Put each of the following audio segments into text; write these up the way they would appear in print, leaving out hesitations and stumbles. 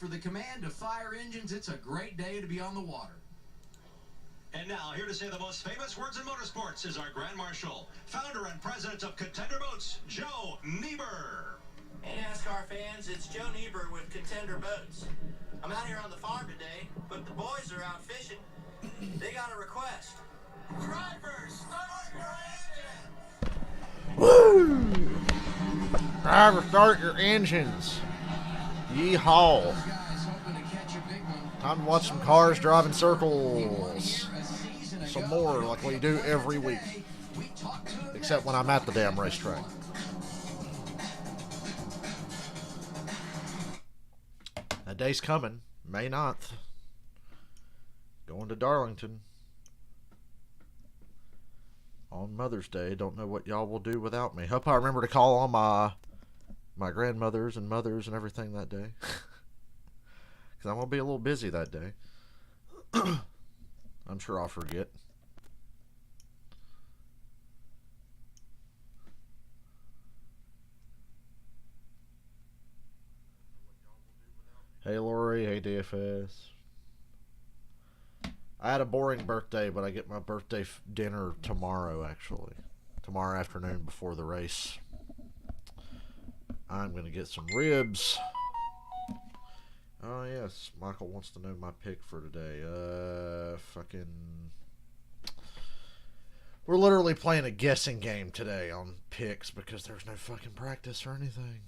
for the command of fire engines, it's a great day to be on the water. And now, here to say the most famous words in motorsports is our Grand Marshal, founder and president of Contender Boats, Joe Niebuhr. Hey NASCAR fans, it's Joe Niebuhr with Contender Boats. I'm out here on the farm today, but the boys are out fishing. They got a request. Drivers, start your engine! Woo! Driver, start your engines. Yeehaw. Time to watch some cars driving circles. Some more like we do every week. Except when I'm at the damn racetrack. That day's coming. May 9th. Going to Darlington. On Mother's Day. Don't know what y'all will do without me. Hope I remember to call on my grandmothers and mothers and everything that day. Because I'm going to be a little busy that day. I'm sure I'll forget. Hey Lori, hey DFS. I had a boring birthday, but I get my birthday dinner tomorrow, actually. Tomorrow afternoon before the race. I'm going to get some ribs. Oh, yes. Michael wants to know my pick for today. We're literally playing a guessing game today on picks because there's no fucking practice or anything.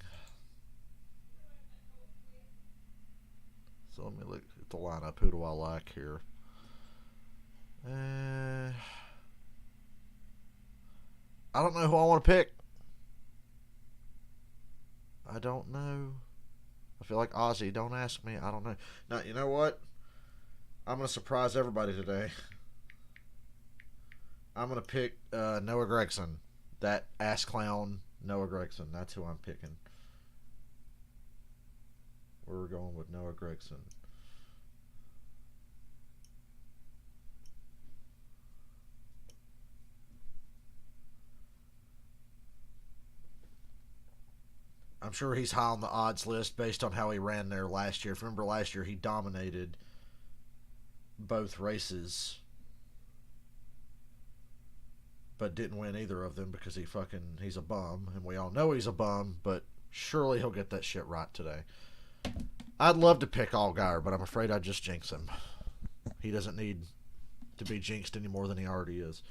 So let me look at the lineup. Who do I like here? I don't know who I want to pick. I don't know. I feel like Ozzy. Don't ask me. I don't know. Now, you know what? I'm going to surprise everybody today. I'm going to pick Noah Gragson. That ass clown, Noah Gragson. That's who I'm picking. We're going with Noah Gragson. I'm sure he's high on the odds list based on how he ran there last year. If you remember last year, he dominated both races, but didn't win either of them because he's a bum, and we all know he's a bum, but surely he'll get that shit right today. I'd love to pick Allgaier, but I'm afraid I'd just jinx him. He doesn't need to be jinxed any more than he already is.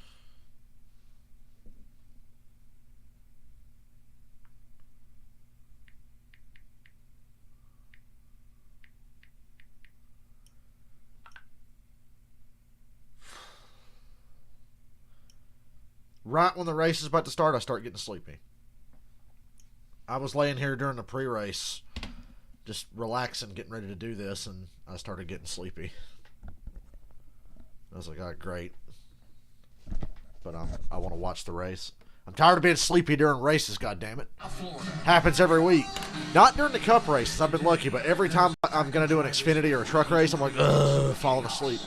Right when the race is about to start, I start getting sleepy. I was laying here during the pre-race, just relaxing, getting ready to do this, and I started getting sleepy. I was like, oh, great. But I want to watch the race. I'm tired of being sleepy during races, goddammit. Happens every week. Not during the Cup races, I've been lucky, but every time I'm going to do an Xfinity or a truck race, I'm like, ugh, falling asleep.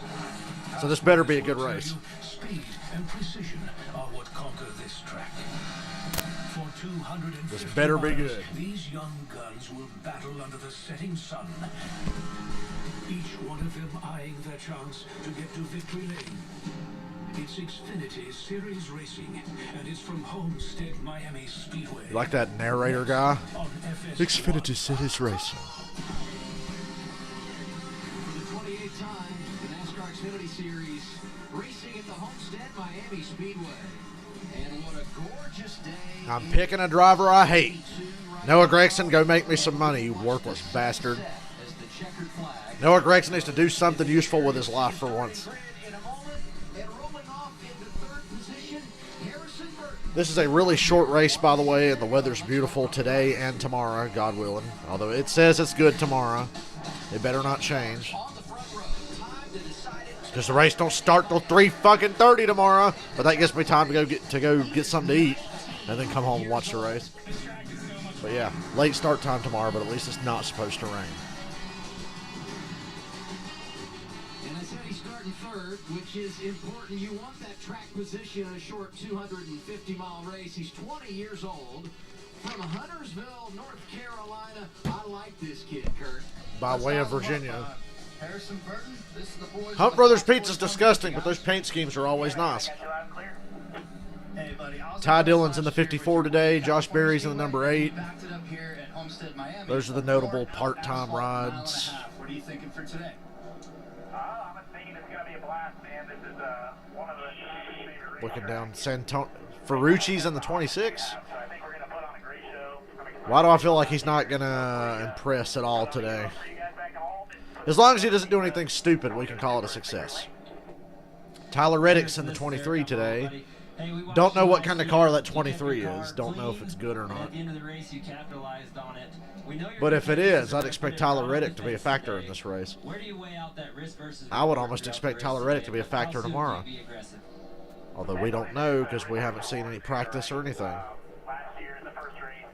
So this better be a good race. Speed and precision are what conquer this track. For 250 This better be good. These young guns will battle under the setting sun. Each one of them eyeing their chance to get to victory lane. It's Xfinity Series Racing, and it's from Homestead, Miami Speedway. You like that narrator guy? Xfinity Series Racing. For the 28th time, the NASCAR Xfinity Series racing at the Homestead, Miami Speedway. And what a gorgeous day. I'm picking a driver I hate. Noah Gragson, go make me some money, you worthless bastard. Noah Gragson needs to do something useful with his life for once. This is a really short race, by the way, and the weather's beautiful today and tomorrow, God willing. Although it says it's good tomorrow. It better not change. Because the race don't start till 3:30 tomorrow. But that gives me time to go get something to eat and then come home and watch the race. But yeah, late start time tomorrow, but at least it's not supposed to rain. And I said he's starting third, which is important. You want that track position in a short 250-mile race. He's 20 years old, from Huntersville, North Carolina. I like this kid, Kurt. By way of Virginia. Harrison Burton, this is the boys. Hunt Brothers Pizza's disgusting, but those paint schemes are always nice. Hey, buddy, Ty Dillon's in the 54 today. Josh Berry's in the number 8. backed it up here at Homestead, Miami. Those are the notable part-time rides. What are you thinking for today? I'm thinking it's going to be a blast, man. This is one of the favorite races. Looking down Santon Ferrucci's in the 26. So I think we're going to put on a great show. Why do I feel like he's not going to impress at all today? For you guys back home, As long as he doesn't do anything stupid, we can call it a success. Tyler Reddick's in the 23 today. Don't know what kind of car that 23 is. Don't know if it's good or not. At the end of the race, you capitalized on it. We know you're But if it gonna is, I'd expect Tyler Reddick to be a factor in this race. Where do you weigh out that risk versus I would reward almost throughout expect the Tyler race Reddick to today? be a factor How soon tomorrow. will you be aggressive? Although we don't know because we haven't seen any practice or anything. last year in the first race,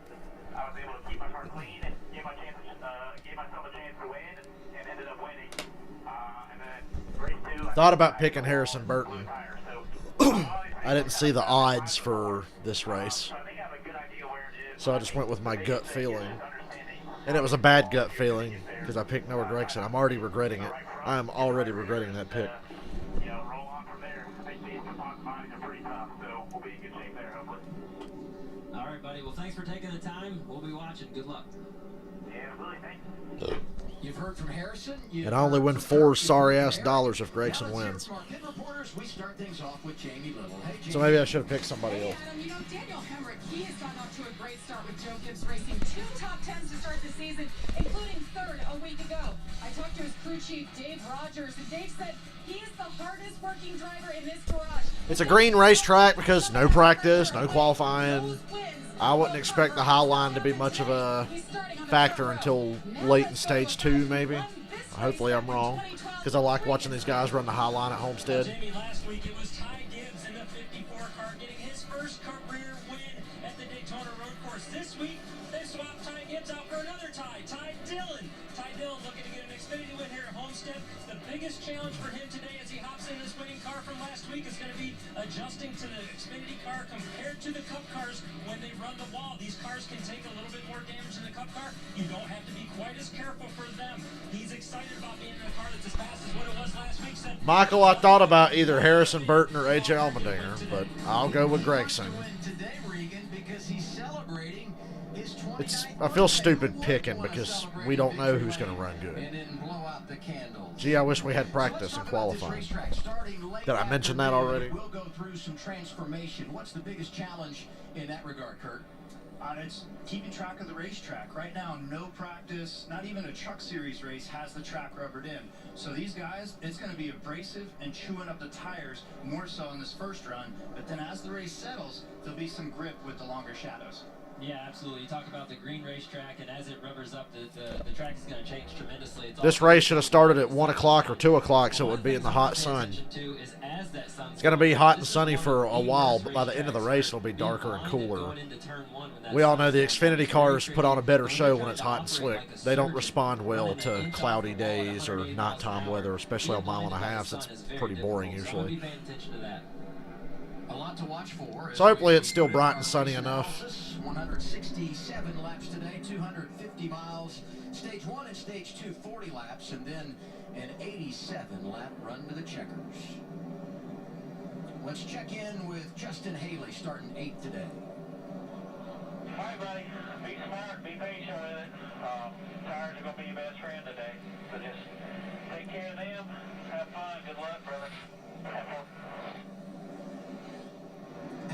I was able to keep my car clean and give myself a chance to win, and ended up winning. And then race 2, Thought about picking Harrison Burton. tire. So I didn't see the odds for this race, I think I have a good idea where it is. so I just went with my gut feeling. And it was a bad gut feeling because I picked Noah Gregson. I'm already regretting it. I am already regretting that pick. Roll on from there. I think these bodies are pretty tough, so we'll be in good shape there, hopefully. All right, buddy. Well, thanks for taking the time. We'll be watching. Good luck. Yeah, really, thanks. You've heard from Harrison. And I only win $4 sorry-ass dollars if Gregson Now let's hear wins. from our pit reporters. We start things off with Jamie Little. Hey, Jamie. So maybe I should have picked somebody Hey, else. Adam, Daniel Hemrick, he has gotten off to a great start with Joe Gibbs Racing. 2 top 10s to start the season, including 3rd a week ago. I talked to his crew chief, Dave Rogers, and Dave said he is the hardest working driver in this garage. It's a green racetrack because no practice, no qualifying. I wouldn't expect the high line to be much of a factor until late in stage 2, maybe. Hopefully I'm wrong, because I like watching these guys run the high line at Homestead. Jamie, last week it was Ty Gibbs in the 54 car getting his first career win at the Daytona Road Course. This week, they swapped Ty Gibbs out for another Ty Dillon. Ty Dillon looking to get an Xfinity win here at Homestead. The biggest challenge for him today as he hops in this winning car from last week is going to be adjusting to the Xfinity car compared to the Cup cars when they run the wall. These cars can take a little bit more damage than the Cup car. You don't have to be quite as careful for them. He's excited about being in a car that's as fast as what it was last week. Said, Michael, I thought about either Harrison Burton or AJ Allmendinger, but I'll go with Gregson. Today, Regan, because he's celebrating his 29th I feel birthday. stupid We picking wanna because celebrate we don't him know big who's going to way run good. And didn't blow out the candles. Gee, I wish we had So practice let's and talk about this qualifying. racetrack starting late Did I mention that afternoon. already? We'll go through some transformation. What's the biggest challenge in that regard, Kurt? It's keeping track of the racetrack. Right now, no practice, not even a Truck Series race has the track rubbered in. So these guys, it's going to be abrasive and chewing up the tires more so in this first run. But then as the race settles, there'll be some grip with the longer shadows. Yeah, absolutely. You talk about the green racetrack, and as it rubbers up, the track is going to change tremendously. It's This race should have started at 1 o'clock or 2 o'clock, so it would be in the hot sun. It's going to be hot and sunny for a while, but by the end of the race, it'll be darker and cooler. We all know the Xfinity cars put on a better show when it's hot and slick. They don't respond well to cloudy days or nighttime weather, especially on mile and a half. It's pretty boring usually. A lot to watch for. So hopefully it's still bright and sunny enough. 167 laps today, 250 miles. Stage 1 and Stage 2, 40 laps, and then an 87-lap run to the checkers. Let's check in with Justin Haley, starting 8th today. All right, buddy. Be smart. Be patient with it. Tires are going to be your best friend today. So just take care of them. Have fun. Good luck, brother. Have fun.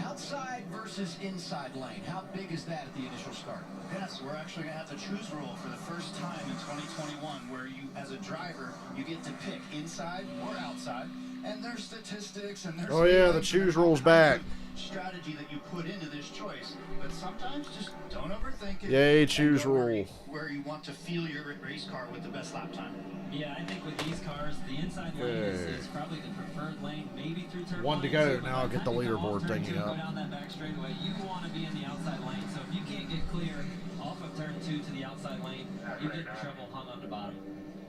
Outside versus inside lane. How big is that at the initial start? Yes, we're actually going to have the choose rule for the first time in 2021 where you, as a driver, you get to pick inside or outside. And there's statistics and there's... Oh yeah, the choose rule's back. Strategy that you put into this choice. But sometimes just don't overthink it. Yay, and choose go rule. where you want to feel your race car with the best lap time. Yeah, I think with these cars, the inside lane is probably the preferred lane, maybe through turn 1 to go. Now I'll get the leaderboard thingy Go up. down that back straightaway. You want to be in the outside lane, so if you can't get clear off of turn 2 to the outside lane, you get in trouble hung on the bottom.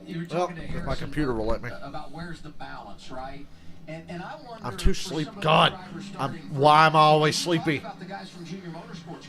You were Well, talking to if my Harrison computer will let me. about where's the balance, right? And I wonder, I'm too sleepy. God, why am I always sleepy?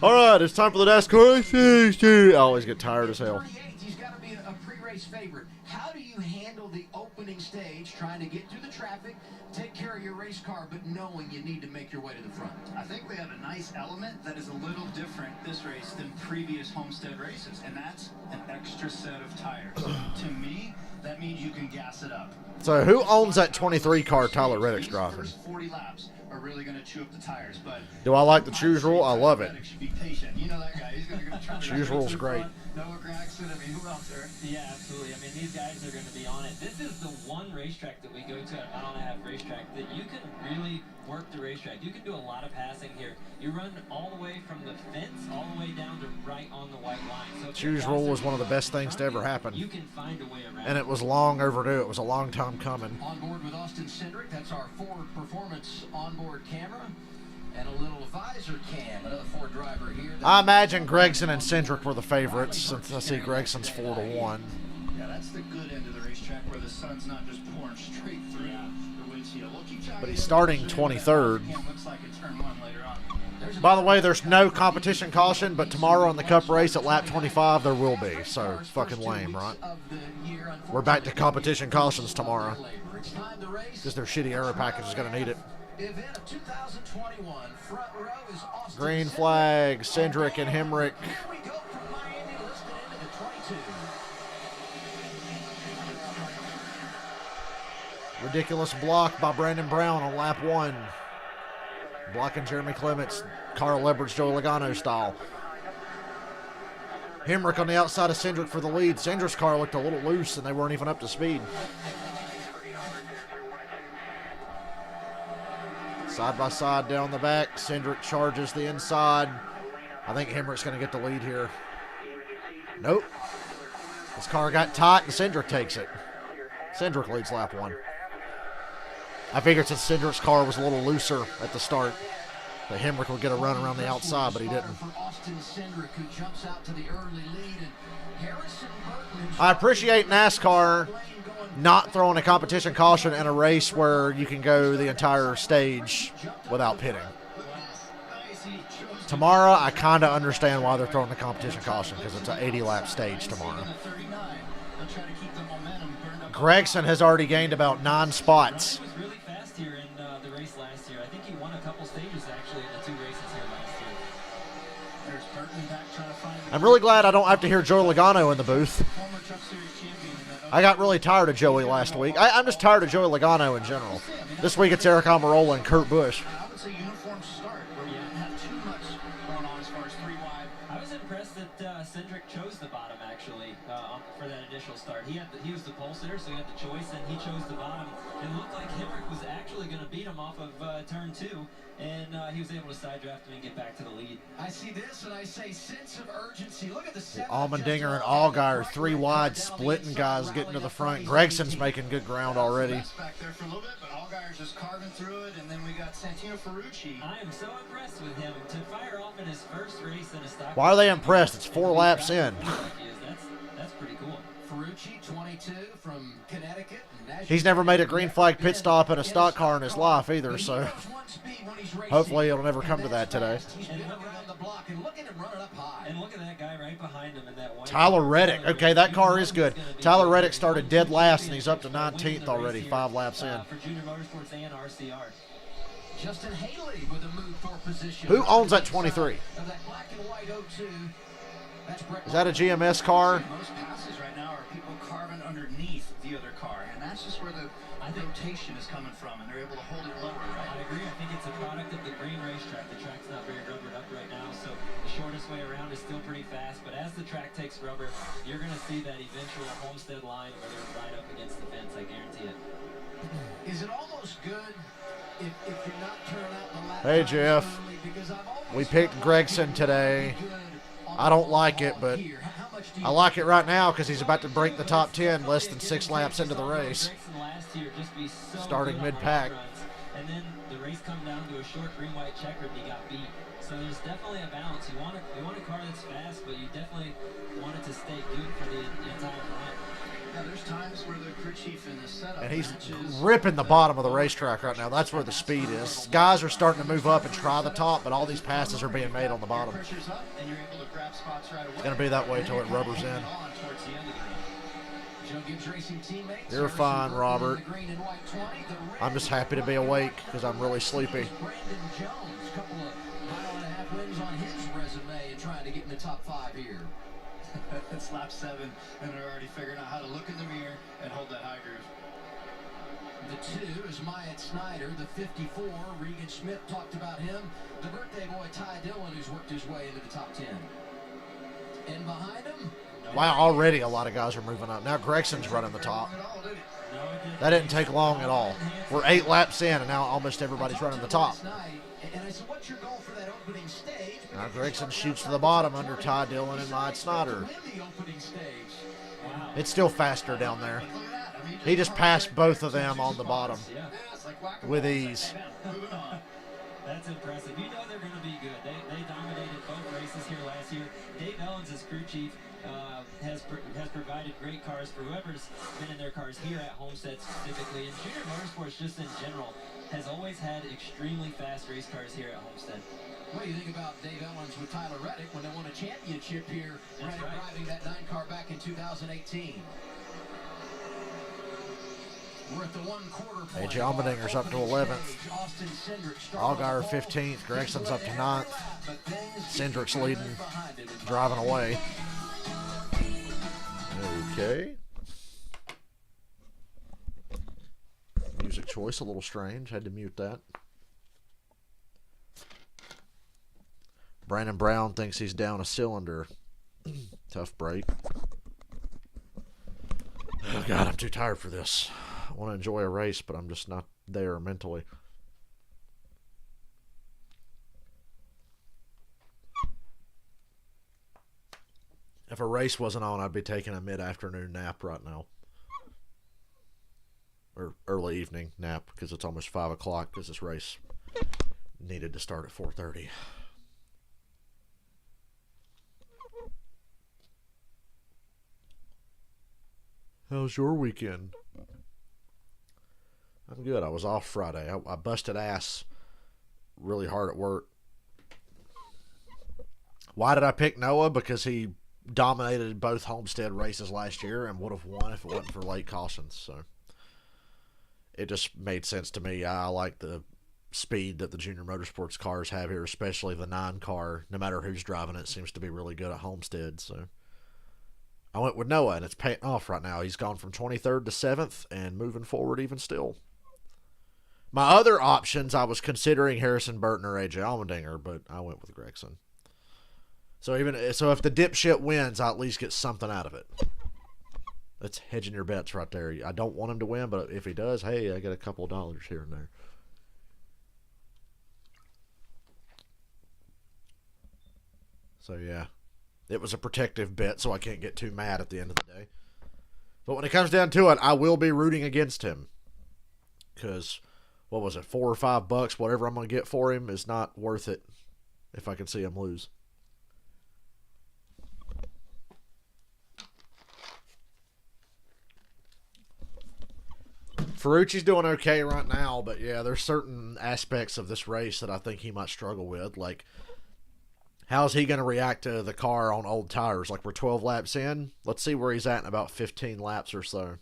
All right, it's time for the NASCAR. I always get tired as hell. He's got to be a pre-race favorite. How do you handle the opening stage, trying to get through the traffic, take care of your race car, but knowing you need to make your way to the front? I think we have a nice element that is a little different this race than previous Homestead races, and that's an extra set of tires. To me, that means you can gas it up. So who owns that 23 car Tyler Reddick's driving? First 40 laps are really going to chew up the tires, but Do I like the choose rule? I love it. Reddick should be patient. You know that guy. He's going to try to Choose rule's great. Noah Gragson, I mean, who else there? Yeah, absolutely. I mean, these guys are going to be on it. This is the one racetrack that we go to, a mile-and-a-half racetrack, that you can really work the racetrack. You can do a lot of passing here. You run all the way from the fence all the way down to right on the white line. So Choose rule was one of the best things to ever happen. You can find a way around. And it was long overdue. It was a long time coming. On board with Austin Cindric, that's our Ford Performance onboard camera. And a little visor cam, another Ford driver here. I imagine Gregson and Cindric were the favorites, since I see Gregson's 4-1. Yeah, that's the good end of the racetrack where the sun's not just pouring straight through the windshield. We'll keep But he's starting 23rd. Looks like it's turn one later on. By the way, there's no competition caution, but tomorrow in the Cup race at lap 25, there will be. So, fucking lame, right? We're back to competition cautions tomorrow. Because their shitty aero package is going to need it. Event of 2021, front row is Austin Green flag, Cindric and Hemrick. Here we go from Miami, listed into the 22. Ridiculous block by Brandon Brown on lap 1. Blocking Jeremy Clements, Carl Lebert's Joey Logano style. Hemrick on the outside of Cindric for the lead. Cindric's car looked a little loose and they weren't even up to speed. Side by side down the back. Cindric charges the inside. I think Hemrick's going to get the lead here. Nope. His car got tight and Cindric takes it. Cindric leads lap 1. I figured since Cindric's car was a little looser at the start, that Hemrick would get a run around the outside, but he didn't. I appreciate NASCAR not throwing a competition caution in a race where you can go the entire stage without pitting. Tomorrow, I kind of understand why they're throwing the competition caution, because it's an 80-lap stage tomorrow. Gregson has already gained about 9 spots. He was really fast here in the race last year. I think he won a couple stages, actually, in the 2 races here last year. There's Burton back trying to find I'm really glad I don't have to hear Joe Logano in the booth. former Truck Series champion in that. I got really tired of Joey last week. I'm just tired of Joey Logano in general. This week it's Eric Almirola and Kurt Busch. I would say uniform start where we didn't have too much going on as far as 3 wide. I was impressed that Cindric chose the bottom, actually, for that initial start. He was the pole sitter, so he had the choice, and he chose the bottom. It looked like Hemrick was actually going to beat him off of turn 2, and he was able to side draft him and get back to the lead. I see this, and I say sense of urgency. Look at the Allmendinger and Allgaier, 3 wide, splitting guys getting to the front. Gregson's making good ground already. Back there for a little bit, but Allgaier's just carving through it, and then we got Santino Ferrucci. I am so impressed with him to fire off in his first race in a stock. Why are they impressed? It's 4 laps in. That's pretty cool. Ferrucci, 22 from Connecticut. He's never made a green flag pit stop in a stock car in his life either, so hopefully it'll never come to that today. And look at that guy right behind him in that white. Tyler Reddick. Okay, that car is good. Tyler Reddick started dead last, and he's up to 19th already, 5 laps in. For Junior Motorsports and RCR. Justin Haley with a move for position. Who owns that 23? Of that black and white 02. That's Brett Is that a GMS car? Most passes right now are people carving underneath the other car, and that's just where the rotation is coming from, and they're able to hold it lower, right? I agree. I think it's a product of the green racetrack. The track's not very rubbered up right now, so the shortest way around is still pretty fast. But as the track takes rubber, you're going to see that eventual Homestead line where they're right up against the fence. I guarantee it. Is it almost good if you're not turning out the lap? Hey, Jeff. We picked Gregson today. I don't like it, but I like it right now because he's about to break the top 10 less than 6 laps into the race. Starting mid-pack. And then the race come down to a short green-white checker and he got beat. So there's definitely a balance. You want a car that's fast, but you definitely want it to stay good for the entire run. Yeah, there's times where the crew chief in the setup And he's matches ripping the bottom of the racetrack right now. That's where the speed is. Guys are starting to move up and try the top, but all these passes are being made on the bottom. pressure's up, and you're able to grab spots right away. It's going to be that way until it rubbers in. On towards the end of the game. Joe Gibbs Racing teammates. You're fine, Robert. The green and white 20, the red I'm just happy to be awake because I'm really sleepy. Brandon Jones, a couple of mile-and-a-half wins on his resume and trying to get in the top 5 here. It's lap 7, and they're already figuring out how to look in the mirror and hold that high groove. The 2 is Myatt Snyder, the 54. Regan Schmidt talked about him. The birthday boy Ty Dillon, who's worked his way into the top 10. And behind him, Wow, already a lot of guys are moving up. Now Gregson's running the top. That didn't take long at all. We're 8 laps in, and now almost everybody's running the top. and I said, what's your goal for that opening stage? Now Gregson shoots to the bottom under Ty Dillon and Myatt Snyder. It's still faster down there. He just passed both of them on the bottom with ease. That's impressive. You know they're going to be good. They dominated both races here last year. Dave Ellens, as crew chief, has provided great cars for whoever's been in their cars here at Homestead specifically. And Junior Motorsports, just in general, has always had extremely fast race cars here at Homestead. What do you think about Dave Ellens with Tyler Reddick when they won a championship here, driving that 9 car back in 2018? We're at the 1/4 point. AJ Allmendinger's up to 11th. Allgaier 15th. Gregson's up to 9th. Cindric's leading, driving away. Okay. Music choice a little strange. Had to mute that. Brandon Brown thinks he's down a cylinder. Tough break. Oh, God, I'm too tired for this. I want to enjoy a race, but I'm just not there mentally. If a race wasn't on, I'd be taking a mid-afternoon nap right now. Or early evening nap, because it's almost 5 o'clock, because this race needed to start at 4:30. How's your weekend? I'm good. I was off Friday. I busted ass really hard at work. Why did I pick Noah? Because he dominated both Homestead races last year and would have won if it wasn't for late cautions. So it just made sense to me. I like the speed that the Junior Motorsports cars have here, especially the 9 car. No matter who's driving it, seems to be really good at Homestead. So I went with Noah, and it's paying off right now. He's gone from 23rd to 7th and moving forward even still. My other options, I was considering Harrison Burton or AJ Allmendinger, but I went with Gregson. So if the dipshit wins, I at least get something out of it. That's hedging your bets right there. I don't want him to win, but if he does, hey, I get a couple of dollars here and there. So yeah, it was a protective bet, so I can't get too mad at the end of the day. But when it comes down to it, I will be rooting against him. Because, what was it, $4 or $5, whatever I'm going to get for him is not worth it if I can see him lose. Ferrucci's doing okay right now, but yeah, there's certain aspects of this race that I think he might struggle with. Like, how's he going to react to the car on old tires? Like, we're 12 laps in. Let's see where he's at in about 15 laps or so.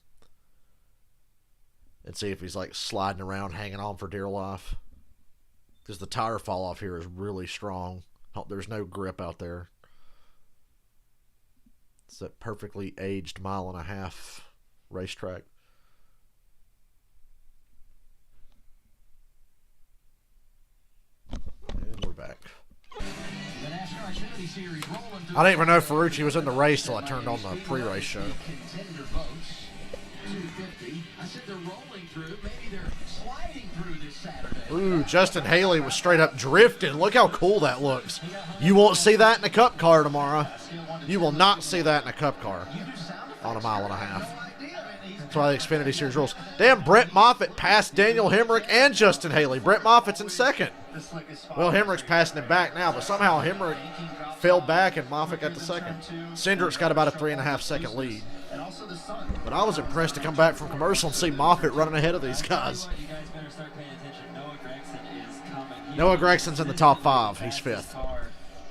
And see if he's, like, sliding around, hanging on for dear life. Because the tire fall off here is really strong. There's no grip out there. It's that perfectly aged 1.5-mile racetrack. And we're back. The NASCAR Xfinity Series rolling through. I didn't even know Ferrucci was in the race till I turned on the pre-race show. Contender votes, 250. I said they're rolling through. Maybe they're sliding through this Saturday. Ooh, Justin Haley was straight up drifting. Look how cool that looks. You won't see that in a cup car tomorrow. You will not see that in a cup car on 1.5 miles. That's why the Xfinity Series rules. Damn, Brett Moffitt passed Daniel Hemrick and Justin Haley. Brett Moffitt's in second. Well, Hemrick's passing him back now, but somehow Hemrick fell back and Moffitt got the second. Cindric's got about a 3.5-second lead. and also the sun. But I was impressed to come back from commercial and see Moffitt running ahead of these guys. You guys better start paying attention. Noah Gregson is coming. Noah Gregson's in the top 5. He's 5th.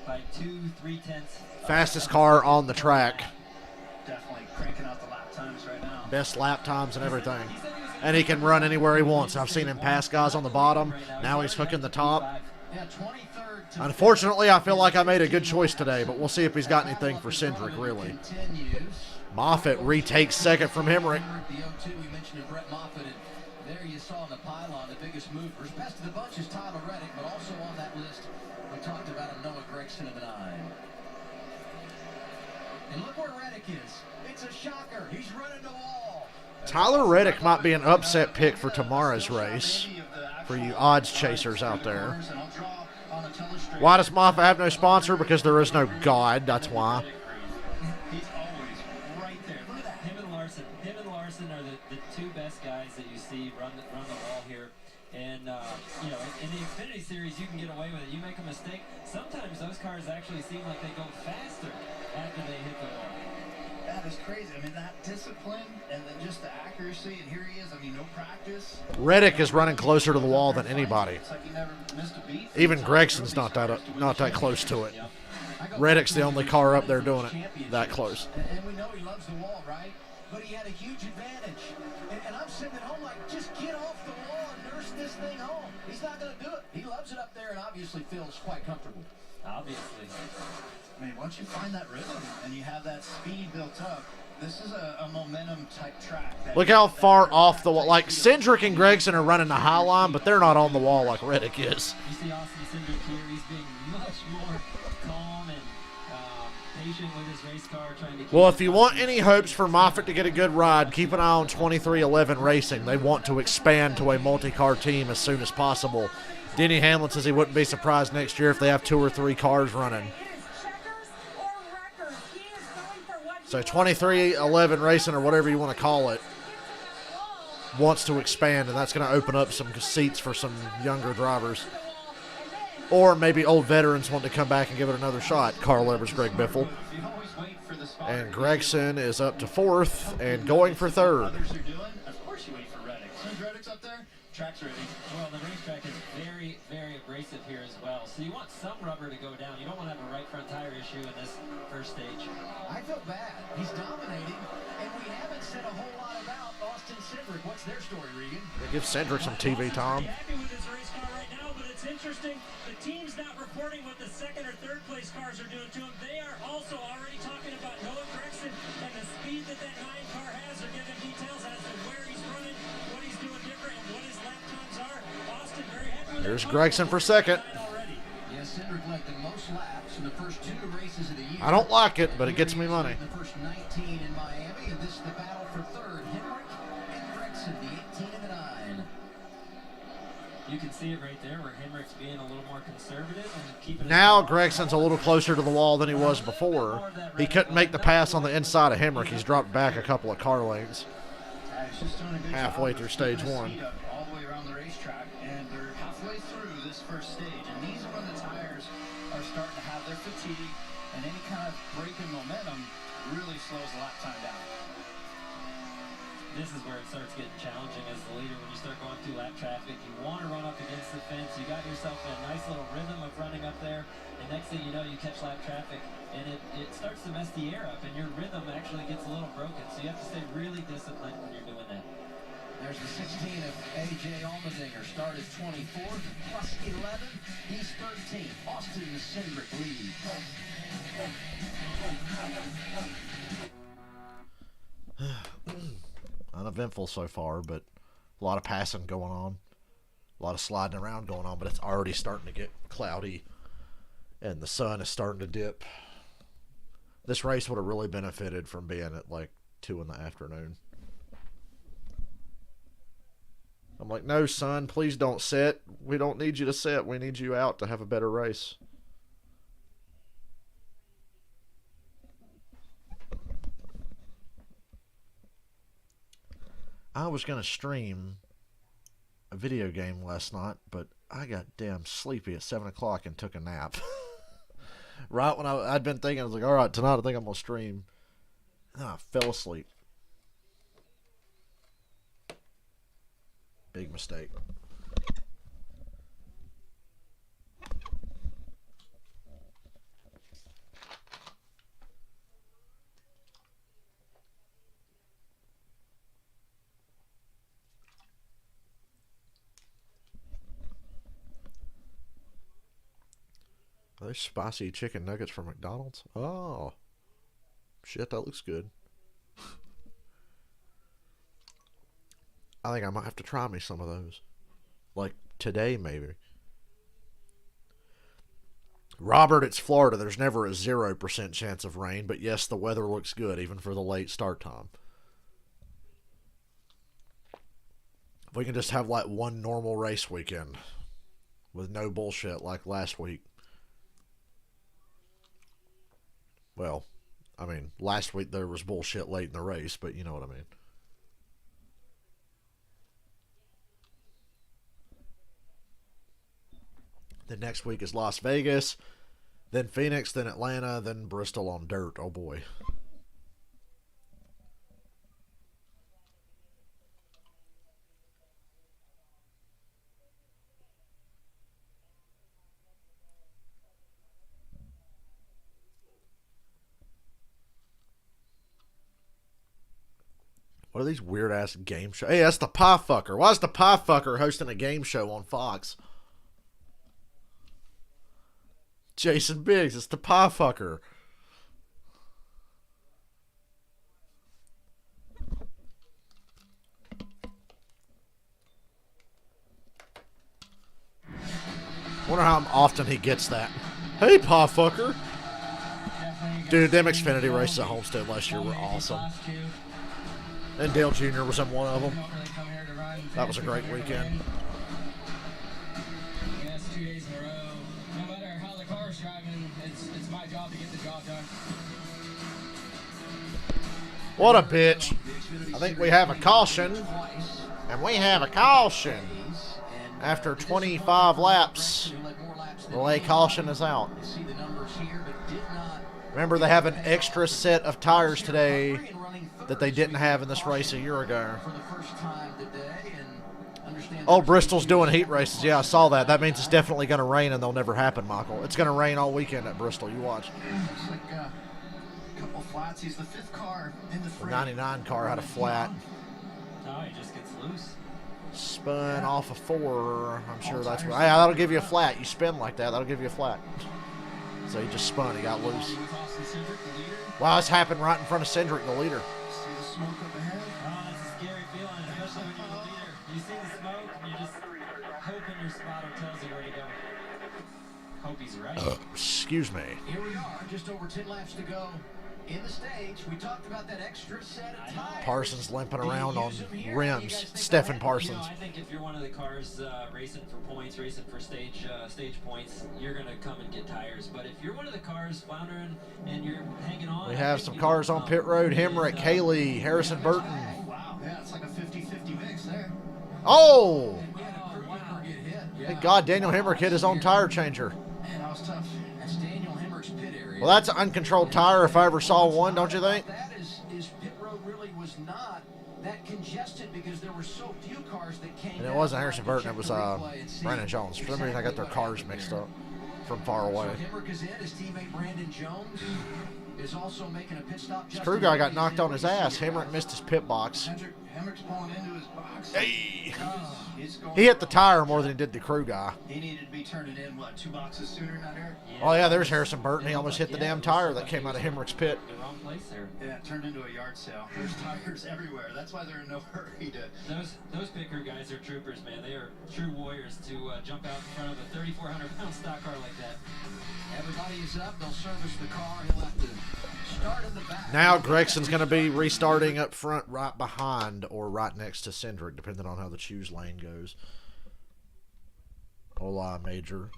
By 2-3 tenths. Fastest car on the track. Definitely cranking out the lap times right now. Best lap times and everything. And he can run anywhere he wants. I've seen him pass guys on the bottom. Now he's hooking the top. Unfortunately, I feel like I made a good choice today, but we'll see if he's got anything for Cindric, really. Moffitt retakes second from Hemrick. The 02 we mentioned in Brett Moffitt, and there you saw in the pylon the biggest movers. Best of the bunch is Tyler Reddick, but also on that list we talked about him, Noah Gregson in the 9. And look where Reddick is. It's a shocker. He's running the wall. Tyler Reddick might be an upset pick for tomorrow's race for you odds chasers out there. Why does Moffitt have no sponsor? Because there is no God, that's why. He's always right there. Look at that. Him and Larson are the two best guys that you see run the wall here. And, you know, in the Xfinity Series, you can get away with it. You make a mistake, sometimes those cars actually seem like they go faster after they hit the wall. That is crazy. I mean, that discipline and then just the accuracy, and here he is. I mean, no practice. Reddick is running closer to the wall than anybody. It's like he never missed a beat. Even Gregson's not that close to it. Reddick's the only car up there doing it that close. And we know he loves the wall, right? But he had a huge advantage. And I'm sitting at home like, just get off the wall and nurse this thing home. He's not going to do it. He loves it up there and obviously feels quite comfortable. Obviously. I mean, once you find that rhythm and you have that speed built up, this is a momentum type track. Look how far off the wall. Like, Cindric and Gregson are running the high line, but they're not on the wall like Reddick is. You see Austin Cindric here. He's being much more calm and patient with his race car, trying to keep. Well, if you want any hopes for Moffitt to get a good ride, keep an eye on 2311 Racing. They want to expand to a multi-car team as soon as possible. Denny Hamlin says he wouldn't be surprised next year if they have 2 or 3 cars running. So 2311 Racing, or whatever you want to call it, wants to expand, and that's going to open up some seats for some younger drivers. Or maybe old veterans want to come back and give it another shot. Carl Evers, Greg Biffle. And Gregson is up to 4th and going for 3rd. Of course you wait for Reddick. Since Reddick's up there, track's ready. Well, the racetrack is very, very abrasive here as well. So you want some rubber to go down. You don't want to have a right front tire issue in this first stage. I feel bad. He's dominating, and we haven't said a whole lot about Austin Cindric. What's their story, Regan? Give Cindric some TV time. Happy with his race car right now, but it's interesting. The team's not reporting what the 2nd or 3rd place cars are doing to him. They are also already talking about Noah Gregson and the speed that 9 car has. They're giving details as to where he's running, what he's doing different, and what his lap times are. Austin very happy with There's Gregson for 2nd. Yes, Cindric led the most laps in the first 2 races of the year. I don't like it, but it gets me money. The first 19 in Miami, and this is the battle for 3rd. Hemrick and Gregson, the 18 and the 9. You can see it right there where Hemrick's being a little more conservative and keeping. Now Gregson's a little closer to the wall than he was before. He couldn't make the pass on the inside of Hemrick. He's dropped back a couple of car lengths. Halfway through stage 1. All the way around the racetrack, and they're halfway through this first stage. And these are when the tires are starting to have their fatigue, and any kind of break in momentum really slows the lap time down. This is where it starts getting challenging as the leader. When you start going through lap traffic, you want to run up against the fence. You got yourself in a nice little rhythm of running up there, and next thing you know, you catch lap traffic, and it starts to mess the air up, and your rhythm actually gets a little broken. So you have to stay really disciplined when you're doing that. There's the 16 of A.J. Allmendinger. Started 24th, plus 11. He's 13th. Austin Cindric leads. Uneventful so far, but a lot of passing going on. A lot of sliding around going on, but it's already starting to get cloudy, and the sun is starting to dip. This race would have really benefited from being at like 2 in the afternoon. I'm like, no, son, please don't sit. We don't need you to sit. We need you out to have a better race. I was going to stream a video game last night, but I got damn sleepy at 7 o'clock and took a nap. Right when I'd been thinking, I was like, all right, tonight I think I'm going to stream. And then I fell asleep. Big mistake. Are they spicy chicken nuggets from McDonald's? Oh. Shit, that looks good. I think I might have to try me some of those. Like today, maybe. Robert, it's Florida. There's never a 0% chance of rain, but yes, the weather looks good, even for the late start time. We can just have like one normal race weekend with no bullshit like last week. Well, I mean, last week there was bullshit late in the race, but you know what I mean. The next week is Las Vegas, then Phoenix, then Atlanta, then Bristol on dirt. Oh boy. What are these weird ass game shows? Hey, that's the Pie Fucker. Why is the Pie Fucker hosting a game show on Fox? Jason Biggs, it's the Pie Fucker. Wonder how often he gets that. Hey, Pie Fucker. Dude, them Xfinity races at Homestead last year were awesome. And Dale Jr. was in one of them. That was a great weekend. Yes, 2 days in a row. No matter how the car's driving, it's my job to get the job done. What a bitch. I think we have a caution. And we have a caution. After 25 laps, relay caution is out. Remember, they have an extra set of tires today that they didn't have in this race a year ago. Oh, Bristol's doing heat races. Yeah, I saw that. That means it's definitely going to rain, and they'll never happen, Michael. It's going to rain all weekend at Bristol. You watch. Looks like a couple flats. He's the 5th car in the frame. The 99 car had a flat. No, he just gets loose. Spun off of 4. I'm sure that's right. Yeah, that'll give you a flat. You spin like that, that'll give you a flat. So he just spun. He got loose. Wow, this happened right in front of Cindric, the leader. See the smoke up ahead? Oh, it's a scary feeling, especially when you're the leader. You see the smoke, and you just hoping your spotter tells you where to go. Hope he's right. Excuse me. Here we are, just over 10 laps to go in the stage. We talked about that extra set of tires. Parsons limping around on rims. Stephen Parsons. You know, I think if you're one of the cars racing for points, racing for stage points, you're going to come and get tires. But if you're one of the cars floundering and you're hanging on. We have some cars on pit road. Hemrick, Haley, Harrison Burton. Oh, wow. Yeah, it's like a 50-50 mix there. Oh! We had a crew member get hit. Thank God Daniel Hemrick hit his own tire changer. Man, that was tough. That's Daniel Hemrick's pit area. Well, that's an uncontrolled tire if I ever saw one, don't you think? That is pit road really was not that congested because there were so few cars that came. And it wasn't Harrison Burton, it was Brandon Jones. For some reason, I got their cars mixed up from far away. So Hemrick is in. His teammate Brandon Jones is also making a pit stop. This crew guy got knocked on his ass. Hemrick missed his pit box. Hemrick's pulling into his box. Hey! He's going He hit the tire more than he did the crew guy. He needed to be turning in, what, 2 boxes sooner, not Eric? Oh, yeah, there's Harrison Burton. He almost hit the damn tire that came out of Hemrick's pit. The wrong place there. Yeah, it turned into a yard sale. There's tires everywhere. That's why they're in no hurry to... Those pit crew guys are troopers, man. They are true warriors to jump out in front of a 3,400-pound stock car like that. Everybody is up. They'll service the car. He'll have to start in the back. Now Gregson's going to be restarting up front right behind or right next to Cindric, depending on how the choose lane goes. Hola, Major.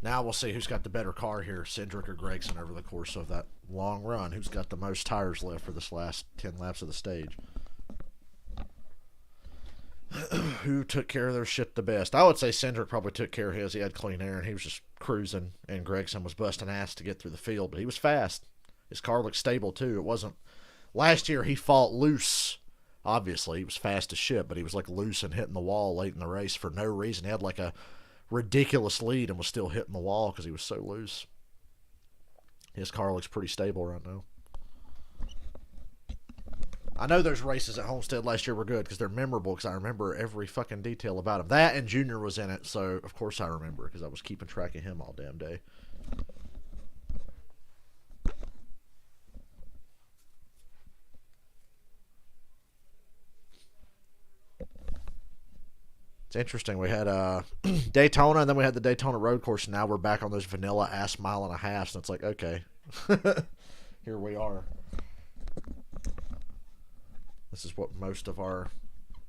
Now we'll see who's got the better car here, Cindric or Gregson, over the course of that long run. Who's got the most tires left for this last 10 laps of the stage? Who took care of their shit the best? I would say Cindric probably took care of his. He had clean air, and he was just cruising, and Gregson was busting ass to get through the field. But he was fast. His car looked stable, too. It wasn't... Last year, he fought loose Obviously, he was fast as shit, but he was like loose and hitting the wall late in the race for no reason. He had like a ridiculous lead and was still hitting the wall because he was so loose. His car looks pretty stable right now. I know those races at Homestead last year were good because they're memorable because I remember every fucking detail about them. That and Junior was in it, so of course I remember because I was keeping track of him all damn day. It's interesting. We had Daytona, and then we had the Daytona road course, and now we're back on those vanilla ass mile and a half. And it's like, okay, here we are. This is what most of our,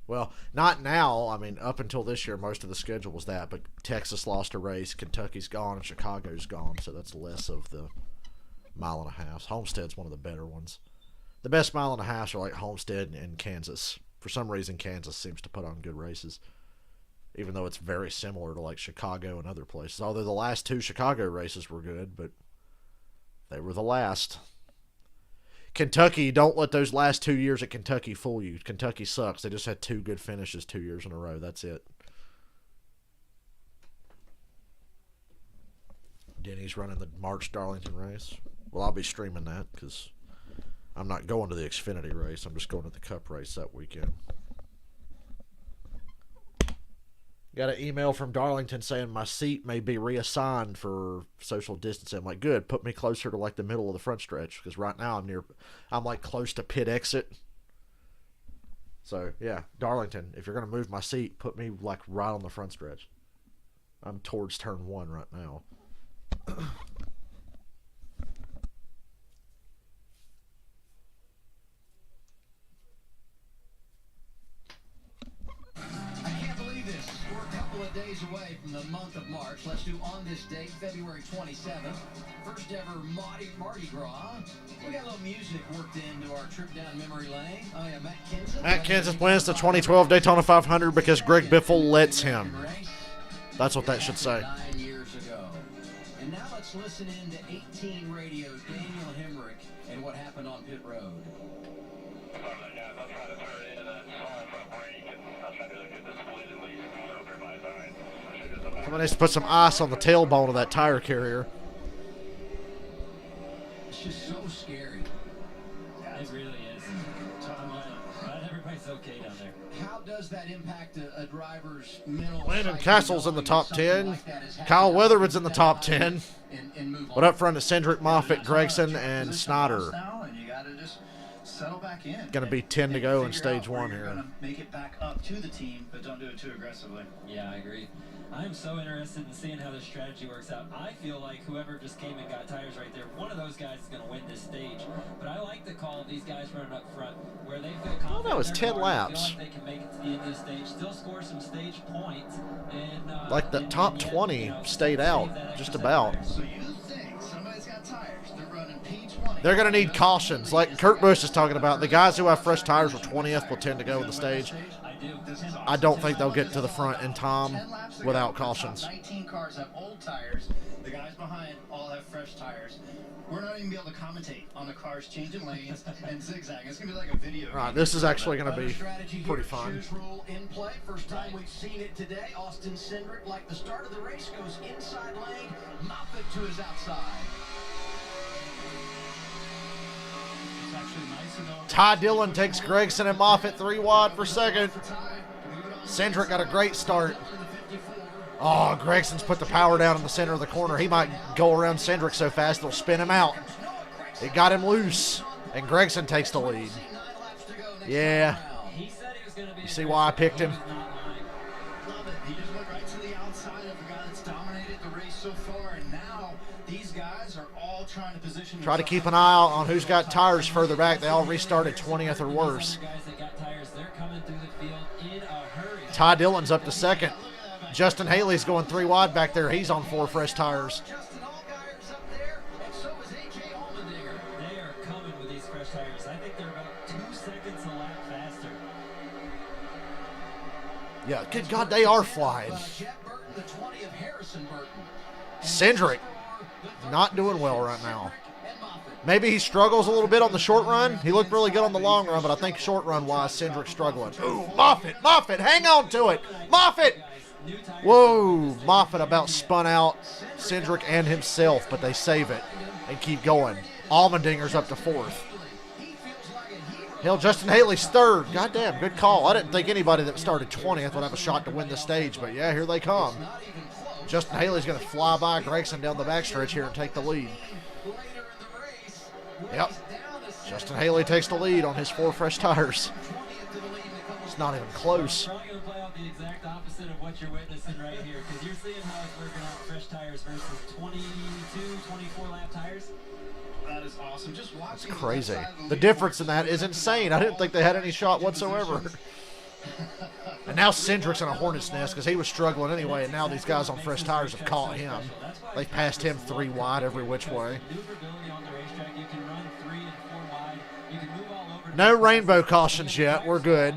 well, not now. I mean, up until this year, most of the schedule was that. But Texas lost a race, Kentucky's gone, and Chicago's gone. So that's less of the mile and a half. Homestead's one of the better ones. The best mile and a half are like Homestead and Kansas. For some reason, Kansas seems to put on good races, even though it's very similar to like Chicago and other places. Although the last two Chicago races were good, but they were the last. Kentucky, don't let those last 2 years at Kentucky fool you. Kentucky sucks. They just had two good finishes 2 years in a row. That's it. Denny's running the March Darlington race. Well, I'll be streaming that because I'm not going to the Xfinity race. I'm just going to the Cup race that weekend. Got an email from Darlington saying my seat may be reassigned for social distancing. I'm like, good, put me closer to like the middle of the front stretch because right now I'm like close to pit exit. So yeah, Darlington, if you're gonna move my seat, put me like right on the front stretch. I'm towards turn 1 right now. Days away from the month of March. Let's do on this date, February 27th. First ever Mardi Gras. We got a little music worked into our trip down memory lane. Oh yeah, Matt Kenseth wins the 2012 Daytona 500 because Greg Biffle lets him. That's what that should say. 9 years ago. And now let's listen in to 18 Radio's Daniel Hemrick and what happened on pit road. I'll try to turn into that solid front brake, and I'll try to get the split at least. Someone needs to put some ice on the tailbone of that tire carrier. It's just so scary. It really is. Not everybody's okay down there. How does that impact a driver's mental? Landon Castle's in the top 10. Kyle Weatherman's in the top 10. But up front is Cindric, Moffitt, Gregson, and Snyder. Going to be 10 to go in stage 1 here. Going to make it back up to the team, but don't do it too aggressively. Yeah, I agree. I'm so interested in seeing how this strategy works out. I feel like whoever just came and got tires right there, one of those guys is going to win this stage. But I like the call of these guys running up front where they feel confident. Oh, that was 10 laps. Feel like they can make it to the end of the stage, still score some stage points. And, like the top 20 stayed out, just about. So you think somebody's got tires, they're running P20. They're going to need cautions. Like Kurt Busch is talking about, the guys who have fresh tires with 20th will tend to go in the stage. I don't think they'll get to the front in time without cautions. 19 cars have old tires. The guys behind all have fresh tires. We're not even going to be able to commentate on the cars changing lanes and zigzagging. It's going to be like a video. All right, this is actually going to be pretty fun. Shoes rule in play. First time we've seen it today. Austin Cindric, like the start of the race, goes inside lane. Moffitt to his outside. Ty Dillon takes Gregson and Moffitt 3 wide for second. Cindric got a great start. Oh, Gregson's put the power down in the center of the corner. He might go around Cindric so fast it'll spin him out. It got him loose, and Gregson takes the lead. Yeah. You see why I picked him? He just went right to the outside of the guy that's dominated the race so far, and now these guys are all trying to position themselves. Try to keep an eye out on who's got tires further back. They all restarted 20th or worse. Ty Dillon's up to second. Justin Haley's going 3 wide back there. He's on 4 fresh tires. They are coming with these fresh tires. I think they're about 2 seconds a lap faster. Yeah, good God, they are flying. Cindric not doing well right now. Maybe he struggles a little bit on the short run. He looked really good on the long run, but I think short run-wise, Cindric's struggling. Ooh, Moffitt, hang on to it. Moffitt! Whoa, Moffitt about spun out Cindric and himself, but they save it and keep going. Allmendinger's up to 4th. Hell, Justin Haley's 3rd. Goddamn, good call. I didn't think anybody that started 20th would have a shot to win the stage, but yeah, here they come. Justin Haley's going to fly by Gregson down the backstretch here and take the lead. Yep. Justin Haley takes the lead on his 4 fresh tires. It's not even close. We're probably going to play out the exact opposite of what you're witnessing right here, because you're seeing how it's working out fresh tires versus 22, 24 lap tires. That is awesome. Just watching. It's crazy. The difference in that is insane. I didn't think they had any shot whatsoever. And now Cindric's in a hornet's nest because he was struggling anyway, and now these guys on fresh tires have caught him. They've passed him 3 wide every which way. No rainbow cautions yet. We're good.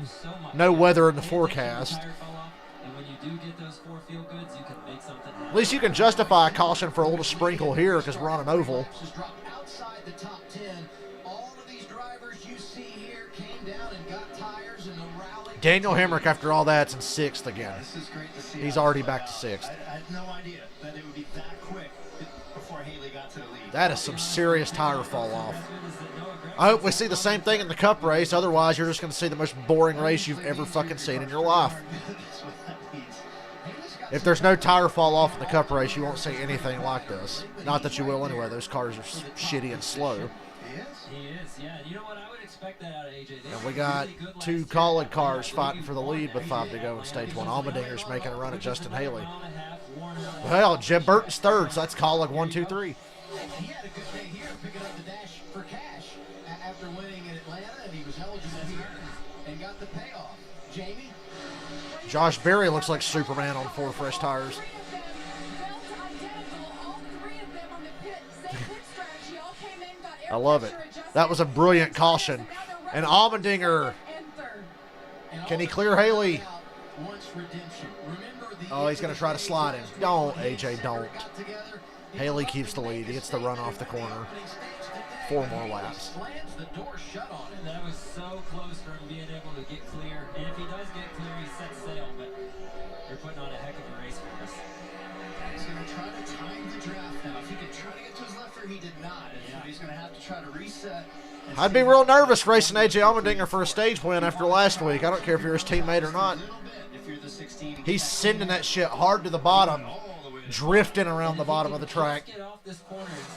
No weather in the forecast. At least you can justify a caution for a little sprinkle here because we're on an oval. Daniel Hemrick, after all that, is in 6th again. He's already back to 6th. I had no idea that it would be that quick before Haley got to the lead. That is some serious tire fall off. I hope we see the same thing in the Cup race. Otherwise, you're just going to see the most boring race you've ever fucking seen in your life. If there's no tire fall off in the Cup race, you won't see anything like this. Not that you will anyway. Those cars are shitty and slow. He is, yeah. You know what? I would expect that out of AJ. And we got 2 Collin cars fighting for the lead with 5 to go in stage 1. Allmendinger's making a run at Justin Haley. Well, Jeb Burton's 3rd, so that's Collin 1, 2, 3. He had a good day here picking up the dash for cash after winning in Atlanta, and he was eligible here and got the payoff. Jamie? Josh Berry looks like Superman on 4 fresh tires. I love it. That was a brilliant caution. And Allmendinger, can he clear Haley? Oh, he's going to try to slide him. Don't, AJ, don't. Haley keeps the lead. He gets the run off the corner. 4 more laps. That was so close for him being able to get clear. And if he does get clear, he sets sail. But you're putting on a heck of a race for us. He's going to try to time the draft now. If he could try to get to his lefter, he did not. And so he's going to have to try to reset. I'd be real nervous racing AJ Allmendinger for a stage win after last week. I don't care if you're his teammate or not. He's sending that shit hard to the bottom, drifting around the bottom of the track.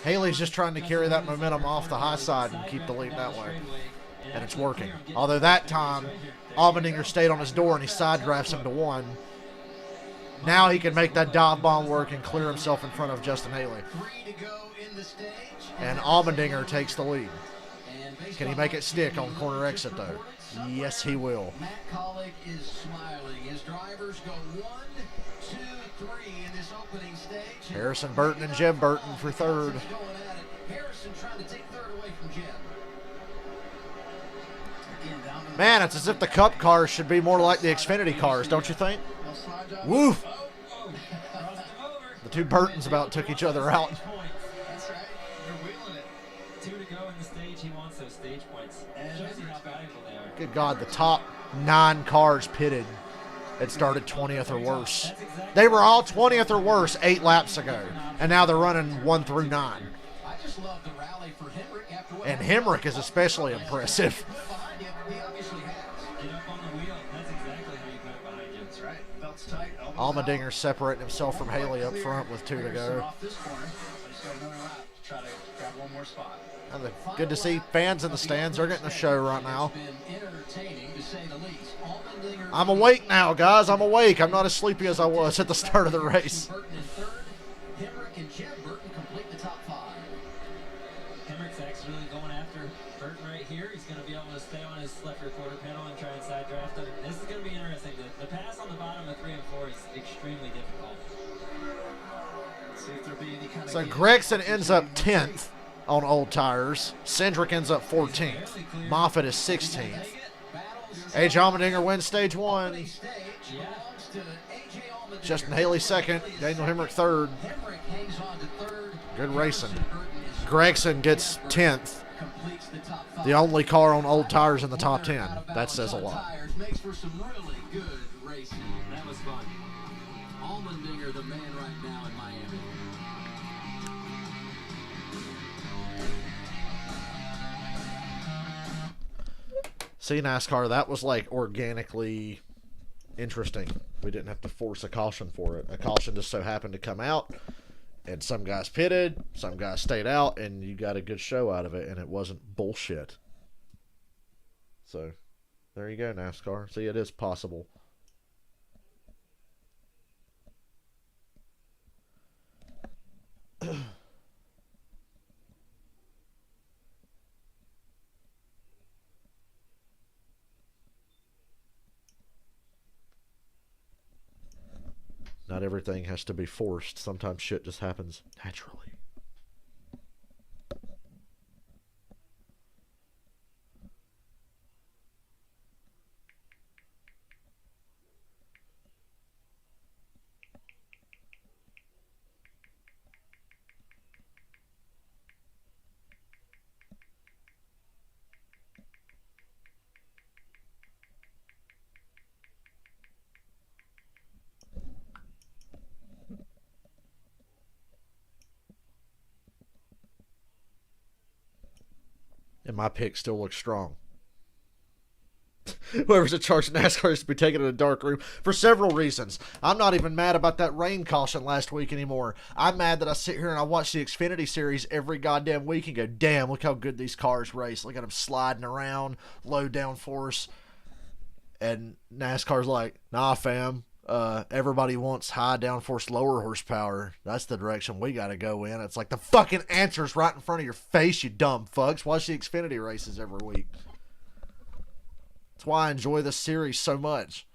Haley's just trying to carry that momentum off the high side and keep the lead that way. And it's working. Although that time, Allmendinger stayed on his door and he side drafts him to 1. Now he can make that dive bomb work and clear himself in front of Justin Haley. And Allmendinger takes the lead. Can he make it stick on corner exit, though? Yes, he will. Matt Collick is smiling. His drivers go 1, 2, 3 in this opening stage. Harrison Burton and Jeb Burton for 3rd. Harrison trying to take 3rd away from Jeb. Man, it's as if the Cup cars should be more like the Xfinity cars, don't you think? Woof! The 2 Burtons about took each other out. That's right. They're wheeling it. 2 to go in the stage. He wants those stage points. Shows you how valuable they are. Good God, the top 9 cars pitted had started 20th or worse. They were all 20th or worse 8 laps ago, and now they're running 1 through 9. I just love the rally for Hemrick after what And Hemrick is especially impressive. he obviously has. Get up on the wheel. That's exactly how you put it behind you. That's right. Belt's tight. Allmendinger separating himself from Haley up front with 2 to go. Off this corner. Just got another lap to try to grab 1 more spot. Good to see fans in the stands. They're getting a show right now. I'm awake now, guys. I'm awake. I'm not as sleepy as I was at the start of the race. Hemrick and Jeb Burton complete the top 5. Hemrick's actually going after Burton right here. He's going to be able to stay on his left rear quarter panel and try and side draft him. This is going to be interesting. The pass on the bottom of 3 and 4 is extremely difficult. See if there'll be any kind So of Gregson ends up 10th on old tires. Cindric ends up 14th. Moffitt is 16th. AJ Allmendinger wins stage 1. Justin Haley 2nd. Daniel Hemrick 3rd. Good racing. Gregson gets 10th. The only car on old tires in the top 10. That says a lot. Makes for some really good racing. That was fun. Allmendinger, the man right now in Miami. See, NASCAR, that was like organically interesting. We didn't have to force a caution for it. A caution just so happened to come out, and some guys pitted, some guys stayed out, and you got a good show out of it, and it wasn't bullshit. So, there you go, NASCAR. See, it is possible. Not everything has to be forced. Sometimes shit just happens naturally. And my pick still looks strong. Whoever's in charge of NASCAR is to be taken in a dark room for several reasons. I'm not even mad about that rain caution last week anymore. I'm mad that I sit here and I watch the Xfinity Series every goddamn week and go, damn, look how good these cars race. Look at them sliding around, low downforce. And NASCAR's like, nah, fam. Everybody wants high downforce, lower horsepower. That's the direction we got to go in. It's like the fucking answer's right in front of your face, you dumb fucks. Watch the Xfinity races every week. That's why I enjoy this series so much.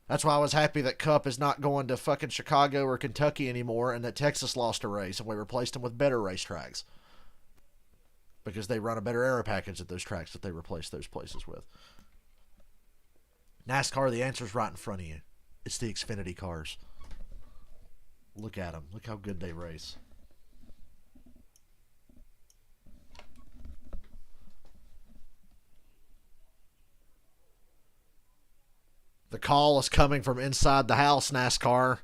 That's why I was happy that Cup is not going to fucking Chicago or Kentucky anymore and that Texas lost a race and we replaced them with better racetracks. Because they run a better aero package at those tracks that they replace those places with. NASCAR, the answer's right in front of you. It's the Xfinity cars. Look at them. Look how good they race. The call is coming from inside the house, NASCAR.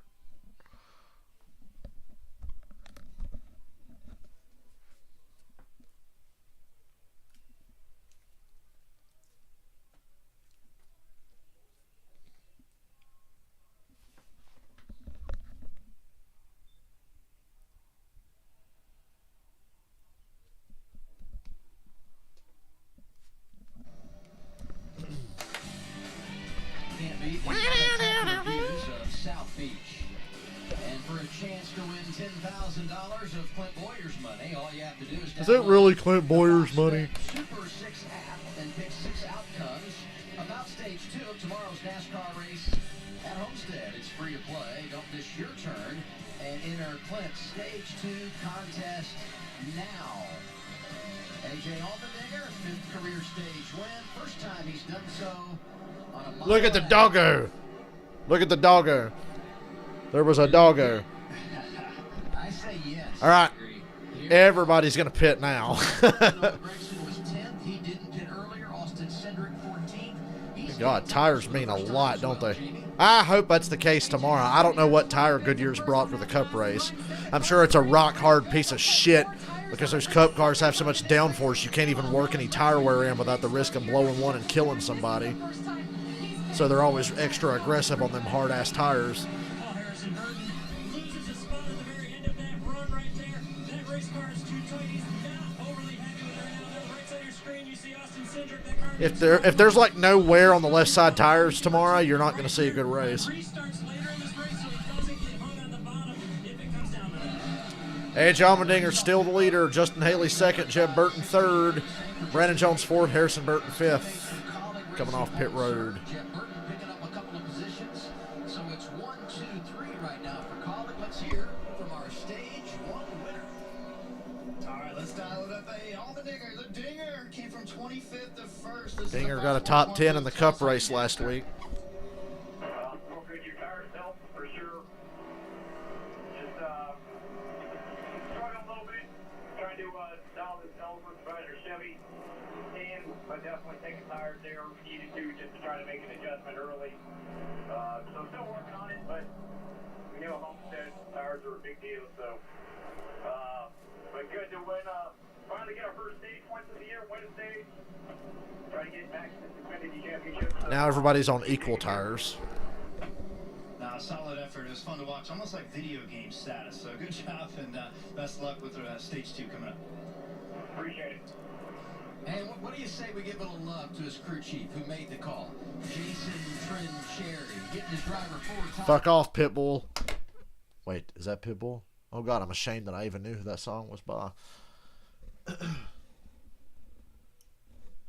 Is that really Clint Boyer's money? Super 6 app and pick 6 outcomes about stage 2 of tomorrow's NASCAR race at Homestead. It's free to play. Don't miss your turn and enter Clint's stage 2 contest now. AJ Allmendinger, 5th career stage win. First time he's done so on a Look at the doggo. Look at the doggo. There was a doggo. I say yes. All right. Everybody's going to pit now. God, tires mean a lot, don't they? I hope that's the case tomorrow. I don't know what tire Goodyear's brought for the Cup race. I'm sure it's a rock-hard piece of shit because those Cup cars have so much downforce you can't even work any tire wear in without the risk of blowing one and killing somebody. So they're always extra aggressive on them hard-ass tires. If there's like no wear on the left side tires tomorrow, you're not going to see a good race. AJ Allmendinger still the leader. Justin Haley second. Jeb Burton third. Brandon Jones fourth. Harrison Burton fifth. Coming off pit road. Jeb Burton picking up a couple of positions. So it's 1, 2, 3 right now for Colin. Let's hear from our stage 1 winner. All right, let's dial it up. Hey, Allmendinger, the Dinger came from 25th to 1st. Dinger got a top 10 in the Cup race last week. Well, good your tires help for sure. Just struggling a little bit, trying to needed to just to try to make an adjustment early. So still working on it, but we knew Homestead tires are a big deal. So, but good to win. Finally get our first stage points of the year. Win a stage. Try to get back to the Xfinity Championship. Now everybody's on equal tires. Solid effort. It was fun to watch, almost like video game status. So good job, and best of luck with stage 2 coming up. Appreciate it. And what do you say we give a little love to his crew chief who made the call? Jason Trincherry, getting his driver forward. Fuck off, Pitbull. Wait, is that Pitbull? Oh God, I'm ashamed that I even knew who that song was by.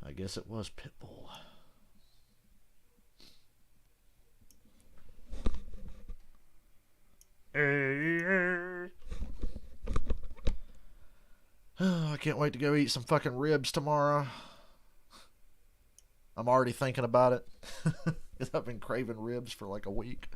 I guess it was Pitbull. I can't wait to go eat some fucking ribs tomorrow. I'm already thinking about it. Because I've been craving ribs for like a week.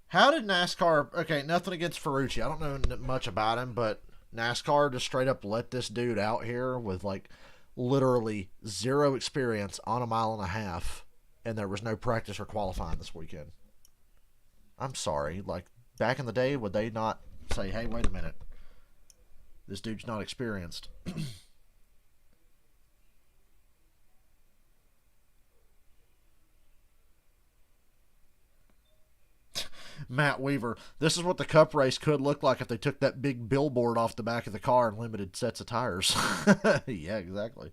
How did NASCAR... Okay, nothing against Ferrucci. I don't know much about him, but NASCAR just straight up let this dude out here with, like, literally zero experience on a mile and a half, and there was no practice or qualifying this weekend. I'm sorry. Like, back in the day, would they not say, hey, wait a minute. This dude's not experienced. Matt Weaver. This is what the Cup race could look like if they took that big billboard off the back of the car and limited sets of tires. Yeah, exactly.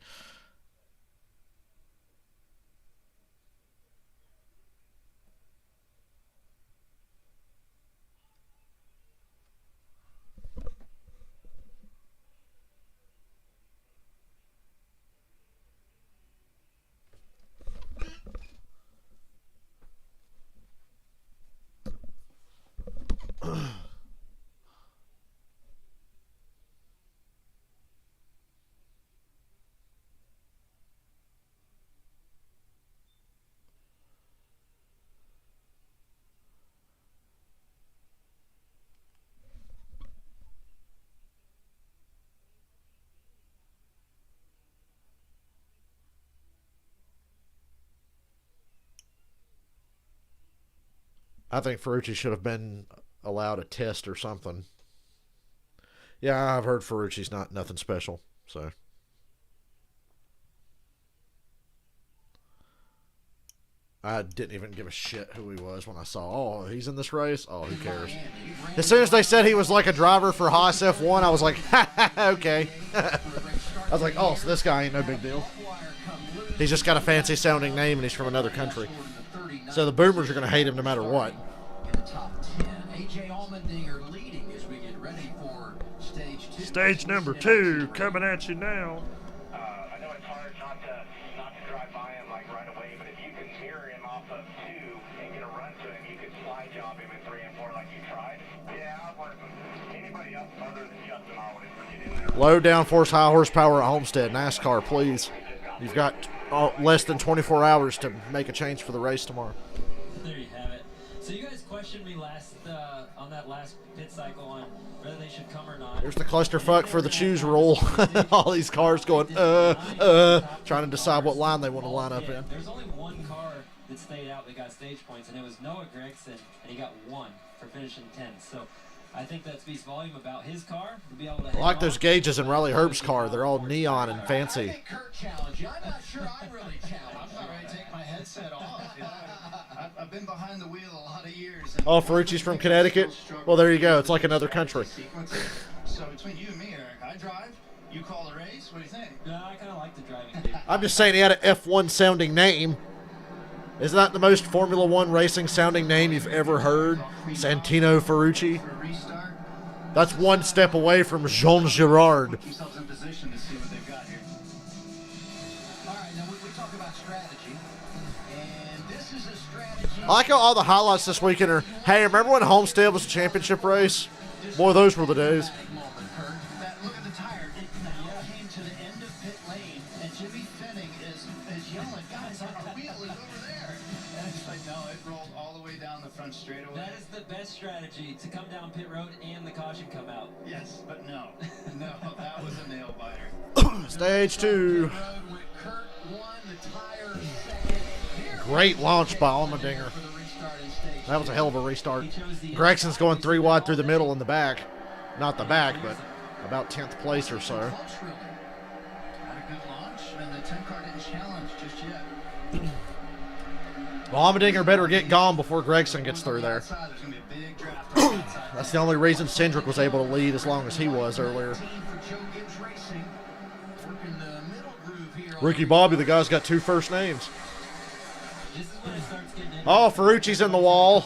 I think Ferrucci should have been allowed a test or something. Yeah, I've heard Ferrucci's not nothing special, so. I didn't even give a shit who he was when I saw, oh, he's in this race? Oh, who cares? As soon as they said he was like a driver for Haas F1, I was like, okay. I was like, oh, so this guy ain't no big deal. He's just got a fancy sounding name and he's from another country. So the boomers are going to hate him no matter what. In the top 10, AJ Allmendinger leading as we get ready for stage 2. Stage number 2 coming at you now. I know it's hard not to drive by him like right away, but if you can mirror him off of 2 and get a run to him, you could slide job him in 3 and 4 like you tried. Yeah, I wasn't. Anybody else other than Justin, I would get in there. Low downforce, high horsepower at Homestead. NASCAR, please. You've got less than 24 hours to make a change for the race tomorrow. There you have it. So you guys questioned me on that last pit cycle on whether they should come or not. Here's the clusterfuck for the choose rule. All these cars going, trying to decide what line they want to line up in. There's only one car that stayed out that got stage points, and it was Noah Gregson, and he got 1 for finishing 10th. So I think that speaks volume about his car to be able to. I like those gauges in Riley Herb's car. They're all neon and fancy. I think Kurt challenged you. I'm not sure I really challenged I'm not ready to take my headset off. I've been behind the wheel a lot of years. Oh, Ferrucci's from Connecticut? Well, there you go. It's like another country. So between you and me, Eric, I drive, you call the race. What do you think? No, I kind of like the driving too. I'm just saying he had an F1 sounding name. Isn't that the most Formula One racing sounding name you've ever heard? Santino Ferrucci? That's one step away from Jean Girard. Put themselves in position to see what they've got here. All right, now we talk about strategy. And this is a strategy. I like how all the highlights this weekend are, hey, remember when Homestead was a championship race? Boy, those were the days. Look at the tire. It now came to the end of pit lane, and Jimmy Finning is yelling, guys, our wheel is over there. And it's like, no, it rolled all the way down the front straightaway. That is the best strategy, to come down pit road and the caution come out. Yes, but no. No, that was a nail biter. Stage 2. Great launch by Allmendinger. That was a hell of a restart. Gregson's going 3 wide through the middle and the back. Not the back, but about 10th place or so. Had a good launch, and the 10 car didn't challenge just yet. Well, Allmendinger better get gone before Gregson gets through there. That's the only reason Cindric was able to lead as long as he was earlier. Ricky Bobby, the guy's got 2 first names. Oh, Ferrucci's in the wall.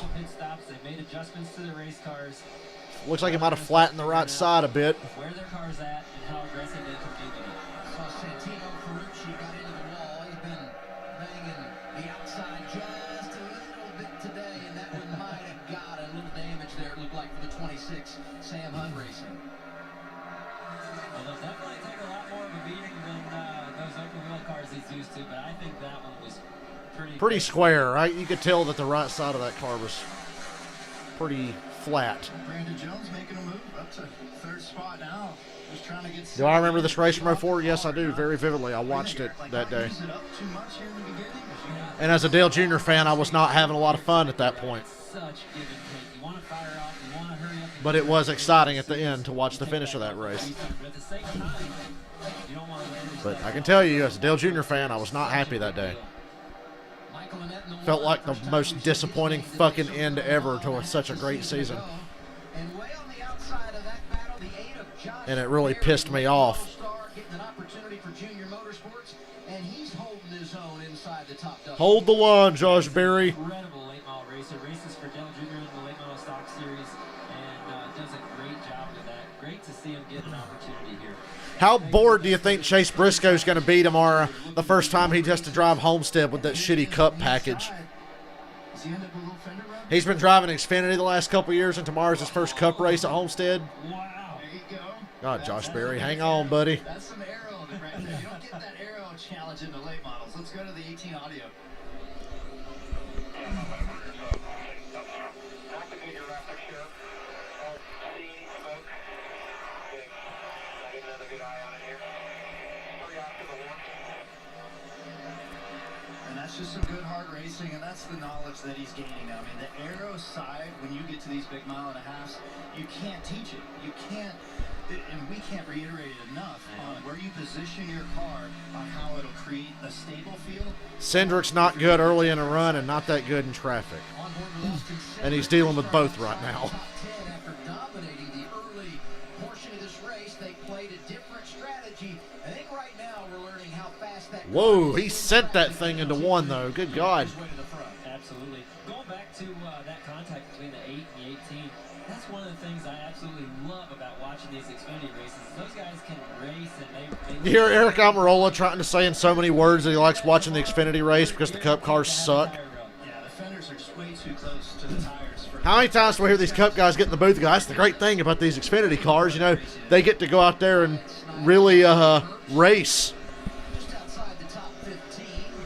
Looks like he might have flattened the right side a bit. Where their car's at and how aggressive they can be with it. Saw Santino Ferrucci got into the wall. He's been banging the outside just a little bit today, and that one might have got a little damage there, it looked like, for the 26 Sam Hunt Racing. Well, they'll definitely take a lot more of a beating than those open wheel cars he's used to, but I think that one was pretty square, right? You could tell that the right side of that car was pretty flat. Brandon Jones making a move up to 3rd spot now. Just trying to get. Do I remember this race from 04? Yes, I do, very vividly. I watched it that day. And as a Dale Jr. fan, I was not having a lot of fun at that point. But it was exciting at the end to watch the finish of that race. But I can tell you, as a Dale Jr. fan, I was not happy that day. Felt like the most disappointing fucking end ever to such a great season. And it really pissed me off. Hold the line, Josh Berry. Incredible late model racer. Races for Dale Jr. in the late model stock series and does a great job with that. Great to see him get an opportunity here. How bored do you think Chase Briscoe's going to be tomorrow, the first time he has to drive Homestead with that shitty Cup package? He's been driving Xfinity the last couple of years, and tomorrow's his first Cup race at Homestead. Wow. There you go. God, Josh Berry, hang on, buddy. That's some aero right there. You don't get that aero challenge in the late models. Let's go to the 18 audio. And that's just some good hard racing, and that's the knowledge that he's gaining now. I mean, the aero side, when you get to these big mile and a halves, you can't teach it. You can't, and we can't reiterate it enough on where you position your car on how it'll create a stable feel. Cindric's not good early in a run and not that good in traffic. And he's dealing with both right now. After dominating the early portion of this race, they played a different strategy. I think right now we're learning how fast that. Whoa, he sent that thing into one, though. Good God. Absolutely. Going back to that contact between the 8 and the 18, that's one of the things I absolutely love about watching these Xfinity races. Those guys can race, and they You hear Eric Almirola trying to say in so many words that he likes watching the Xfinity race because the Cup cars suck. Yeah, the fenders are just way too close to the tires. How many times do we hear these Cup guys get in the booth and go, that's the great thing about these Xfinity cars, you know, they get to go out there and really race.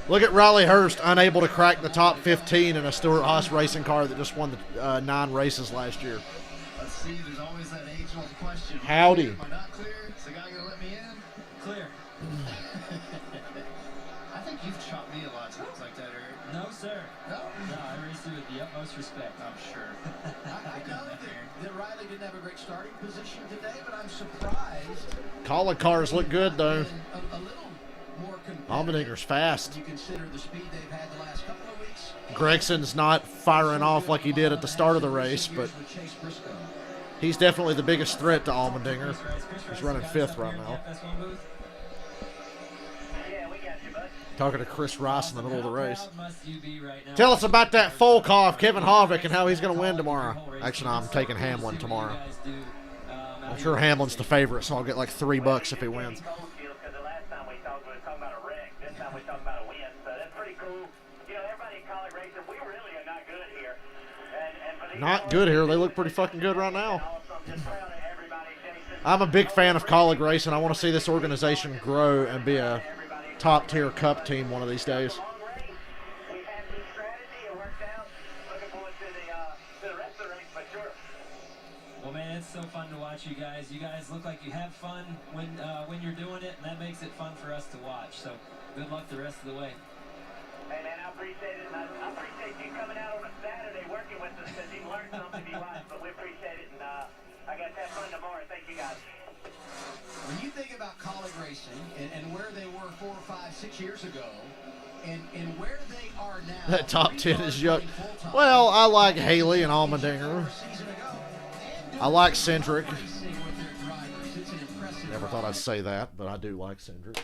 Look at Riley Hurst, unable to crack the top 15 in a Stewart-Haas racing car that just won the 9 races last year. Let's see, there's always that age-old question. Howdy. Am I not clear? Is the guy going to let me in? Clear. I think you've chopped me a lot of times like that, Eric. No, sir. No? No, I race you with the utmost respect. I'm sure. I know that Riley didn't have a great starting position today, but I'm surprised. Colin cars look good, though. A little more Allmendinger's fast. you consider the speed they've had the last couple of weeks. Gregson's not firing off like he did at the start of the race, but he's definitely the biggest threat to Allmendinger. He's running 5th right now. Talking to Chris Rice in the middle of the race. Tell us about that Volkov, Kevin Harvick, and how he's going to win tomorrow. Actually, no, I'm taking Hamlin tomorrow. I'm sure Hamlin's the favorite, so I'll get like $3 if he wins. Collie Racing, we really are not good here. Not good here. They look pretty fucking good right now. I'm a big fan of Colleague Racing. I want to see this organization grow and be a top-tier cup team one of these days. Well, man, it's so fun to watch you guys. You guys look like you have fun when you're doing it, and that makes it fun for us to watch. So good luck the rest of the way. Hey, man, I appreciate it. I appreciate you coming out on a Saturday working with us because you've learned something you like, but we appreciate it, and I got to have fun tomorrow. Thank you, guys. When you think about college racing and where they were 4, 5, 6 years ago, and where they are now, that top 10 is young. Well, I like Haley and Allmendinger. I like Cindric. Never thought I'd say that, but I do like Cindric.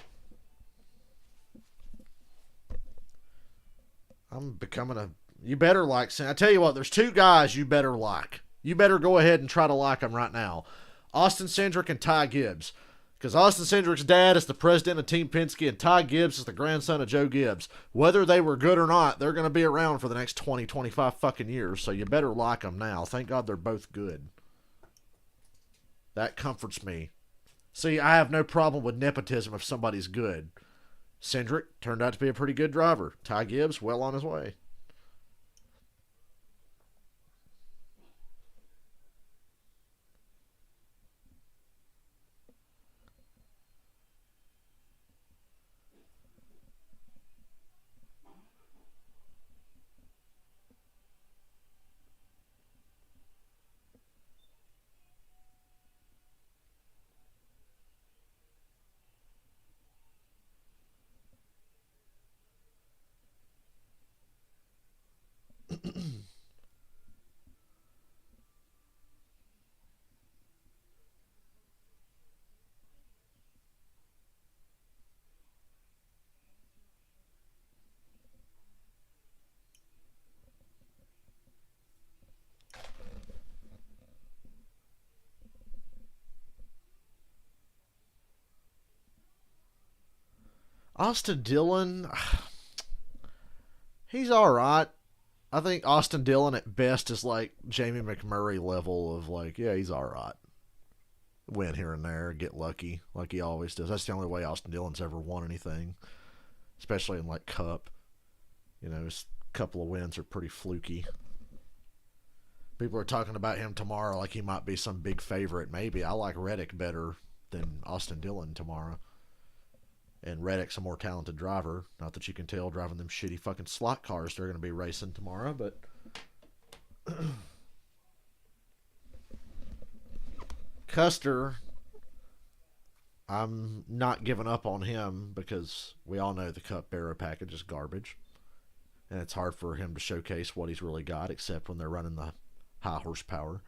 I'm becoming a... You better like... I tell you what, there's two guys you better like. You better go ahead and try to like them right now. Austin Cindric and Ty Gibbs. Because Austin Cindric's dad is the president of Team Penske, and Ty Gibbs is the grandson of Joe Gibbs. Whether they were good or not, they're going to be around for the next 20, 25 fucking years, so you better like them now. Thank God they're both good. That comforts me. See, I have no problem with nepotism if somebody's good. Cindric turned out to be a pretty good driver. Ty Gibbs, well on his way. Austin Dillon, he's all right. I think Austin Dillon at best is like Jamie McMurray level of like, yeah, he's all right. Win here and there, get lucky like he always does. That's the only way Austin Dillon's ever won anything, especially in like Cup. You know, his couple of wins are pretty fluky. People are talking about him tomorrow like he might be some big favorite. Maybe. I like Reddick better than Austin Dillon tomorrow. And Reddick's a more talented driver. Not that you can tell driving them shitty fucking slot cars they're going to be racing tomorrow, but... Custer, I'm not giving up on him because we all know the Cup Barrow package is garbage. And it's hard for him to showcase what he's really got, except when they're running the high horsepower.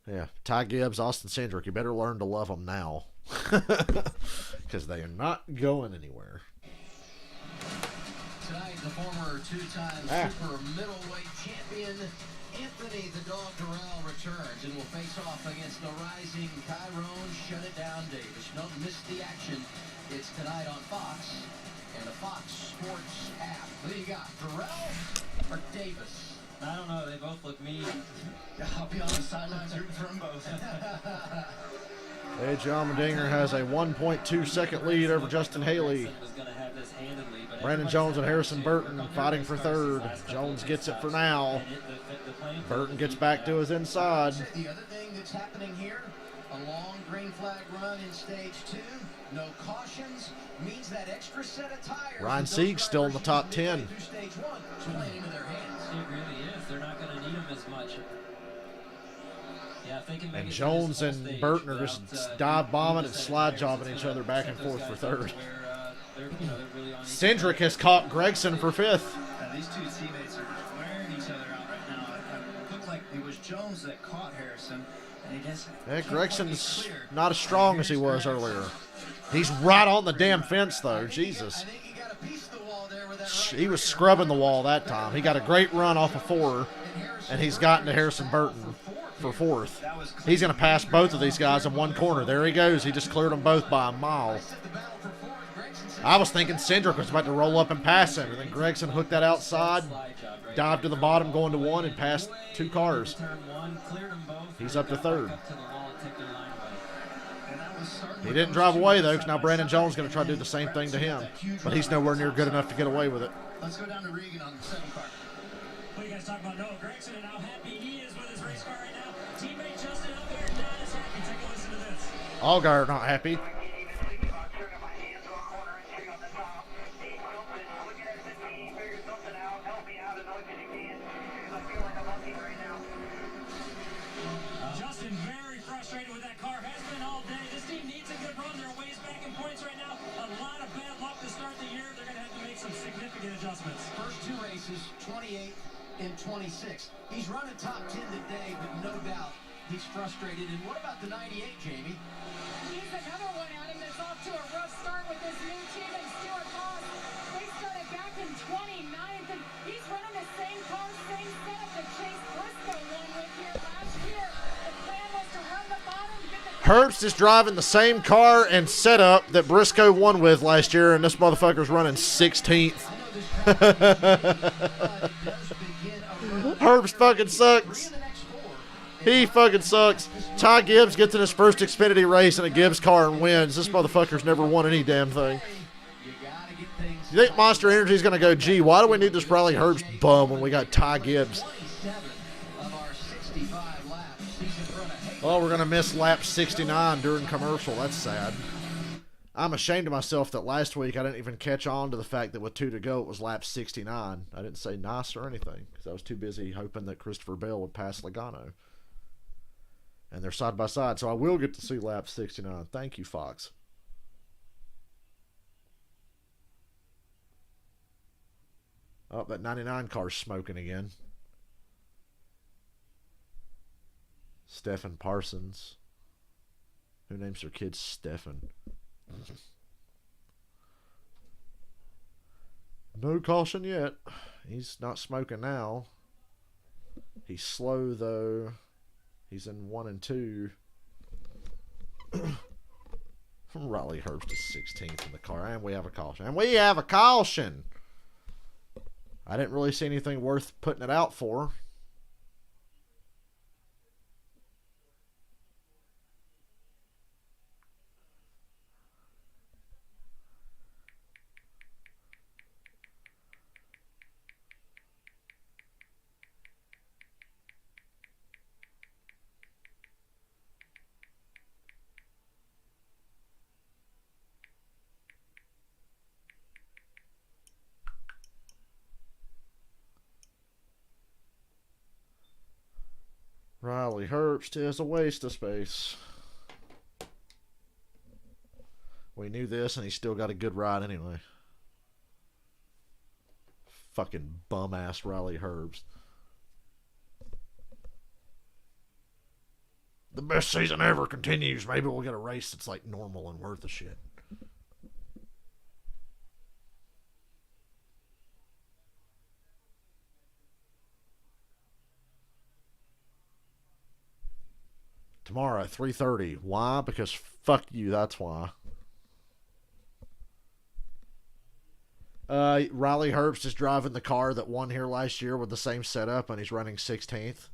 Yeah, Ty Gibbs, Austin Cindric, you better learn to love them now. Because they are not going anywhere. Tonight, the former two-time super middleweight champion, Anthony the Dog Durrell, returns and will face off against the rising Tyrone Shut It Down Davis. Don't miss the action. It's tonight on Fox and the Fox Sports app. Who do you got, Durrell or Davis? I don't know. They both look mean. I'll be on the sidelines rooting for them both. Edge Allmendinger has a 1.2 second lead over Justin Haley. Brandon Jones and Harrison Burton fighting for third. Jones gets it for now. Burton gets back to his inside. The other thing that's happening here, a long green flag run in stage 2. No cautions means that extra set of tires. Ryan Sieg's still in the top 10. Stage 1 playing into their hands. It really is. They're not going to need them as much. Yeah, if they can make and Jones and Burton are just dive bombing and slide jobbing each other back and forth for third. Cindric has caught Gregson for fifth. These two teammates are just wearing each other out right now. It looked like it was Jones that caught Harrison. And he just Gregson's not as strong as he was earlier. He's right on the damn fence, though. Jesus. He was scrubbing the wall that time. He got a great run off of 4, and he's gotten to Harrison Burton. for fourth. He's going to pass both of these guys in one corner. There he goes. He just cleared them both by a mile. I was thinking Cindric was about to roll up and pass him, and then Gregson hooked that outside, dived to the bottom, going to one, and passed two cars. He's up to third. He didn't drive away, though, because now Brandon Jones is going to try to do the same thing to him. But he's nowhere near good enough to get away with it. Let's go down to Regan on the 7 car. What do you guys talk about Noah Gregson and how happy he is with his race car right now? Teammate Justin Allgaier not as happy. Take a listen to this. Allgaier not happy. Justin very frustrated with that car. Has been all day. This team needs a good run. They're ways back in points right now. A lot of bad luck to start the year. They're going to have to make some significant adjustments. First two races, 28 and 26. He's running top 10 today, but no doubt he's frustrated. And what about the 98, Jamie? He's another one, Adam, that's off to a rough start with this new team and Stuart Haas. They started back in 29th, and he's running the same car, same setup that Chase Briscoe won with here last year. The plan was to run the bottom, get the... Herbst is driving the same car and setup that Briscoe won with last year, and this motherfucker's running 16th. Herbst fucking sucks. He fucking sucks. Ty Gibbs gets in his first Xfinity race in a Gibbs car and wins. This motherfucker's never won any damn thing. You think Monster Energy is going to go, gee, why do we need this Riley Herbst bum when we got Ty Gibbs? Well, we're going to miss lap 69 during commercial. That's sad. I'm ashamed of myself that last week I didn't even catch on to the fact that with 2 to go, it was lap 69. I didn't say nice or anything because I was too busy hoping that Christopher Bell would pass Logano. And they're side by side, so I will get to see lap 69. Thank you, Fox. Oh, that 99 car's smoking again. Stephen Parsons. Who names their kid Stephen? No caution yet. He's not smoking now. He's slow, though. He's in 1 and 2. Riley Herbst is 16th in the car. And we have a caution. And we have a caution! I didn't really see anything worth putting it out for. Riley Herbst is a waste of space. We knew this, and he still got a good ride anyway. Fucking bum-ass Riley Herbst. The best season ever continues. Maybe we'll get a race that's like normal and worth the shit. Tomorrow at 3:30. Why? Because fuck you, that's why. Riley Herbst is driving the car that won here last year with the same setup, and he's running 16th.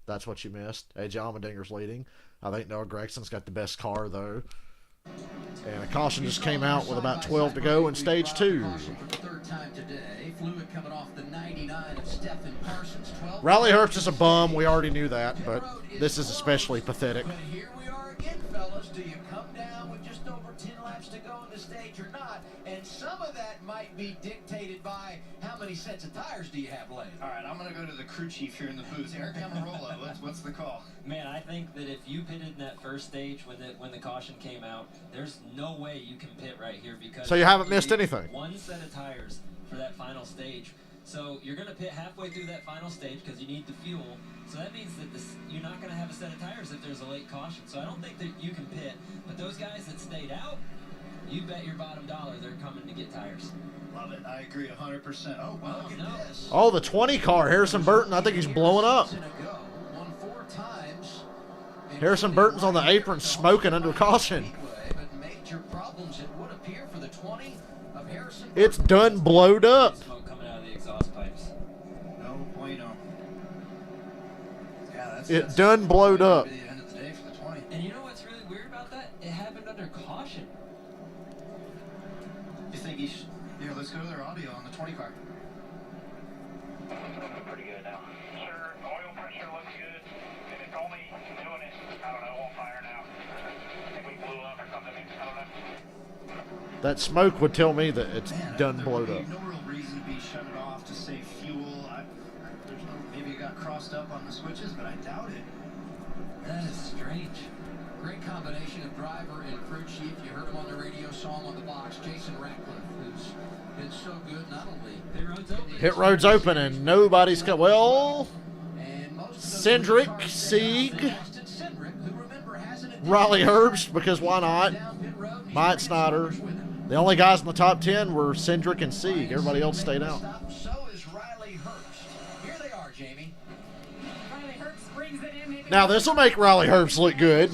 That's what you missed. AJ Allmendinger's leading. I think Noah Gregson's got the best car, though. And a caution just came out with about 12 to go in stage 2. Riley Herbst is a bum. We already knew that, but this is especially pathetic. But here we are again, fellas. Do you come down with just over 10 laps to go in the stage or not? And some of that might be dictated by how many sets of tires do you have left. All right, I'm going to go to the crew chief here in the booth. Eric Amarola, what's the call? Man, I think that if you pitted in that first stage when the caution came out, there's no way you can pit right here because so you haven't missed anything. One set of tires for that final stage. So you're going to pit halfway through that final stage because you need the fuel. So that means that you're not going to have a set of tires if there's a late caution. So I don't think that you can pit. But those guys that stayed out, you bet your bottom dollar they're coming to get tires. Love it. I agree 100%. Oh, wow. Oh, the 20 car, Harrison Burton. I think he's blowing up. Won 4 times. Harrison Burton's on the apron smoking under caution. It's done blowed up. Smoke coming out of the exhaust pipes. No bueno. Yeah, It done blowed up. The end of the day for the 20. And you know what's really weird about that? It happened under caution. You think he's... Here, let's go to their audio on the 20 car. Pretty good now. Sir, oil pressure looks good. And it's only doing it, I don't know, on fire now. I think we blew up or something. I don't know. That smoke would tell me that it's done blowed up. No real reason to be shut it off to save fuel. Maybe it got crossed up on the switches, but I doubt it. That is strange. Great combination of driver and crew chief. You heard him on the radio, saw him on the box. Jason Ratcliffe, who's been so good, not only Pit road's open and nobody's got. Well, Cindric, Sieg, Riley Herbst, because why not? Myatt Snyder. The only guys in the top 10 were Cindric and Sieg. Everybody else stayed out. So is Riley Herbst. Here they are, Jamie. Riley Herbst brings it in. Now this will make Riley Herbst look good.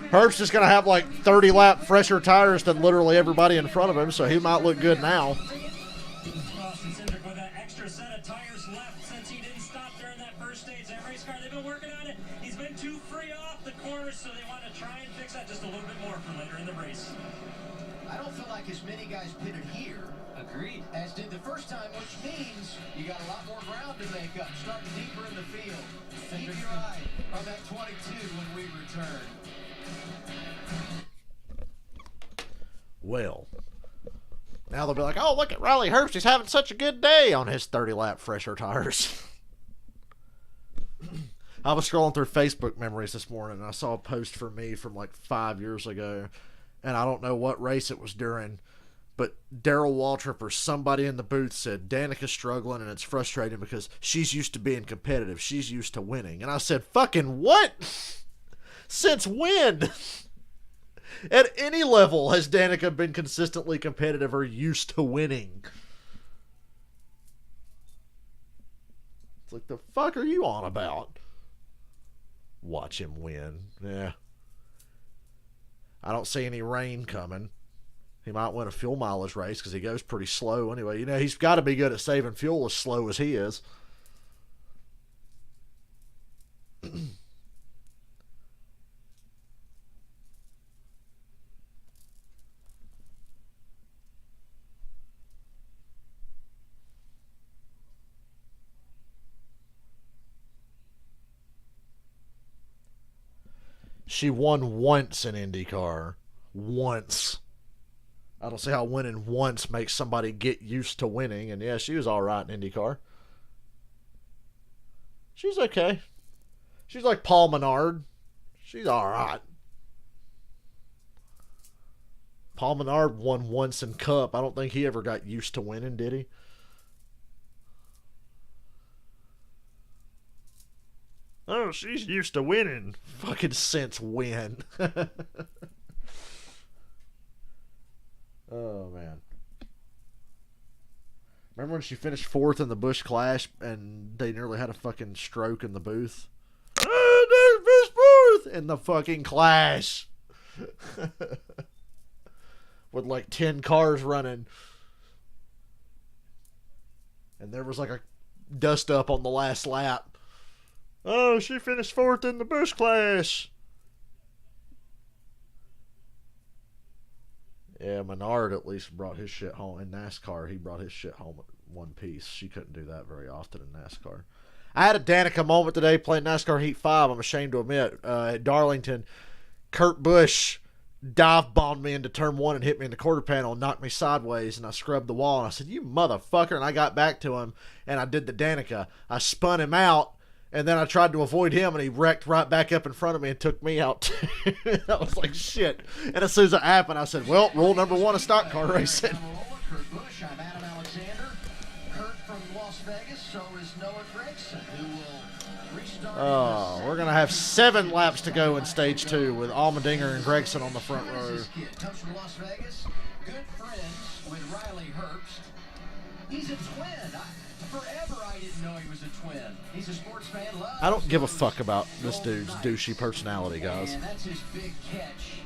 Herbst is going to have like 30 lap fresher tires than literally everybody in front of him, so he might look good now. Austin Cindric with an extra set of tires left since he didn't stop during that first stage. That race car, they've been working on it. He's been too free off the corners, so they want to try and fix that just a little bit more for later in the race. I don't feel like as many guys pitted here. Agreed. As did the first time, which means you got a lot more ground to make up, starting deeper in the field. Keep your eye on that 22 when we return. Well, now they'll be like, oh, look at Riley Herbst. He's having such a good day on his 30-lap fresher tires. I was scrolling through Facebook memories this morning, and I saw a post for me from like 5 years ago, and I don't know what race it was during, but Daryl Waltrip or somebody in the booth said, Danica's struggling, and it's frustrating because she's used to being competitive. She's used to winning. And I said, fucking what? Since when? At any level has Danica been consistently competitive or used to winning? It's like, the fuck are you on about? Watch him win. Yeah. I don't see any rain coming. He might win a fuel mileage race because he goes pretty slow anyway. You know, he's got to be good at saving fuel as slow as he is. She won once in IndyCar. Once. I don't see how winning once makes somebody get used to winning. And yeah, she was all right in IndyCar. She's okay. She's like Paul Menard. She's all right. Paul Menard won once in Cup. I don't think he ever got used to winning, did he? Oh, she's used to winning. Fucking since when? Oh, man. Remember when she finished fourth in the Busch Clash and they nearly had a fucking stroke in the booth? Oh, there's fourth in the fucking Clash. With like 10 cars running. And there was like a dust up on the last lap. Oh, she finished fourth in the Busch Clash. Yeah, Menard at least brought his shit home. In NASCAR, he brought his shit home in one piece. She couldn't do that very often in NASCAR. I had a Danica moment today playing NASCAR Heat 5, I'm ashamed to admit. At Darlington, Kurt Busch dive-bombed me into turn one and hit me in the quarter panel and knocked me sideways, and I scrubbed the wall. And I said, you motherfucker. And I got back to him, and I did the Danica. I spun him out. And then I tried to avoid him, and he wrecked right back up in front of me and took me out. I was like, shit. And as soon as it happened, I said, well, rule number one of stock car racing. Kurt Busch, I'm Adam Alexander. Kurt from Las Vegas, so is Noah Gragson, who will reach Oh, we're going to have 7 laps to go in stage 2 with Allmendinger and Gregson on the front row. This kid comes from Las Vegas. Good friends with Riley Herbst. He's a twin. Forever I didn't know he was a twin. He's a sports fan. I don't give a fuck about this dude's douchey personality, guys. And that's his big catch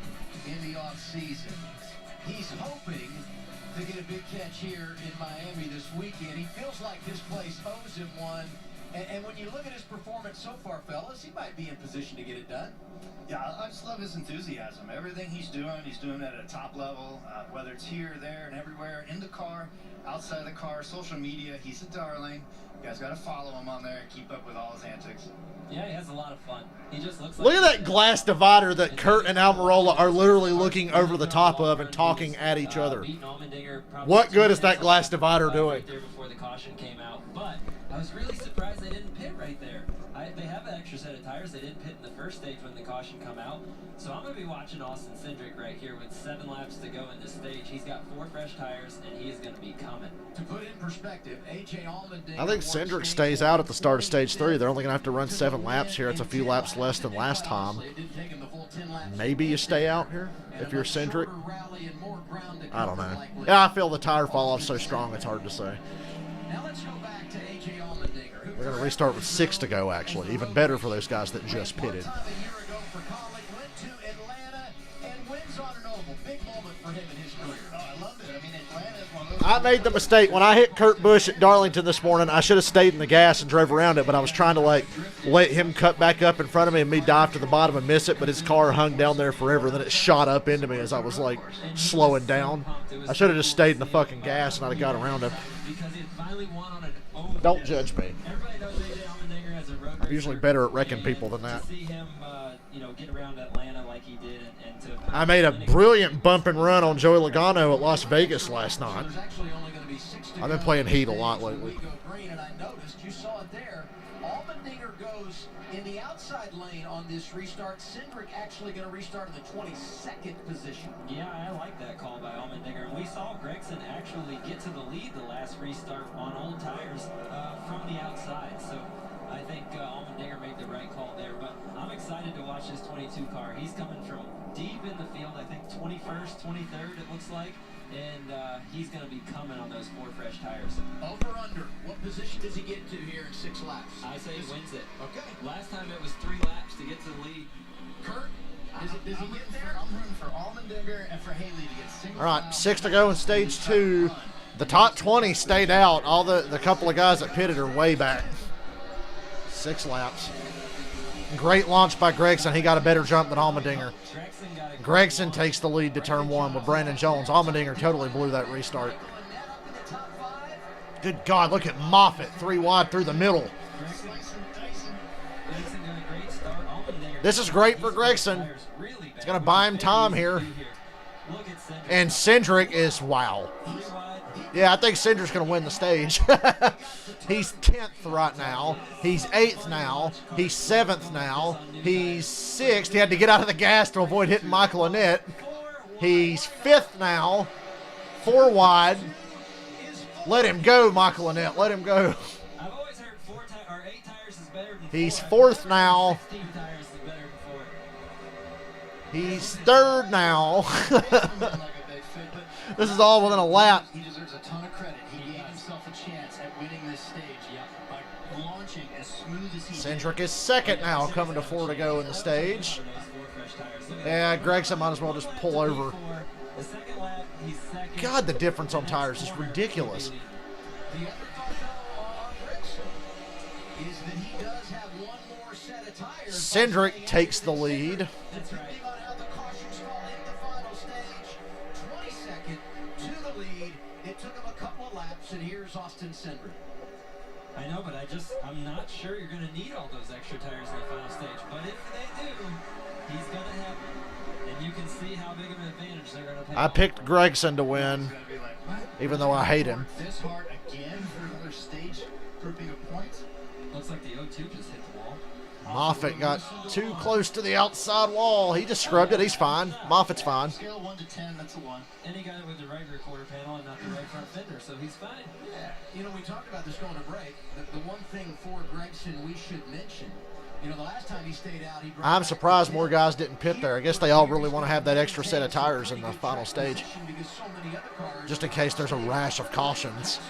in the offseason. He's hoping to get a big catch here in Miami this weekend. He feels like this place owes him one. And when you look at his performance so far, fellas, he might be in position to get it done. Yeah, I just love his enthusiasm. Everything he's doing it at a top level, whether it's here, there, and everywhere, in the car, outside the car, social media. He's a darling. You guys got to follow him on there and keep up with all his antics. Yeah, he has a lot of fun. He just looks like... Look at that glass divider that Kurt and Almirola are literally looking over the top of and talking at each other. What good is that glass divider doing? Right there before the caution came out, but I was really surprised they didn't pit right there. They have an extra set of tires. They didn't pit in the first stage when the caution come out. So I'm going to be watching Austin Cindric right here with 7 laps to go in this stage. He's got 4 fresh tires, and he is going to be coming. To put in perspective, AJ Allmendinger... I think Cindric stays out at the start of stage 3. They're only going to have to run 7 laps here. It's a few laps less than last time. Maybe you stay out here if you're Cindric. I don't know. Yeah, I feel the tire fall off so strong it's hard to say. Now let's go back to AJ Allmendinger. We're going to restart with 6 to go, actually. Even better for those guys that just pitted. I made the mistake. When I hit Kurt Busch at Darlington this morning, I should have stayed in the gas and drove around it, but I was trying to, like, let him cut back up in front of me and me dive to the bottom and miss it, but his car hung down there forever. Then it shot up into me as I was, like, slowing down. I should have just stayed in the fucking gas and I'd have got around him. Don't judge me. I'm usually better at wrecking people than that. I made a brilliant bump and run on Joey Logano at Las Vegas last night. I've been playing Heat a lot lately. You saw it there. Allmendinger goes in the outside lane on this restart. Cindric actually going to restart in the 22nd position. Yeah, I like that call by Allmendinger. And we saw Gregson actually get to the lead the last restart on old tires from the outside. So I think Allmendinger made the right call there. But I'm excited to watch this 22 car. He's coming from deep in the field, I think 21st, 23rd it looks like. And he's going to be coming on those 4 fresh tires. Over under, what position does he get to here in 6 laps? I say he wins it. Okay. Last time it was 3 laps to get to the lead. Kurt, does he get there? I'm rooting for Allmendinger and for Haley to get single. All right, 6 to go in stage 2. The top 20 stayed out. All the couple of guys that pitted are way back. 6 laps. Great launch by Gregson. He got a better jump than Allmendinger. Gregson takes the lead to turn 1 with Brandon Jones. Allmendinger totally blew that restart. Good God, look at Moffitt, 3 wide through the middle. This is great for Gregson. It's going to buy him time here. And Cindric is, wow. Yeah, I think Cindric's going to win the stage. He's 10th right now. He's 8th now. He's 7th now. He's 6th. He had to get out of the gas to avoid hitting Michael Annette. He's 5th now. 4 wide. Let him go, Michael Annette. Let him go. I've always heard 8 tires is better than 4. He's 4th now. 15 tires is better than 4. He's 3rd now. This is all within a lap. He deserves a ton of credit. He gave himself a chance at winning this stage by launching as smooth as he did. Cindric is 2nd now, coming to 4 to go in the stage. Yeah, Gregson might as well just pull over. God, the difference on tires is ridiculous. The other on Gregson is that he does have 1 more set of tires. Cindric takes the lead. Depending on how the cautions fall in the final stage, 22nd to the lead. It took him a couple of laps, and here's Austin Cindric. I know, but I'm not sure you're going to need all those extra tires in the final stage. But if they do, he's going to have them. And you can see how big of an advantage they're going to take. I picked Gregson to win, even though I hate him. This hard again for another stage grouping of points. Looks like the O2 just hit the wall. Moffitt got too close to the outside wall. He just scrubbed it. He's fine. Moffitt's fine. Scale 1 to 10, that's a 1. And he got it with the right rear quarter panel and not the right front fender, so he's fine. Yeah, you know, we talked about this going to break. The one thing for Gregson we should mention You know, the last time he stayed out, I'm surprised more guys didn't pit there. I guess they all really want to have that extra set of tires in the final stage, just in case there's a rash of cautions.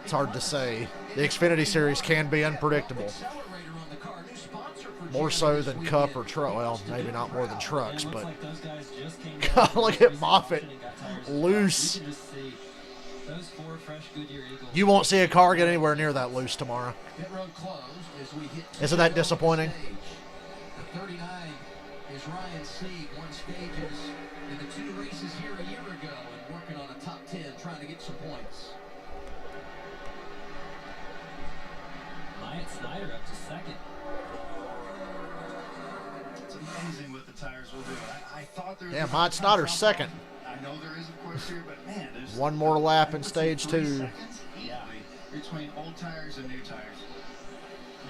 It's hard to say. The Xfinity Series can be unpredictable. More so than Cup or truck. Well, maybe not more than trucks, but look at Moffitt. Loose. You won't see a car get anywhere near that loose tomorrow. Isn't that disappointing? The 39 is Ryan Sieg, won stages in the 2 races here a year ago and working on a top 10, trying to get some points. Myatt Snyder up to second. It's amazing what the tires will do. I thought there was Myatt Snyder's second. I know there is, of course, here, but man, there's one more lap in stage 2. Yeah, between old tires and new tires.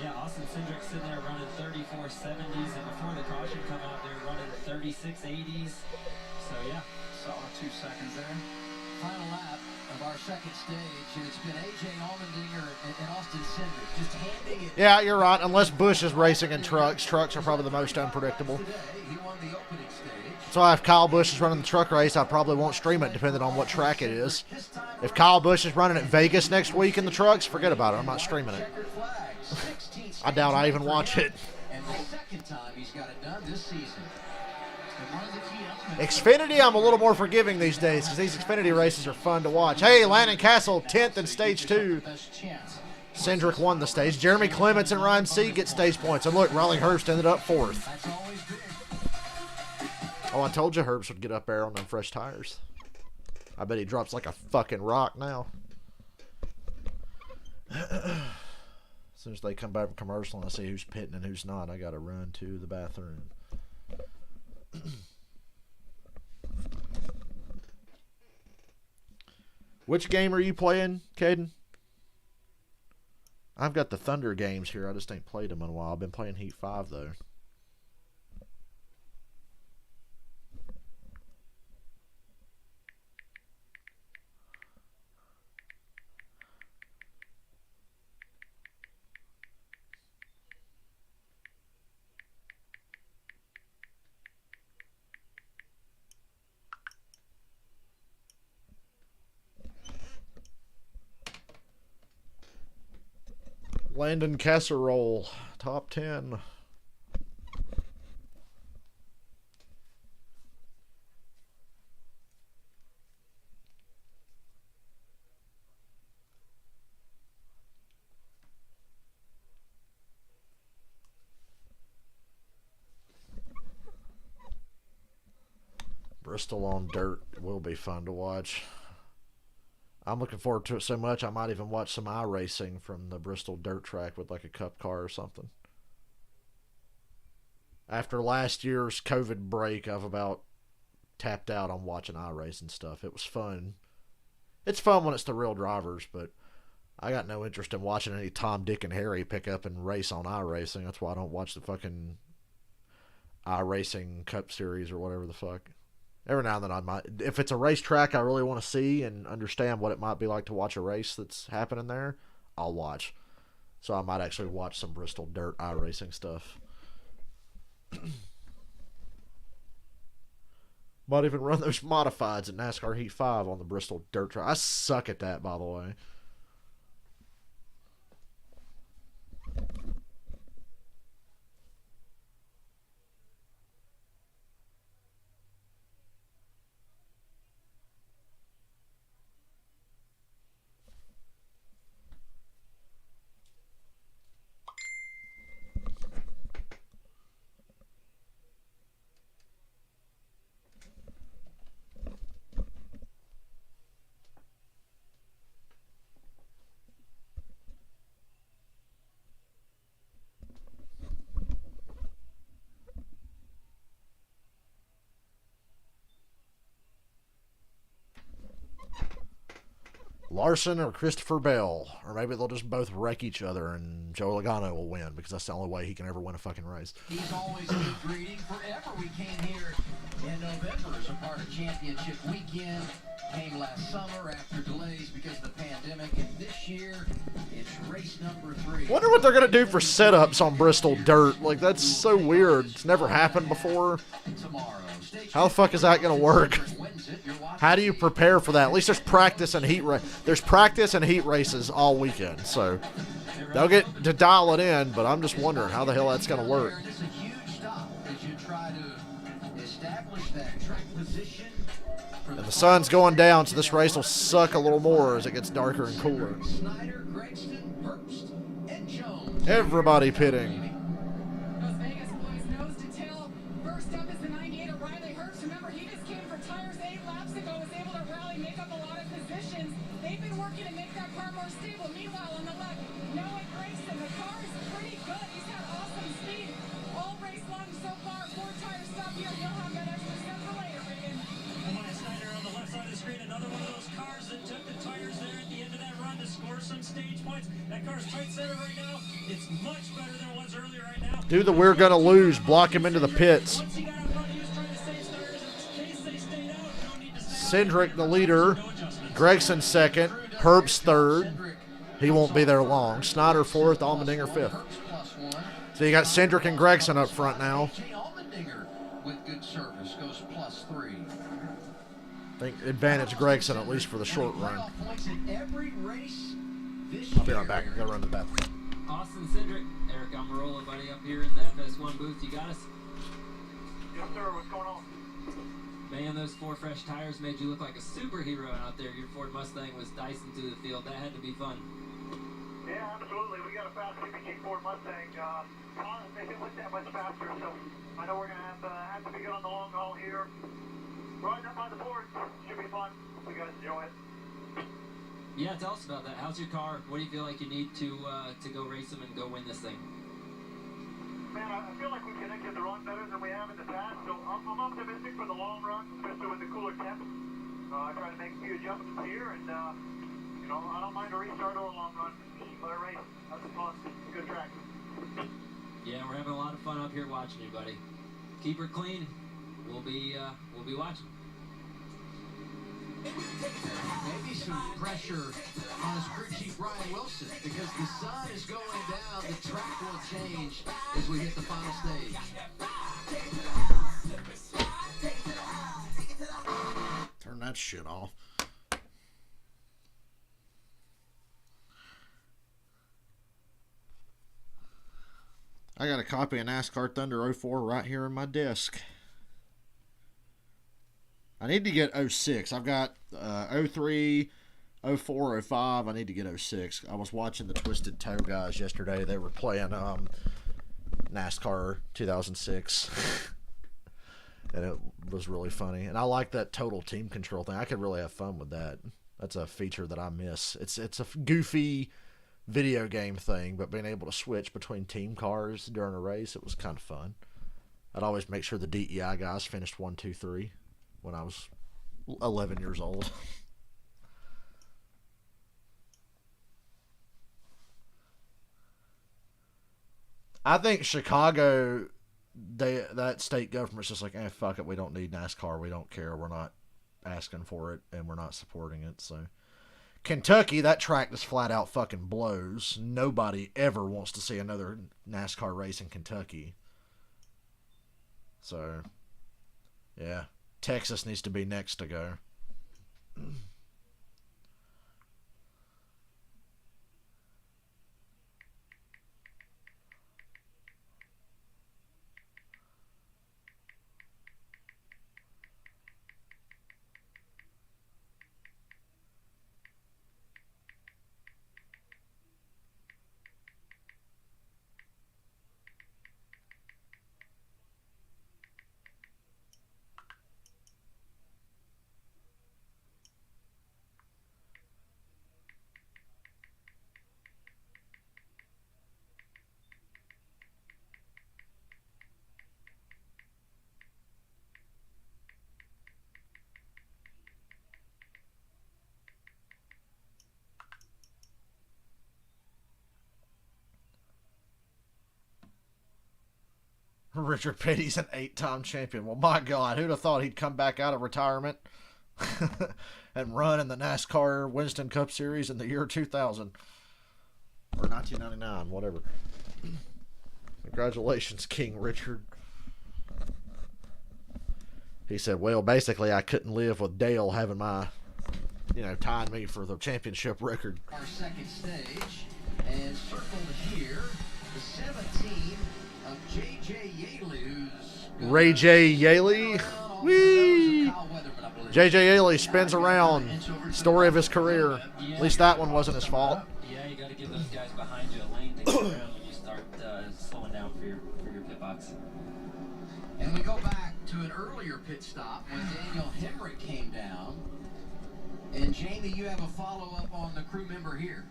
Yeah, Austin Cindric sitting there running 34.70s, and before the caution come out, they were running 36.80s. So yeah, solid 2 seconds there. Final lap of our second stage, and it's been AJ Allmendinger and Austin Cindric just handing it. Yeah, you're right. Unless Busch is racing in trucks, trucks are probably the most unpredictable. He won the opening stage. So if Kyle Busch is running the truck race, I probably won't stream it depending on what track it is. If Kyle Busch is running at Vegas next week in the trucks, forget about it. I'm not streaming it. I doubt I even watch it. And the second time he's got it done this season. Xfinity, I'm a little more forgiving these days because these Xfinity races are fun to watch. Hey, Landon Castle, 10th in stage 2. Cindric won the stage. Jeremy Clements and Ryan Sieg get stage points. And look, Riley Herbst ended up 4th. Oh, I told you Herbst would get up there on them fresh tires. I bet he drops like a fucking rock now. As soon as they come back from commercial and I see who's pitting and who's not, I got to run to the bathroom. Which game are you playing, Caden? I've got the Thunder games here. I just ain't played them in a while. I've been playing Heat 5, though. Landon Casserole, top 10. Bristol on dirt will be fun to watch. I'm looking forward to it so much, I might even watch some iRacing from the Bristol dirt track with like a cup car or something. After last year's COVID break, I've about tapped out on watching iRacing stuff. It was fun. It's fun when it's the real drivers, but I got no interest in watching any Tom, Dick, and Harry pick up and race on iRacing. That's why I don't watch the fucking iRacing Cup Series or whatever the fuck. Every now and then I might, if it's a racetrack I really want to see and understand what it might be like to watch a race that's happening there, I'll watch. So I might actually watch some Bristol dirt iRacing stuff. Might even run those modifieds at NASCAR Heat 5 on the Bristol dirt track. I suck at that, by the way. Larson or Christopher Bell, or maybe they'll just both wreck each other and Joe Logano will win because that's the only way he can ever win a fucking race. He's always a good greeting forever. We came here in November as a part of championship weekend. came last summer after delays because of the pandemic, and this year it's race number 3. Wonder what they're gonna do for setups on Bristol dirt. Like, that's so weird. It's never happened before. How the fuck is that gonna work? How do you prepare for that? At least there's practice and heat races all weekend, so they'll get to dial it in. But I'm just wondering how the hell that's gonna work. It's a huge stop as you try to establish that track position. And the sun's going down, so this race will suck a little more as it gets darker and cooler. Snyder, Gregston, Herbst, and Jones. Everybody pitting. Las Vegas boys nose to tail. First up is the 98 of Riley Herbst. Remember, he just came for tires 8 laps ago, was able to rally, make up a lot of positions. They've been working to make that car more stable. Meanwhile, on the left, Noah Grayson, the car is pretty good. He's got awesome speed all race long so far. 4 tire stop here. You'll have that extra step for later, Reagan. Snyder on the left side of the screen, another one of those cars that took the tires there at the end of that run to score some stage points. That car's tight center right now. It's much better than it was earlier right now. Do the we're gonna lose, block him into the pits. Once he got up front, he was trying to save tires in case they stayed out. No need to Cindric the leader, Gregson second, Herbst third. He won't be there long. Snyder fourth, Allmendinger fifth. So you got Cindric and Gregson up front now. Allmendinger with good service goes +3. I think advantage Gregson at least for the short run. Points in every race this I'll be right year. back. I gotta run to the bathroom. Austin Cindric, Eric Almirola, buddy, up here in the FS1 booth. You got us? Yes, sir. What's going on? Man, those 4 fresh tires made you look like a superhero out there. Your Ford Mustang was dicing through the field. That had to be fun. Yeah, absolutely. We got a fast CPG Ford Mustang. They hit that much faster, so I know we're going to have to be good on the long haul here. Riding up on the board should be fun. We got to enjoy it. Yeah, tell us about that. How's your car? What do you feel like you need to go race them and go win this thing? Man, I feel like we've connected the run better than we have in the past, so I'm optimistic for the long run, especially with the cooler temps. I try to make a few adjustments here, and I don't mind a restart or a long run. Let it race. That's fun. Good track. Yeah, we're having a lot of fun up here watching you, buddy. Keep her clean. We'll be watching. Maybe some pressure on his crew chief Ryan Wilson because the sun is going down. The track will change as we hit the final stage. Turn that shit off. I got a copy of NASCAR Thunder 04 right here in my desk. I need to get 06. I've got 03, 04, 05. I need to get 06. I was watching the Twisted Toe guys yesterday. They were playing NASCAR 2006. And it was really funny. And I like that total team control thing. I could really have fun with that. That's a feature that I miss. It's a goofy video game thing, but being able to switch between team cars during a race, it was kind of fun. I'd always make sure the DEI guys finished 1, 2, 3 when I was 11 years old. I think Chicago, that state government's just like, fuck it, we don't need NASCAR, we don't care, we're not asking for it, and we're not supporting it. So Kentucky, that track just flat out fucking blows. Nobody ever wants to see another NASCAR race in Kentucky. So, yeah. Texas needs to be next to go. Richard Petty's an 8-time champion. Well, my God, who'd have thought he'd come back out of retirement? and run in the NASCAR Winston Cup Series in the year 2000 or 1999, whatever. Congratulations, King Richard. He said, well, basically I couldn't live with Dale having my, tying me for the championship record. Our second stage, and circled here, the 17 of J.J. Yaley, who's... Ray J. Yaley. Whee! J.J. Yaley spins around. Story of his career. At least that one wasn't his fault. Yeah, you got to give those guys behind you a lane to get around when you start slowing down for your pit box. And we go back to an earlier pit stop when Daniel Hemrick came down. And Jamie, you have a follow-up on the crew member here.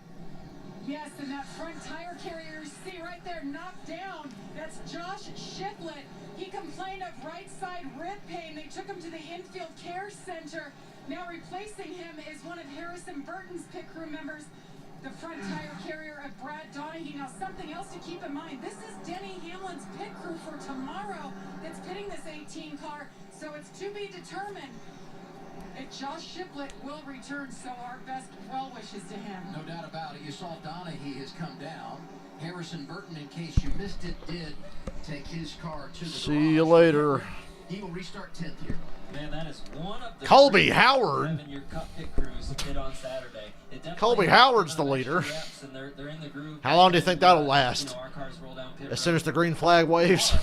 Yes, and that front tire carrier, see right there, knocked down. That's Josh Shiflett. He complained of right side rib pain. They took him to the infield care center. Now replacing him is one of Harrison Burton's pit crew members, the front tire carrier of Brad Donahue. Now, something else to keep in mind, this is Denny Hamlin's pit crew for tomorrow that's pitting this 18 car, so it's to be determined if Josh Shiflett will return, so our best well wishes to him. No doubt about it. You saw Donahue has come down. Harrison Burton, in case you missed it, did take his car to the See you garage. later. He will restart 10th here. Man, that is one of the Colby Howard. your Cup pit crews did on Saturday. Colby Howard's the leader. They're in the groove. How long do you think that'll last? Our cars roll down pit As soon as the green flag waves.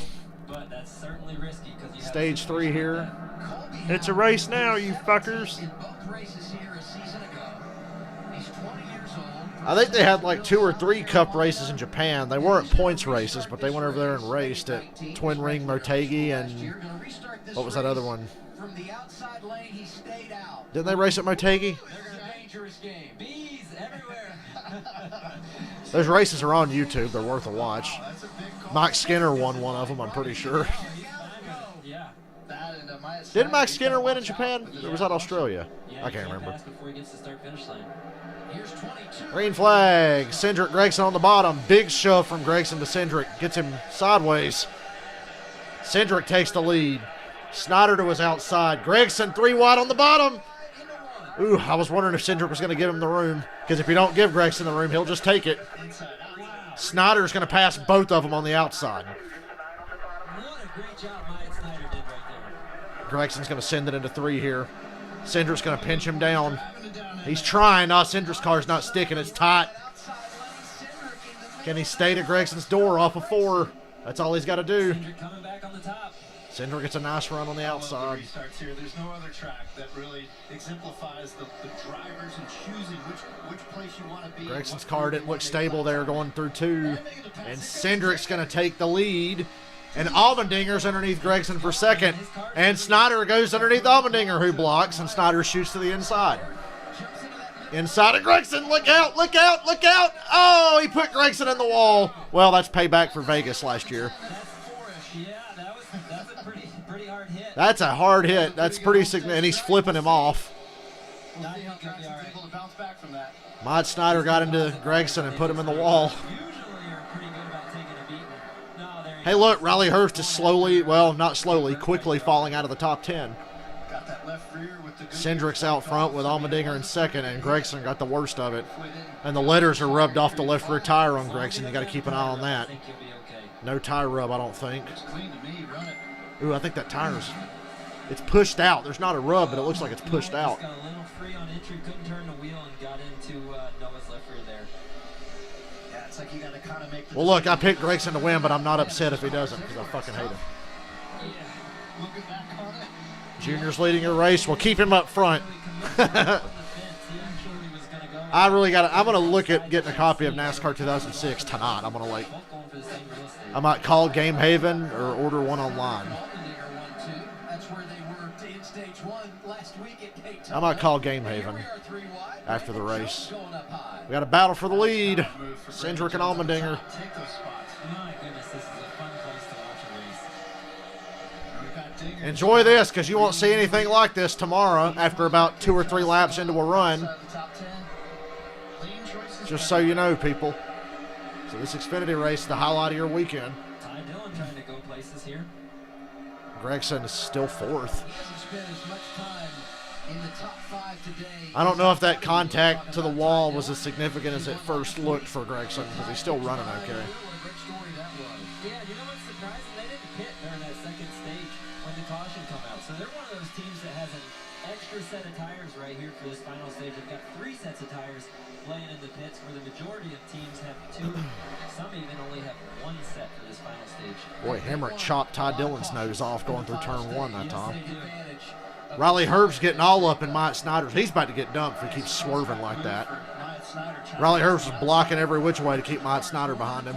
But that's certainly risky because you have Stage 3 here. It's a race now, you fuckers. In both races here a season ago. He's 20 years old. I think they had like 2 or 3 cup races in Japan. They weren't points races, but they went over there and raced at Twin Ring Motegi and what was that other one? From the outside lane, he stayed out. Didn't they race at Motegi? Dangerous game. bees everywhere. Those races are on YouTube. They're worth a watch. Mike Skinner won one of them, I'm pretty sure. Yeah. Didn't Mike Skinner win in Japan? Or was that Australia? I can't remember. Before he gets to start finish line. Here's 22. Green flag. Cindric Gregson on the bottom. Big shove from Gregson to Cindric. Gets him sideways. Cindric takes the lead. Snyder to his outside. Gregson 3 wide on the bottom. Ooh, I was wondering if Cindric was going to give him the room. Because if you don't give Gregson the room, he'll just take it. Snyder's going to pass both of them on the outside. What a great job Mike Snyder did right there. Gregson's going to send it into 3 here. Cindric's going to pinch him down. He's trying. No, Cindric's car's not sticking. It's tight. Can he stay to Gregson's door off of 4? That's all he's got to do. Cindric coming back on the top. Cindric gets a nice run on the outside. Restarts here. There's no other track that really exemplifies the drivers and choosing which place you want to be. Gregson's car didn't look stable there going through 2. And Cindric's going to take the lead. And Allmendinger's underneath Gregson for 2nd. And Snyder goes underneath Allmendinger, who blocks, and Snyder shoots to the inside. Inside of Gregson. Look out, look out, look out. Oh, he put Gregson in the wall. Well, that's payback for Vegas last year. Yeah, that's a pretty hard hit. That's a hard hit. That's pretty significant. And he's flipping him off. We'll see how Gregson's able to bounce back from that. Mod Snyder got into Gregson and put him in the wall. Usually you're pretty good about taking a beating. No, there you Hey, look, Riley Hurst is slowly, well, not slowly, quickly falling out of the top 10. Got that left rear with the Cindric's out front with Allmendinger in 2nd, and Gregson got the worst of it. And the letters are rubbed off the left rear tire on Gregson. You got to keep an eye on that. I think you'll be okay. No tire rub, I don't think. It's clean to me. Run it. Ooh, I think that tire's, it's pushed out. There's not a rub, but it looks like it's pushed out. Got a little free on entry, couldn't turn the wheel, and got into Noah's left rear there. Yeah, it's like you got to kind of make the Well, look, I picked Gregson to win, but I'm not upset if he doesn't because I fucking hate him. Yeah. Looking back on it. Junior's leading your race. We'll keep him up front. He actually was going to go. I'm going to look at getting a copy of NASCAR 2006 tonight. I'm going to like, Both going for the same real estate. I might call Game Haven or order one online. Allmendinger won 2. That's where they were in stage 1 last week at Daytona. I might call Game Haven Here we are 3 wide. after the race. Going up high. We got a battle for the lead. Cindric and Allmendinger. Take those spots. My goodness, this is a fun place to watch a race. We've got Dinger. Enjoy this because you won't see anything like this tomorrow after about 2 or 3 laps into a run. Outside the top 10. Clean choices. Just so you know, people. So this Xfinity race is the highlight of your weekend. Ty Dillon trying to go places here. Gregson is still 4th. He hasn't spent as much time in the top 5 today. I don't know if that contact to the wall was as significant as it first looked for Gragson, because he's still running okay. What a great story that was. Yeah, you know what's surprising? They didn't pit during that second stage when the caution come out. So they're one of those teams that has an extra set of tires right here for this final stage. They've got 3 sets of tires laying in the pits, where the majority of teams have 2. Some even only have 1 set for this final stage. Boy, Hemrick chopped Ty Dillon's nose off going through turn 1 that time. Riley Herb's getting all up in Myatt Snyder's. He's about to get dumped if he keeps swerving like that. Riley Herb's is blocking every which way to keep Myatt Snyder behind him.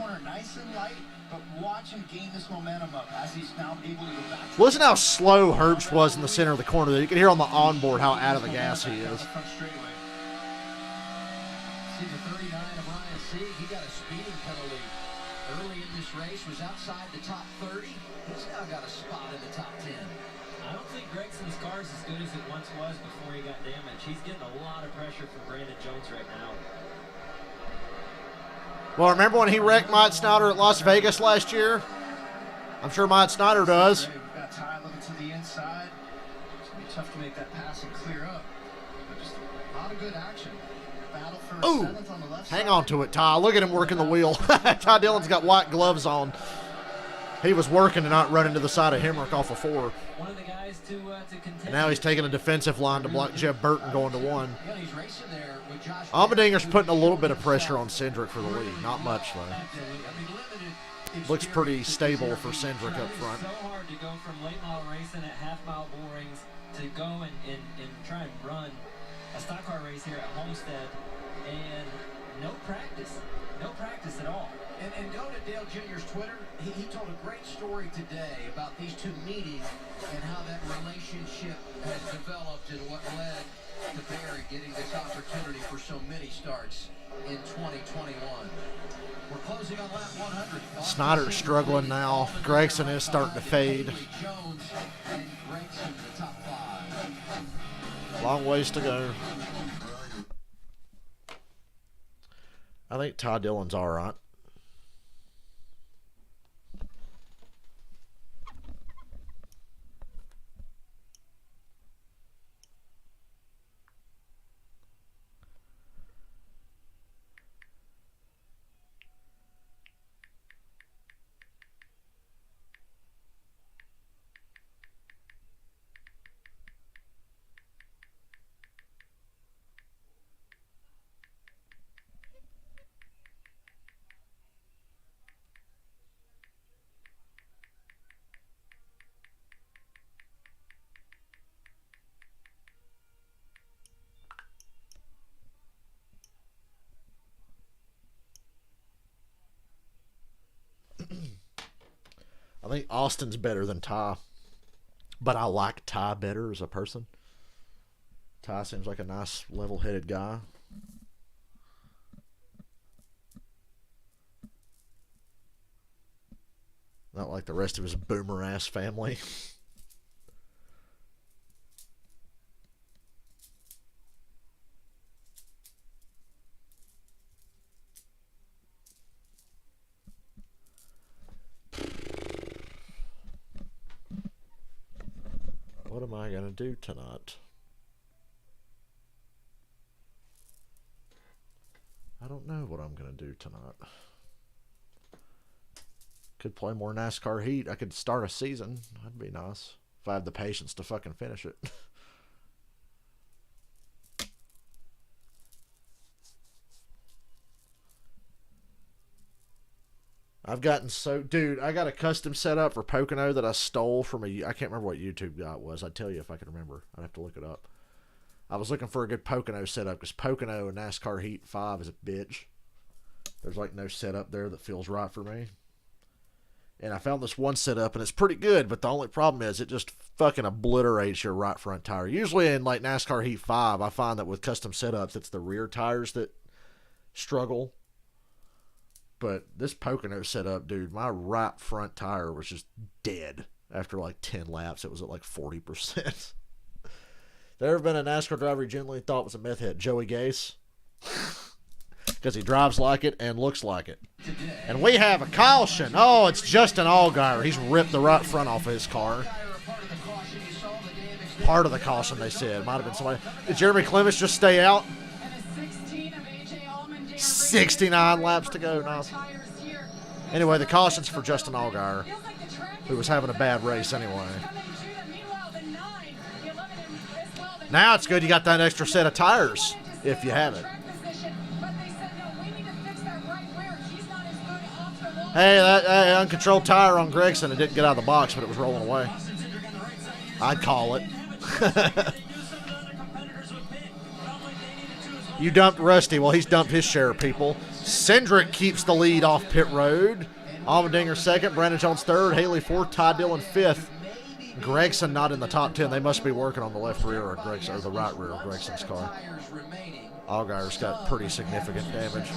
Listen how slow Herbst was in the center of the corner there. You can hear on the onboard how out of the gas he is. See the 39 of Ryan Sieg. He got a speeding penalty early in this race, was outside the top 30. He's now got a spot in the top 10. I don't think Gregson's car is as good as it once was before he got damaged. He's getting a lot of pressure from Brandon Jones right now. Well, remember when he wrecked Myatt Snyder at Las Vegas last year? I'm sure Myatt Snyder does. We've got Ty looking to the inside. It's going to be tough to make that pass and clear up. But just a lot of good action. Battle for seventh on the left Hang side. on to it, Ty. Look at him working the wheel. Ty Dillon's got white gloves on. He was working to not run into the side of Hemrick off of 4. One of the guys to contend. And now he's taking a defensive line to block Jeb Burton going to 1. Yeah, he's racing there with Josh. Allmendinger's putting a little bit of pressure on Cindric for the lead. Not much, though. Looks pretty stable for Cindric up front. It's so hard to go from late model racing at half-mile bull rings to go and try and run a stock car race here at Homestead, and no practice at all. And go to Dale Jr.'s Twitter. He told a great story today about these 2 meeting and how that relationship has developed and what led to Barry getting this opportunity for so many starts in 2021. We're closing on lap 100. Snyder's struggling now. Gregson is starting to fade. Jones and Gregson, the top 5. Long ways to go. I think Ty Dillon's all right. I think Austin's better than Ty, but I like Ty better as a person. Ty seems like a nice, level-headed guy. Not like the rest of his boomer-ass family. What am I going to do tonight? I don't know what I'm going to do tonight. Could play more NASCAR Heat. I could start a season. That'd be nice. If I had the patience to fucking finish it. I've gotten so... Dude, I got a custom setup for Pocono that I stole from a... I can't remember what YouTube guy it was. I'd tell you if I could remember. I'd have to look it up. I was looking for a good Pocono setup because Pocono and NASCAR Heat 5 is a bitch. There's like no setup there that feels right for me. And I found this one setup and it's pretty good, but the only problem is it just fucking obliterates your right front tire. Usually in like NASCAR Heat 5, I find that with custom setups, it's the rear tires that struggle. But this Pocono setup, dude, my right front tire was just dead after like 10 laps. It was at like 40%. There ever been a NASCAR driver you genuinely thought was a meth head? Joey Gase. Because he drives like it and looks like it. And we have a caution. Oh, it's Justin Allgaier. He's ripped the right front off of his car. part of the caution, they said. Might have been somebody. Did Jeremy Clements just stay out? 69 laps to go. Nice. Anyway, the caution's for Justin Allgaier, who was having a bad race anyway. Now it's good you got that extra set of tires, if you have it. Hey, that uncontrolled tire on Gregson, it didn't get out of the box, but it was rolling away. I'd call it. You dumped Rusty. Well, he's dumped his share of people. Cindric keeps the lead off pit road. Allmendinger second, Brandon Jones third, Haley fourth, Ty Dillon fifth. Gregson not in the top 10. They must be working on the left rear of Gregson, or the right rear of Gregson's car. Allgaier's got pretty significant damage.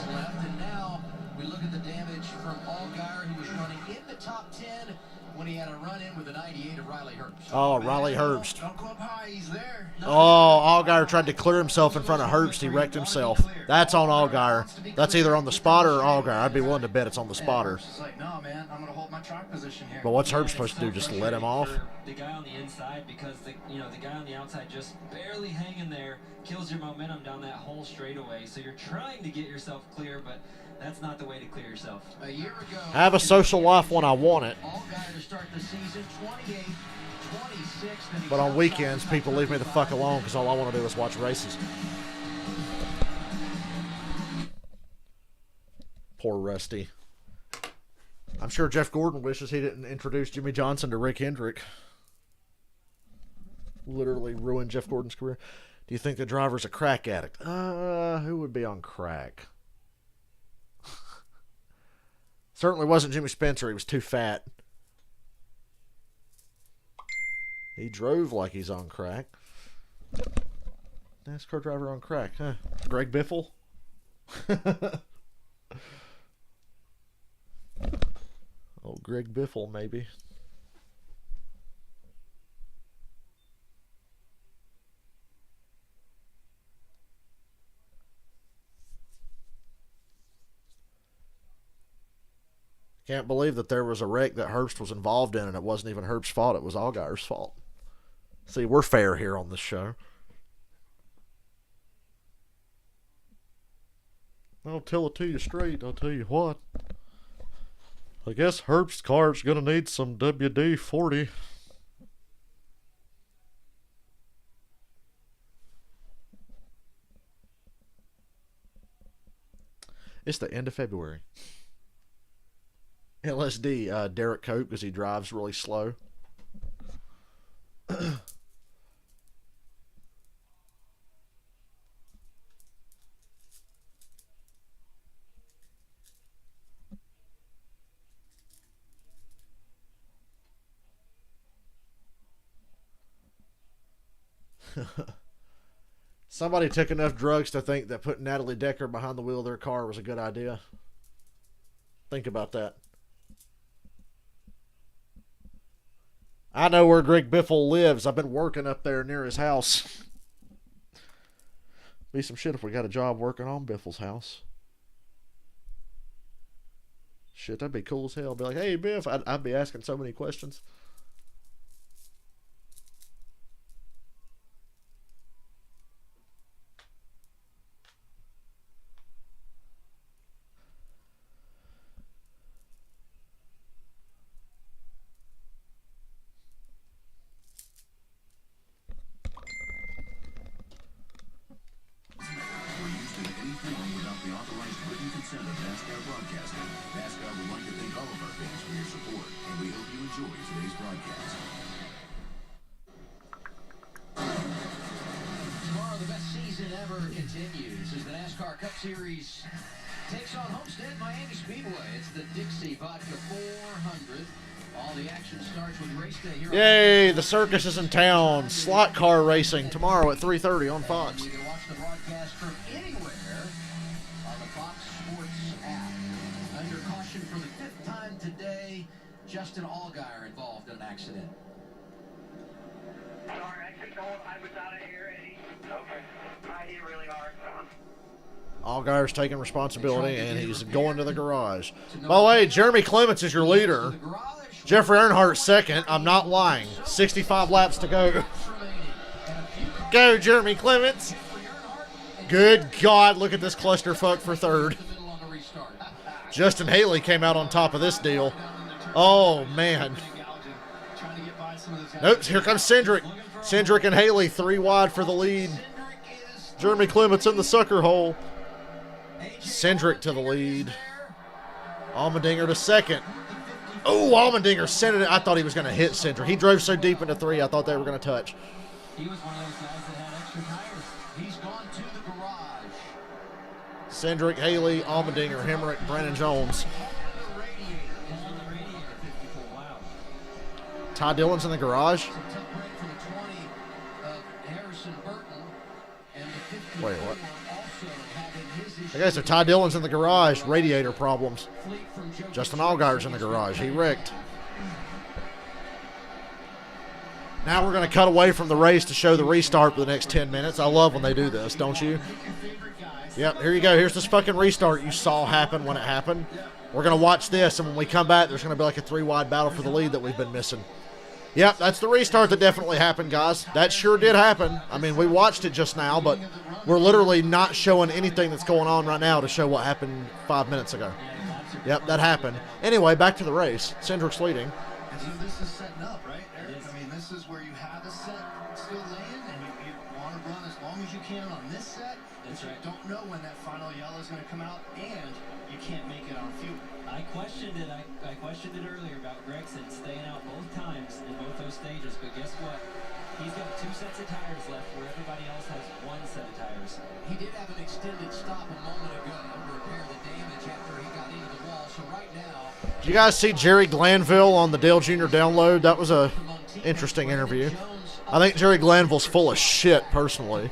We look at the damage from Allgaier, who was running in the top 10 when he had a run-in with the 98 of Riley Herbst. Oh, Riley Herbst. Don't go up high, he's there. Oh, Allgaier tried to clear himself in front of Herbst. He wrecked himself. That's on Allgaier. That's either on the spotter or Allgaier. I'd be willing to bet it's on the spotter. It's like, no, man, I'm going to hold my track position here. But what's Herbst supposed to do? Just let him off? The guy on the inside, because the guy on the outside just barely hanging there kills your momentum down that whole straightaway. So you're trying to get yourself clear, but that's not the way to clear yourself. A year ago, Have a social life when I want it. Allgaier to start the season 28, 26. But on weekends, people leave me the fuck alone because all I want to do is watch races. Poor Rusty. I'm sure Jeff Gordon wishes he didn't introduce Jimmy Johnson to Rick Hendrick. Literally ruined Jeff Gordon's career. Do you think the driver's a crack addict? Who would be on crack? Certainly wasn't Jimmy Spencer. He was too fat. He drove like he's on crack. NASCAR driver on crack, huh? Greg Biffle? Oh, Greg Biffle, maybe. Can't believe that there was a wreck that Herbst was involved in and it wasn't even Herbst's fault. It was Allgaier's fault. See, we're fair here on this show. I'll tell it to you straight. I'll tell you what. I guess Herbst's car's going to need some WD-40. It's the end of February. LSD, Derek Cope, because he drives really slow. Somebody took enough drugs to think that putting Natalie Decker behind the wheel of their car was a good idea. Think about that. I know where Greg Biffle lives. I've been working up there near his house. Be some shit if we got a job working on Biffle's house. Shit, that'd be cool as hell. Be like, hey, Biff. I'd be asking so many questions. Continues as the NASCAR Cup Series takes on Homestead, Miami Speedway. It's the Dixie Vodka 400. All the action starts with race day here. Yay, the circus is in town. Slot car racing tomorrow at 3:30 on Fox. You can watch the broadcast from anywhere on the Fox Sports app. Under caution for the 5th time today, Justin Allgaier involved in an accident. Sorry, I was out of here, Eddie. Okay. I hit really hard. Allgaier's taking responsibility, and he's going to the garage. By the way, Jeremy Clements is your leader. Jeffrey Earnhardt second. I'm not lying. 65 laps to go. Go, Jeremy Clements. Good God, look at this clusterfuck for third. Justin Haley came out on top of this deal. Oh, man. Nope, here comes Cindric. Cindric and Haley, 3 wide for the lead. Jeremy Clements in the sucker hole. Cindric to the lead. Allmendinger to second. Oh, Allmendinger sent it. I thought he was going to hit Cindric. He drove so deep into 3, I thought they were going to touch. He was one of those guys that had extra tires. He's gone to the garage. Cindric, Haley, Allmendinger, Hemrick, Brandon Jones. Ty Dillon's in the garage. Wait, what? Okay, so Ty Dillon's in the garage. Radiator problems. Justin Allgaier's in the garage. He wrecked. Now we're going to cut away from the race to show the restart for the next 10 minutes. I love when they do this, don't you? Yep, here you go. Here's this fucking restart you saw happen when it happened. We're going to watch this, and when we come back, there's going to be like a 3-wide battle for the lead that we've been missing. Yep, that's the restart that definitely happened, guys. That sure did happen. I mean, we watched it just now, but we're literally not showing anything that's going on right now to show what happened 5 minutes ago. Yep, that happened. Anyway, back to the race. Cindric's leading. And so this is setting up, right, Eric? I mean, this is where you have a set still laying, and you want to run as long as you can on this set. That's right. You don't know when that final yellow is going to come out, and you can't make it on fuel. I questioned it. I questioned it earlier about Gregson staying out both times in both those stages, but guess what? He's got 2 sets of tires left where everybody else has 1 set of tires. He did have an extended stop a moment ago to repair the damage after he got into the wall. So right now, did you guys see Jerry Glanville on the Dale Jr. download? That was a interesting interview. I think Jerry Glanville's full of shit, personally.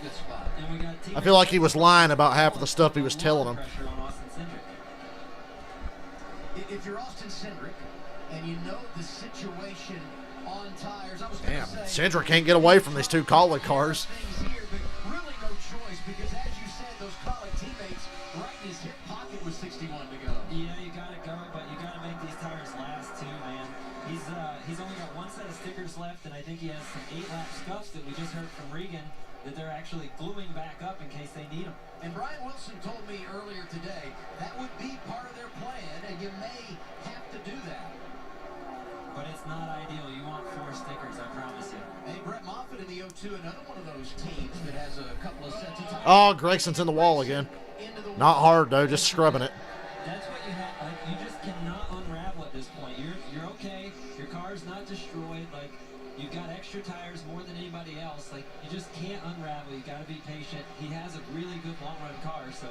I feel like he was lying about half of the stuff he was telling them. If you're Austin Cindric and you know the situation on tires, I was damn, Cindric can't get away from these 2 Kaulig cars. Here, but really no choice because, as you said, those Kaulig teammates right in his hip pocket with 61 to go. Yeah, you got to go, but you got to make these tires last too, man. He's only got 1 set of stickers left, and I think he has some 8-lap scuffs that we just heard from Regan that they're actually gluing back up in case they need them. And Brian Wilson told me earlier today that would be part of their plan, and you may have to do that. But it's not ideal. You want 4 stickers, I promise you. Hey, Brett Moffitt in the 02, another one of those teams that has a couple of sets of tires. Oh, Gregson's in the wall again. Not hard, though, just scrubbing it. That's what you have. Like, you just cannot unravel at this point. You're okay. Your car's not destroyed. Like, you've got extra tires more than anybody else. Like, you just can't unravel. You got to be patient. He has a really good long-run car, so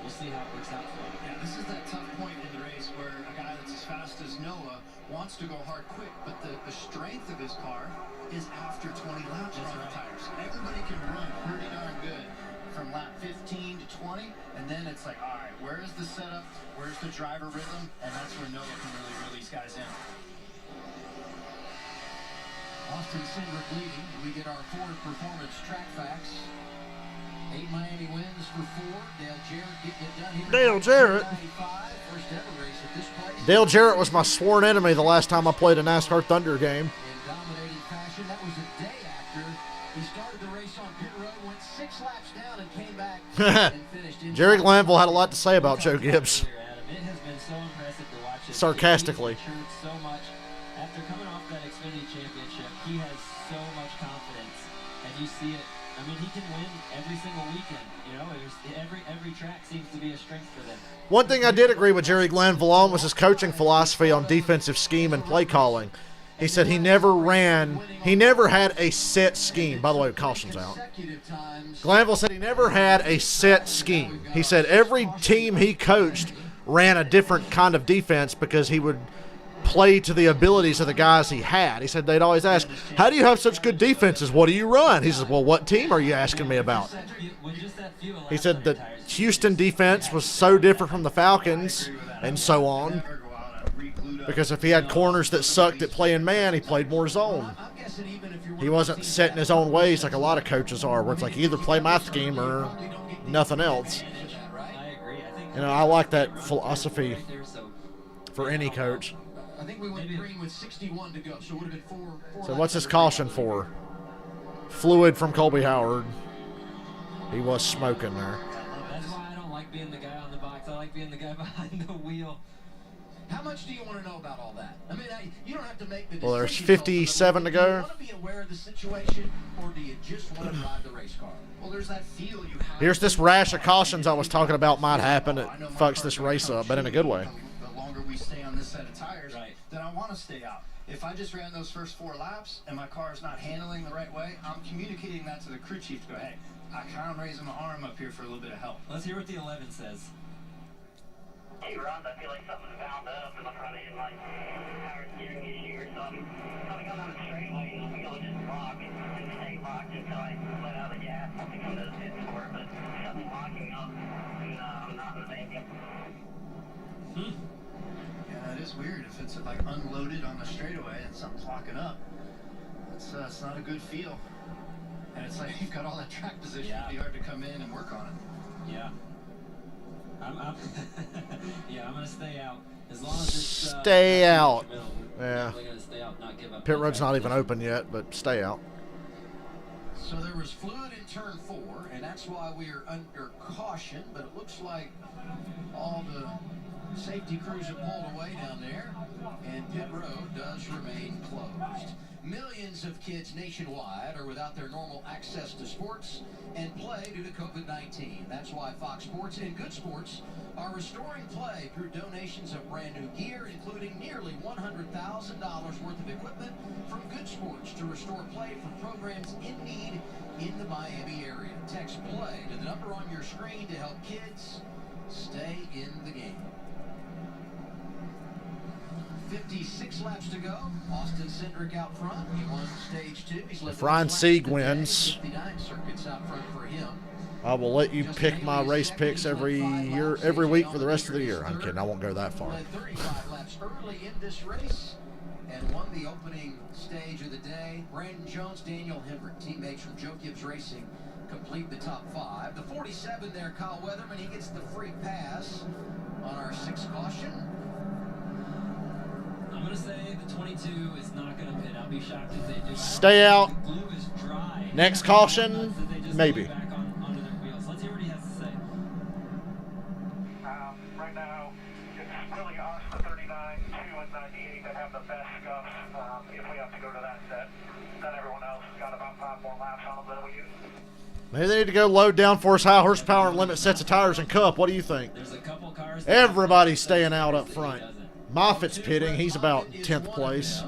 we'll see how it works out for him. Yeah, this is that tough point in the race where a guy that's as fast as Noah wants to go hard quick, but the strength of his car is after 20 laps on the tires. Everybody can run pretty darn good from lap 15 to 20, and then it's like, all right, where's the setup? Where's the driver rhythm? And that's where Noah can really release guys in. Austin Cindric leading. We get our Ford Performance track facts. 8 Miami wins for Ford. Dale Jarrett getting it done here. Dale Jarrett. First ever race at this place. Dale Jarrett was my sworn enemy the last time I played a NASCAR Thunder game. In dominating fashion. That was a day after he started the race on pit road, went 6 laps down and came back and finished in. Jerry Glanville had a lot to say about Joe Gibbs. It has been so impressive to watch him. Sarcastically. He's matured so much. After coming off that Xfinity Championship, he has so much confidence, and you see it. I mean, he can win every single weekend. You know, every track seems to be a strength for them. One thing I did agree with Jerry Glanville on was his coaching philosophy on defensive scheme and play calling. He said he never had a set scheme. By the way, caution's out. Glanville said he never had a set scheme. He said every team he coached ran a different kind of defense because he would play to the abilities of the guys he had. He said they'd always ask, how do you have such good defenses? What do you run? He says, well, what team are you asking me about? He said the Houston defense was so different from the Falcons and so on. Because if he had corners that sucked at playing man, he played more zone. He wasn't set in his own ways like a lot of coaches are, where it's like either play my scheme or nothing else. You know, I like that philosophy for any coach. I think we went green with 61 to go, so it would have been 4. So what's his caution for? fluid from Colby Howard. He was smoking there. That's why I don't like being the guy on the box. I like being the guy behind the wheel. How much do you want to know about all that? I mean, you don't have to make the decision. Well, there's 57 to Do you go. want to be aware of the situation, or do you just want to drive the race car? Well, there's that feel you have. Here's this rash of cautions I was talking about might happen. It fucks this race up, but in a good way. The longer we stay on this set of tires, then I want to stay out. If I just ran those first 4 laps and my car is not handling the right way, I'm communicating that to the crew chief to go, hey, I kind of raising my arm up here for a little bit of help. Let's hear what the 11 says. Hey, Ron, I feel like something's bound up in the front end, like power steering issue or something. Coming on the straightaway, the wheel just locked and stay locked until I let out the gas. I think I'm going to hit for it, but something locking up, and I'm not in the bank. Yeah, it is weird if it's like unloaded on the straightaway and something's locking up. It's not a good feel. And it's like you've got all that track position. It'd be hard to come in and work on it. Yeah. Yeah, I'm gonna stay out as long as it's Stay out. Yeah. Yeah. Pit road's not even open yet, but stay out. So there was fluid in turn 4, and that's why we are under caution. But it looks like all the safety crews have pulled away down there, and pit road does remain closed. Millions of kids nationwide are without their normal access to sports and play due to COVID-19. That's why Fox Sports and Good Sports are restoring play through donations of brand new gear, including nearly $100,000 worth of equipment from Good Sports to restore play for programs in need in the Miami area. Text play to the number on your screen to help kids stay in the game. 56 laps to go. Austin Cindric out front. He won stage 2. He's If Ryan Sieg wins, 59 circuits out front for him. I will let you pick my race picks every week for the rest of the year. I'm kidding. I won't go that far. Led 35 laps early in this race and won the opening stage of the day. Brandon Jones, Daniel Hemrick, teammates from Joe Gibbs Racing, complete the top 5. The 47 there, Kyle Weatherman, he gets the free pass on our 6th caution. I'm going to say the 22 is not going to pit. I'll be shocked if they do. Stay out. The glue is dry. Next caution, maybe. Back onto their wheels. Let's hear what he has to say. Right now, it's really us, the 39, 2, and 98 that have the best scuffs. If we have to go to that set, then everyone else has got about 5 more laps on them than we use. Maybe they need to go low downforce, high horsepower, and limit sets of tires in Cup. What do you think? There's a couple cars. Everybody's staying out up front. Moffitt's pitting. He's about 10th place.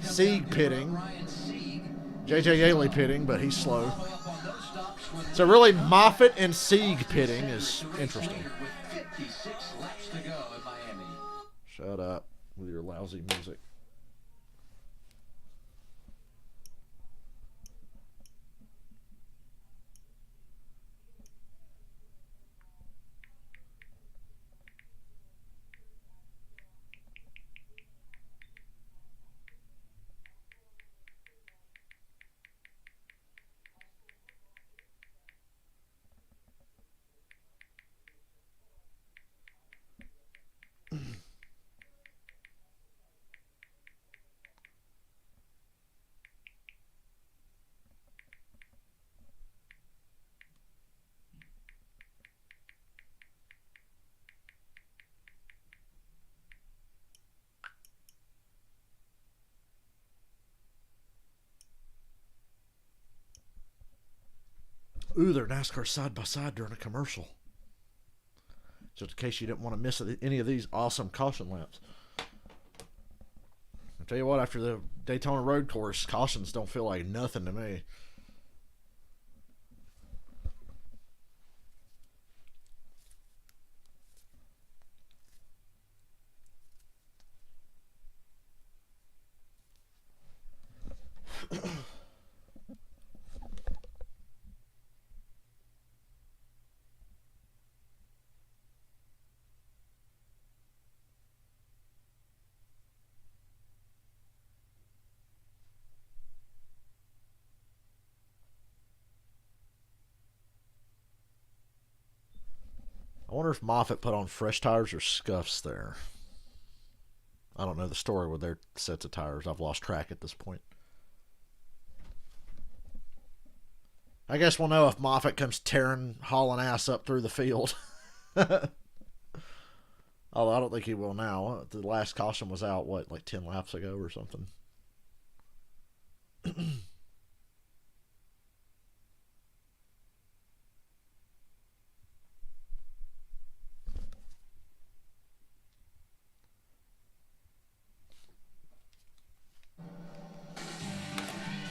Sieg pitting. J.J. Yaley pitting, but he's slow. So really, Moffitt and Sieg pitting is interesting. Shut up with your lousy music. Ooh, they're NASCAR side by side during a commercial. Just in case you didn't want to miss any of these awesome caution laps. I'll tell you what, after the Daytona Road Course, cautions don't feel like nothing to me. I wonder if Moffitt put on fresh tires or scuffs there. I don't know the story with their sets of tires. I've lost track at this point. I guess we'll know if Moffitt comes hauling ass up through the field. Although I don't think he will now. The last caution was out, what, like 10 laps ago or something?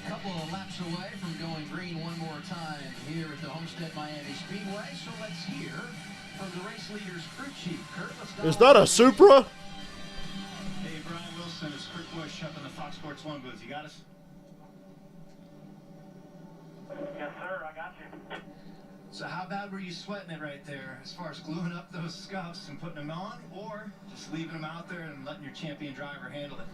Couple of laps away from going green one more time here at the Homestead Miami Speedway. So let's hear from the race leader's crew chief, Kurt. Is that a Supra? Hey, Brian Wilson, it's Kurt Busch up in the Fox Sports 1 booth. You got us? Yes, sir, I got you. So how bad were you sweating it right there as far as gluing up those scuffs and putting them on, or just leaving them out there and letting your champion driver handle it?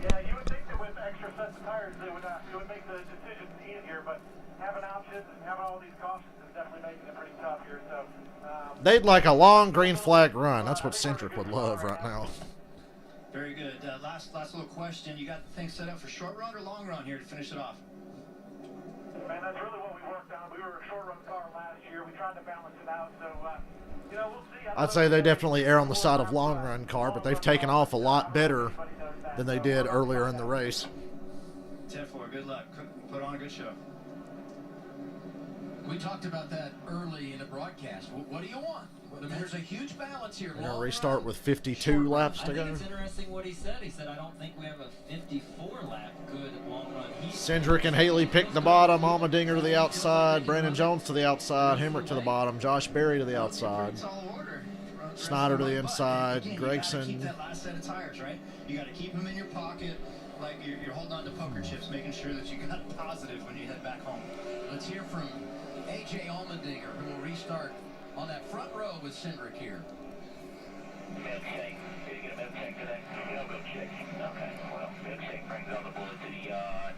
Yeah, you would think that with extra sets of tires, it would make the decisions easier, but having options and having all these cautions is definitely making it pretty tough here. So They'd like a long green flag run. That's what Centric would love right now. Very good. Last little question. You got the thing set up for short run or long run here to finish it off? Man, that's really what we worked on. We were a short run car last year. We tried to balance it out. So, you know, we'll see. I'd say they definitely err on the side of long run car, but they've taken off a lot better than they did earlier in the race. 10-4. Good luck. Put on a good show. We talked about that early in the broadcast. What do you want? Well, there's a huge balance here. They're going to restart with 52 laps to I go. think it's interesting what he said. He said, I don't think we have a 54-lap good long run. Cindric and Haley pick the bottom. Allmendinger to the outside. Brandon Jones to the outside. Hemrick to the bottom. Josh Berry to the outside. Snyder to the inside. Gregson. Keep that last set of tires, right? You got to keep them in your pocket like you're holding on to poker chips, making sure that you got positive when you head back home. Let's hear from A.J. Allmendinger, who will restart on that front row with Cindric here. Milkshake. Did you get a milkshake today? No milkshake. Okay, well, milkshake brings all the bullets to the yard.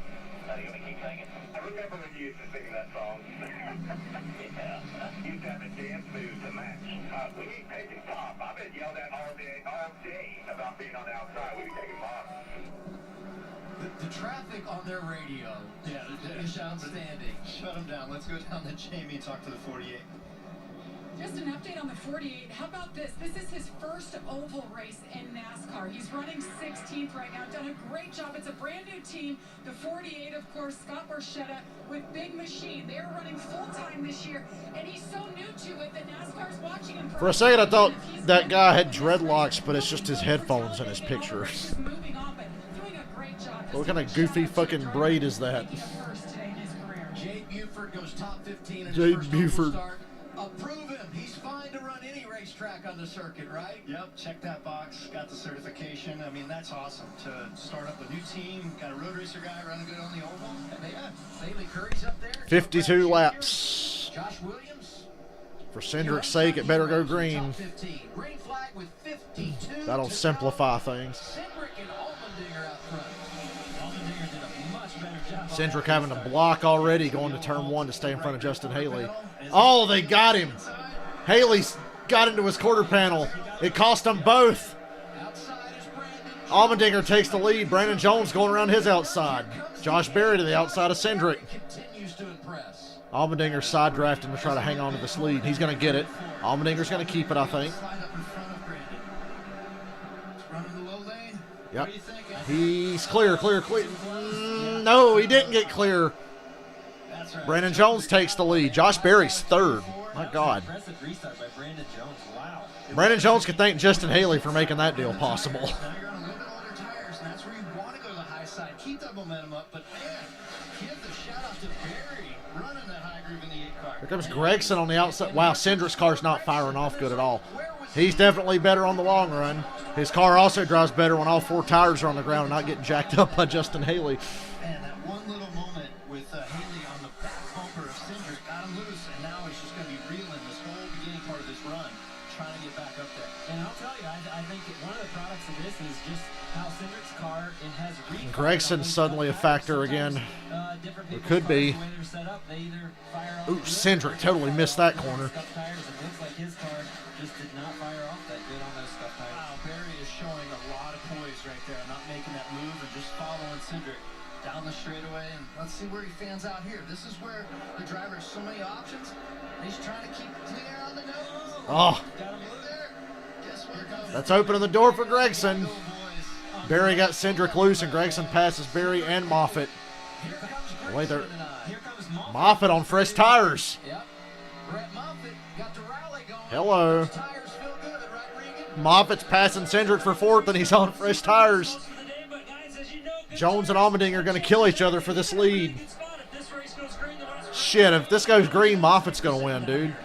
Now you're going to keep singing? I remember when you used to sing that song. Yeah. You used to have a dance move to match. We need taking top. I've been yelled at all day about being on the outside. We be taking bombs. The traffic on their radio is outstanding. Shut them down. Let's go down to Jamie and talk to the 48. Just an update on the 48. How about this? This is his first oval race in NASCAR. He's running 16th right now. Done a great job. It's a brand new team. The 48, of course, Scott Borchetta with Big Machine. They're running full-time this year, and he's so new to it that NASCAR's watching him. For a second, I thought that guy had dreadlocks, but it's just his headphones in his picture. What kind of goofy fucking braid is that? Jade Buford goes top 15 in Jade his first Buford. start. Approve him. He's fine to run any racetrack on the circuit, right? Yep, check that box. Got the certification. I mean, that's awesome to start up a new team. Got a road racer guy running good on the oval. And Bailey Curry's up there. 52 laps. Josh Williams. For Cindric's sake, it better go green. Green flag with 52. That'll simplify things. Cindric and Allmendinger out front. Allmendinger did a much better job. Cindric having to block already going to turn one to stay in front of Justin Haley. Oh, they got him. Haley's got into his quarter panel. It cost them both. Allmendinger takes the lead. Brandon Jones going around his outside. Josh Berry to the outside of Cindric. Allmendinger's side drafting to try to hang on to this lead. He's going to get it. Allmendinger's going to keep it, I think. Yep. He's clear. No, he didn't get clear. Brandon Jones takes the lead. Josh Berry's third. My God. Impressive restart by Brandon Jones. Wow. Brandon Jones can thank Justin Haley for making that deal possible. Now you're on a little bit older tires, and that's where you want to go to the high side. Keep that momentum up, but man, give the shout out to Berry running that high groove in the 8 car. Here comes Gregson on the outside. Wow, Cindric's car's not firing off good at all. He's definitely better on the long run. His car also drives better when all 4 tires are on the ground and not getting jacked up by Justin Haley. Man, that one little moment with Haley on the back bumper of Cindric got him loose, and now he's just going to be reeling this whole beginning part of this run, trying to get back up there. And I'll tell you, I think one of the products of this is just how Cindric's car, it has Gregson's suddenly a factor again. It could be. Ooh, Cindric totally missed that corner. His car just did not fire off that good on those scuff tires. Wow, Berry is showing a lot of poise right there, not making that move and just following Cindric. down the straightaway, and let's see where he fans out here. This is where the driver has so many options. He's trying to keep clear on the nose. Oh, Got him there. Guess what? that's opening the door for Gregson. Barry got Cindric loose, and Gregson passes Barry and Moffitt. Wait there. Moffitt on fresh tires. Hello. Moffitt's passing Cindric for fourth, and he's on fresh tires. Jones and Allmendinger are going to kill each other for this lead. Shit, if this goes green, Moffitt's going to win, dude.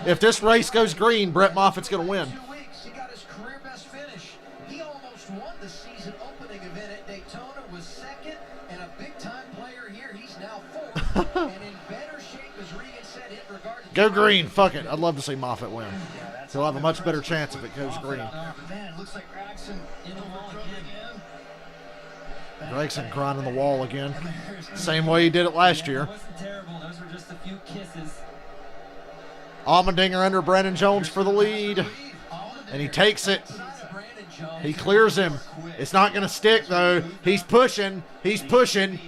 If this race goes green, Brett Moffitt's going to win. He got his career best finish. He almost won the season opening event at Daytona, was second, and a big-time player here. He's now fourth, and in better shape, as Regan said, in regard to... Go green, fuck it. I'd love to see Moffitt win. He'll have a much better chance if it goes green. Man, looks like Gregson in the wall again. Gregson grinding the wall again. Same way he did it last year. It wasn't terrible. Those were just a few kisses. Allmendinger under Brandon Jones for the lead. And he takes it. He clears him. It's not going to stick, though. He's pushing. He's pushing.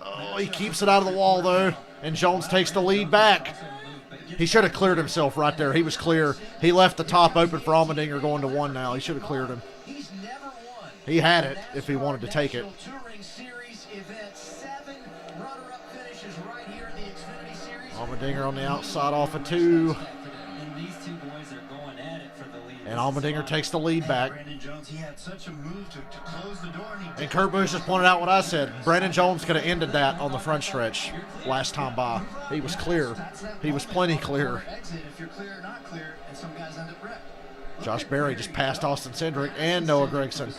Oh, he keeps it out of the wall, though. And Jones takes the lead back. He should have cleared himself right there. He was clear. He left the top open for Allmendinger going to one now. He should have cleared him. He had it if he wanted to take it. Allmendinger on the outside off of two. And these two boys are going at it for the lead. And Allmendinger takes the lead back. Brandon Jones, he had such a move to close the door. And Kurt Busch just pointed out what I said. Brandon Jones could have ended that on the front stretch last time by. He was clear. He was plenty clear. If you're clear or not clear, and some guys end up wrecked. Josh Berry just passed Austin Cindric and Noah Gragson.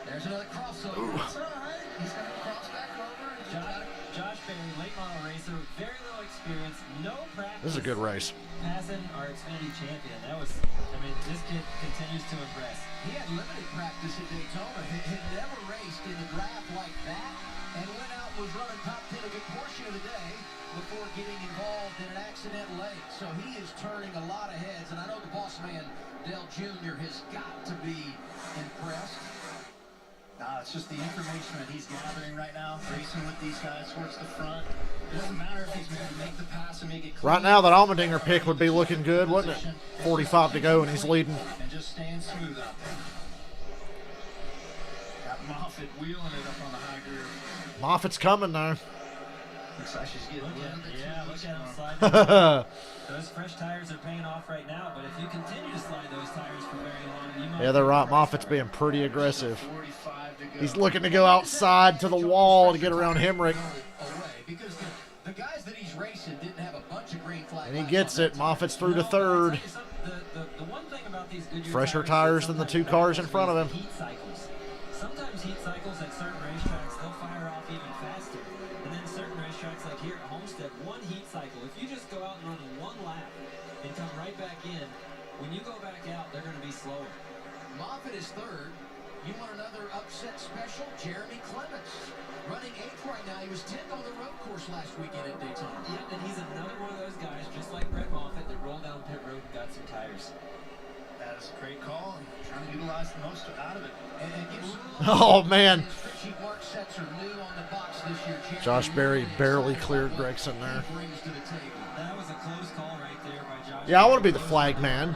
There's another crossover. That's all right. He's going to cross back over. Josh Berry, late model racer, very little experience, no practice. This is a good race. Passing our Xfinity champion. That was, I mean, this kid continues to impress. He had limited practice at Daytona. He had never raced in the draft like that, and went out, was running top 10 a good portion of the day before getting involved in an accident late. So he is turning a lot of heads, and I know the boss man, Dale Jr., has got to be impressed. It's just the information that he's gathering right now, racing with these guys towards the front. It doesn't matter if he's going to make the pass and make it clean. Right now, that Allmendinger pick would be looking good, wouldn't it? 45 to go, and he's leading. And just staying smooth out there. Got Moffitt wheeling it up on the high groove. Moffitt's coming, though. Looks like she's getting a little bit Yeah, too look loose at him now. sliding. Those fresh tires are paying off right now, but if you continue to slide those tires for very long, you might... Yeah, they're right. Moffitt's being pretty aggressive. 45 to go. He's looking to go outside to the wall to get around Hemrick. Because the guys that he's racing didn't have a bunch of green flags. And he gets it. Moffitt's through to third. The one thing about these Goodyear Fresher tires than the two cars in front of him. Heat cycles. Sometimes heat cycles at certain racetracks, they'll fire off even faster. And then certain racetracks like here at Homestead, one heat cycle. If you just go out and run one lap and come right back in, when you go back out, they're going to be slower. Moffitt is third. You want another upset special? Jeremy Clements running 8th right now. He was 10th on the road course last weekend at Daytona. Yeah, and he's another one of those guys, just like Brett Moffitt, that rolled down pit road and got some tires. That is a great call, and trying to utilize the most out of it. Oh, man. Mark sets are new on the box this year. Josh Berry barely cleared Gregson there. That was a close call right there by Josh. Yeah, I want to be the flag man.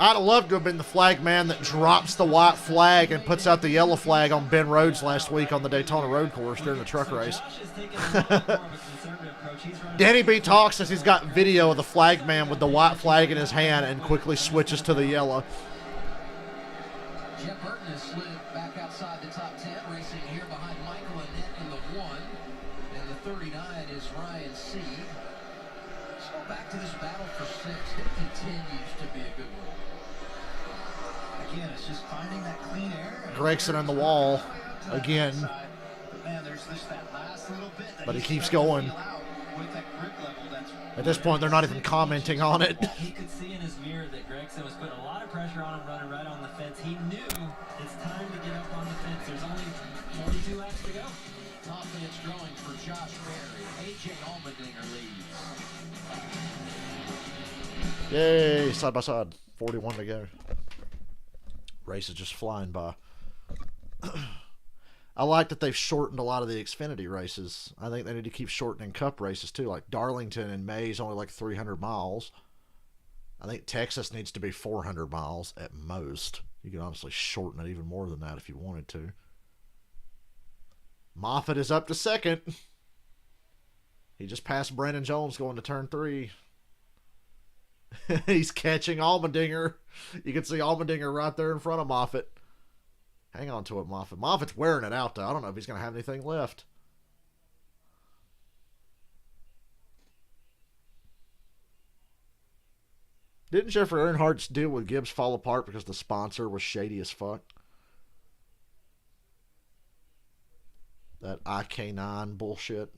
I'd have loved to have been the flag man that drops the white flag and puts out the yellow flag on Ben Rhodes last week on the Daytona road course during the truck race. Danny B talks says he's got video of the flag man with the white flag in his hand and quickly switches to the yellow. Jeff Burton has slid back outside the top 10, racing here behind Michael Annette in the 1. And the 39 is Ryan Seed. Let's go back to this battle for 6. It continues to be a good one. Again, it's just finding that clean air. Gregson on the wall again. But man, there's just that last little bit that But he keeps going. with that grip level. That's At this point, they're not even commenting on it. He could see in his mirror that Gregson was putting a lot of pressure on him running right on the fence. He knew it's time to get up on the fence. There's only 42 laps to go. Confidence growing for Josh Berry. A.J. Allmendinger leads. Yay, side by side. 41 to go. Race is just flying by. I like that they've shortened a lot of the Xfinity races. I think they need to keep shortening Cup races too. Like Darlington in May is only like 300 miles. I think Texas needs to be 400 miles at most. You can honestly shorten it even more than that if you wanted to. Moffitt is up to second. He just passed Brandon Jones going to turn 3. He's catching Allmendinger. You can see Allmendinger right there in front of Moffitt. Hang on to it, Moffitt. Moffitt's wearing it out, though. I don't know if he's going to have anything left. Didn't Jeffrey Earnhardt's deal with Gibbs fall apart because the sponsor was shady as fuck? That IK9 bullshit.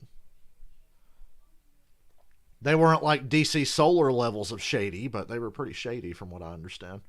They weren't like DC Solar levels of shady, but they were pretty shady from what I understand.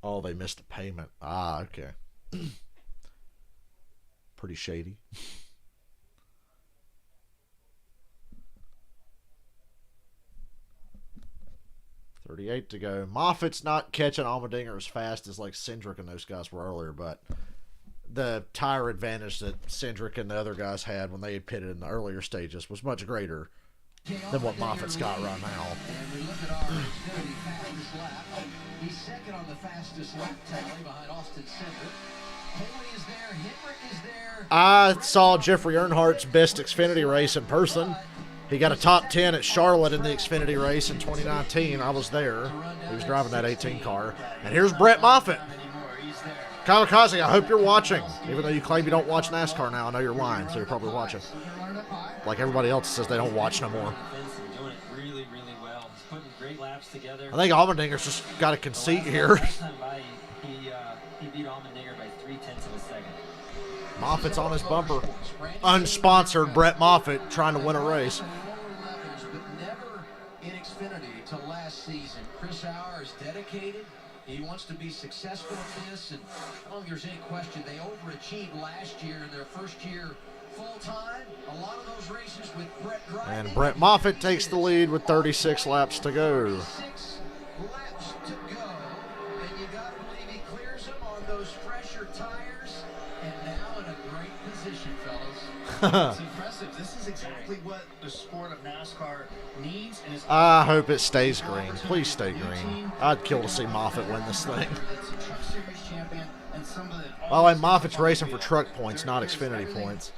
Oh, they missed a payment. Ah, okay. Pretty shady. $38 to go. Moffitt's not catching Allmendinger as fast as like Cindric and those guys were earlier, but the tire advantage that Cindric and the other guys had when they had pitted in the earlier stages was much greater than what Moffitt's got right now. And we look at our Xfinity fastest lap. He's second on the fastest lap tally behind Austin Cindric. Haley is there. Henrik is there. I saw Jeffrey Earnhardt's best Xfinity race in person. He got a top 10 at Charlotte in the Xfinity race in 2019. I was there. He was driving that 18 car. And here's Brett Moffitt. Kamikaze, I hope you're watching. Even though you claim you don't watch NASCAR now, I know you're lying, so you're probably watching. Like everybody else says they don't watch no more. Doing it really, really well. He's putting great laps together. I think Allmendinger's just got a conceit here. Last time by, he beat Allmendinger by 0.3 of a second. Moffitt's on his bumper. Unsponsored Brett Moffitt trying to win a race. But never in Xfinity till last season. Chris Auer is dedicated. He wants to be successful at this, and I don't think there's any question they overachieved last year in their first year full-time. A lot of those races with Brett driving. And Brett Moffitt takes the lead with 36 laps to go. 6 laps to go, and you got to believe he clears them on those fresher tires, and now in a great position, fellas. It's impressive. This is exactly what the sport of NASCAR needs. And I hope it stays green. Please stay green. I'd kill to see Moffitt win this thing. By the way, Moffitt's racing for truck points, not Xfinity points.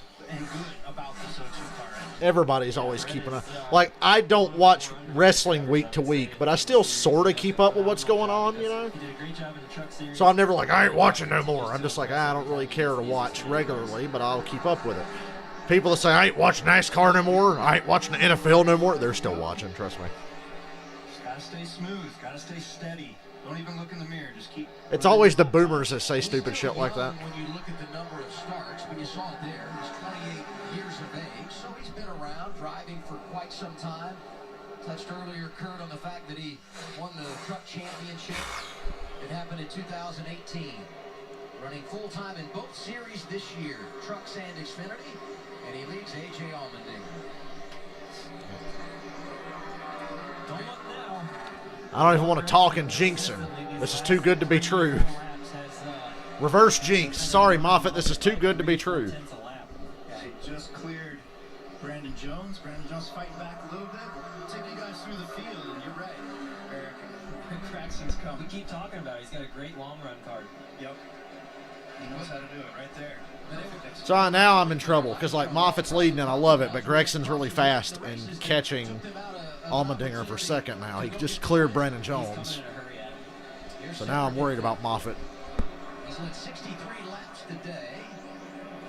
Everybody's always keeping up. Like, I don't watch wrestling week to week, but I still sort of keep up with what's going on, you know? So I'm never like, I ain't watching no more. I'm just like, I don't really care to watch regularly, but I'll keep up with it. People that say, I ain't watching NASCAR no more, I ain't watching the NFL no more, they're still watching, trust me. Just gotta stay smooth, gotta stay steady. Don't even look in the mirror, just keep... It's always the boomers that say stupid shit like that. When you look at the number of starts, when you saw it there, he's 28 years of age, so he's been around driving for quite some time. Touched earlier, Kurt, on the fact that he won the truck championship. It happened in 2018. Running full-time in both series this year, trucks and Xfinity, and he leads A.J. Allmendinger. Don't look now. I don't even want to talk and jinx him. This is too good to be true. Reverse jinx. Sorry, Moffitt, this is too good to be true. Yeah, he just cleared Brandon Jones. Brandon Jones fighting back a little bit. Take you guys through the field, and you're right, Eric. Crackson's coming. We keep talking about it. He's got a great long-run card. Yep. He knows how to do it right there. So now I'm in trouble because like Moffitt's leading and I love it, but Gregson's really fast and catching Allmendinger for second now. He just cleared Brandon Jones. So now I'm worried about Moffitt. He's led 63 laps today.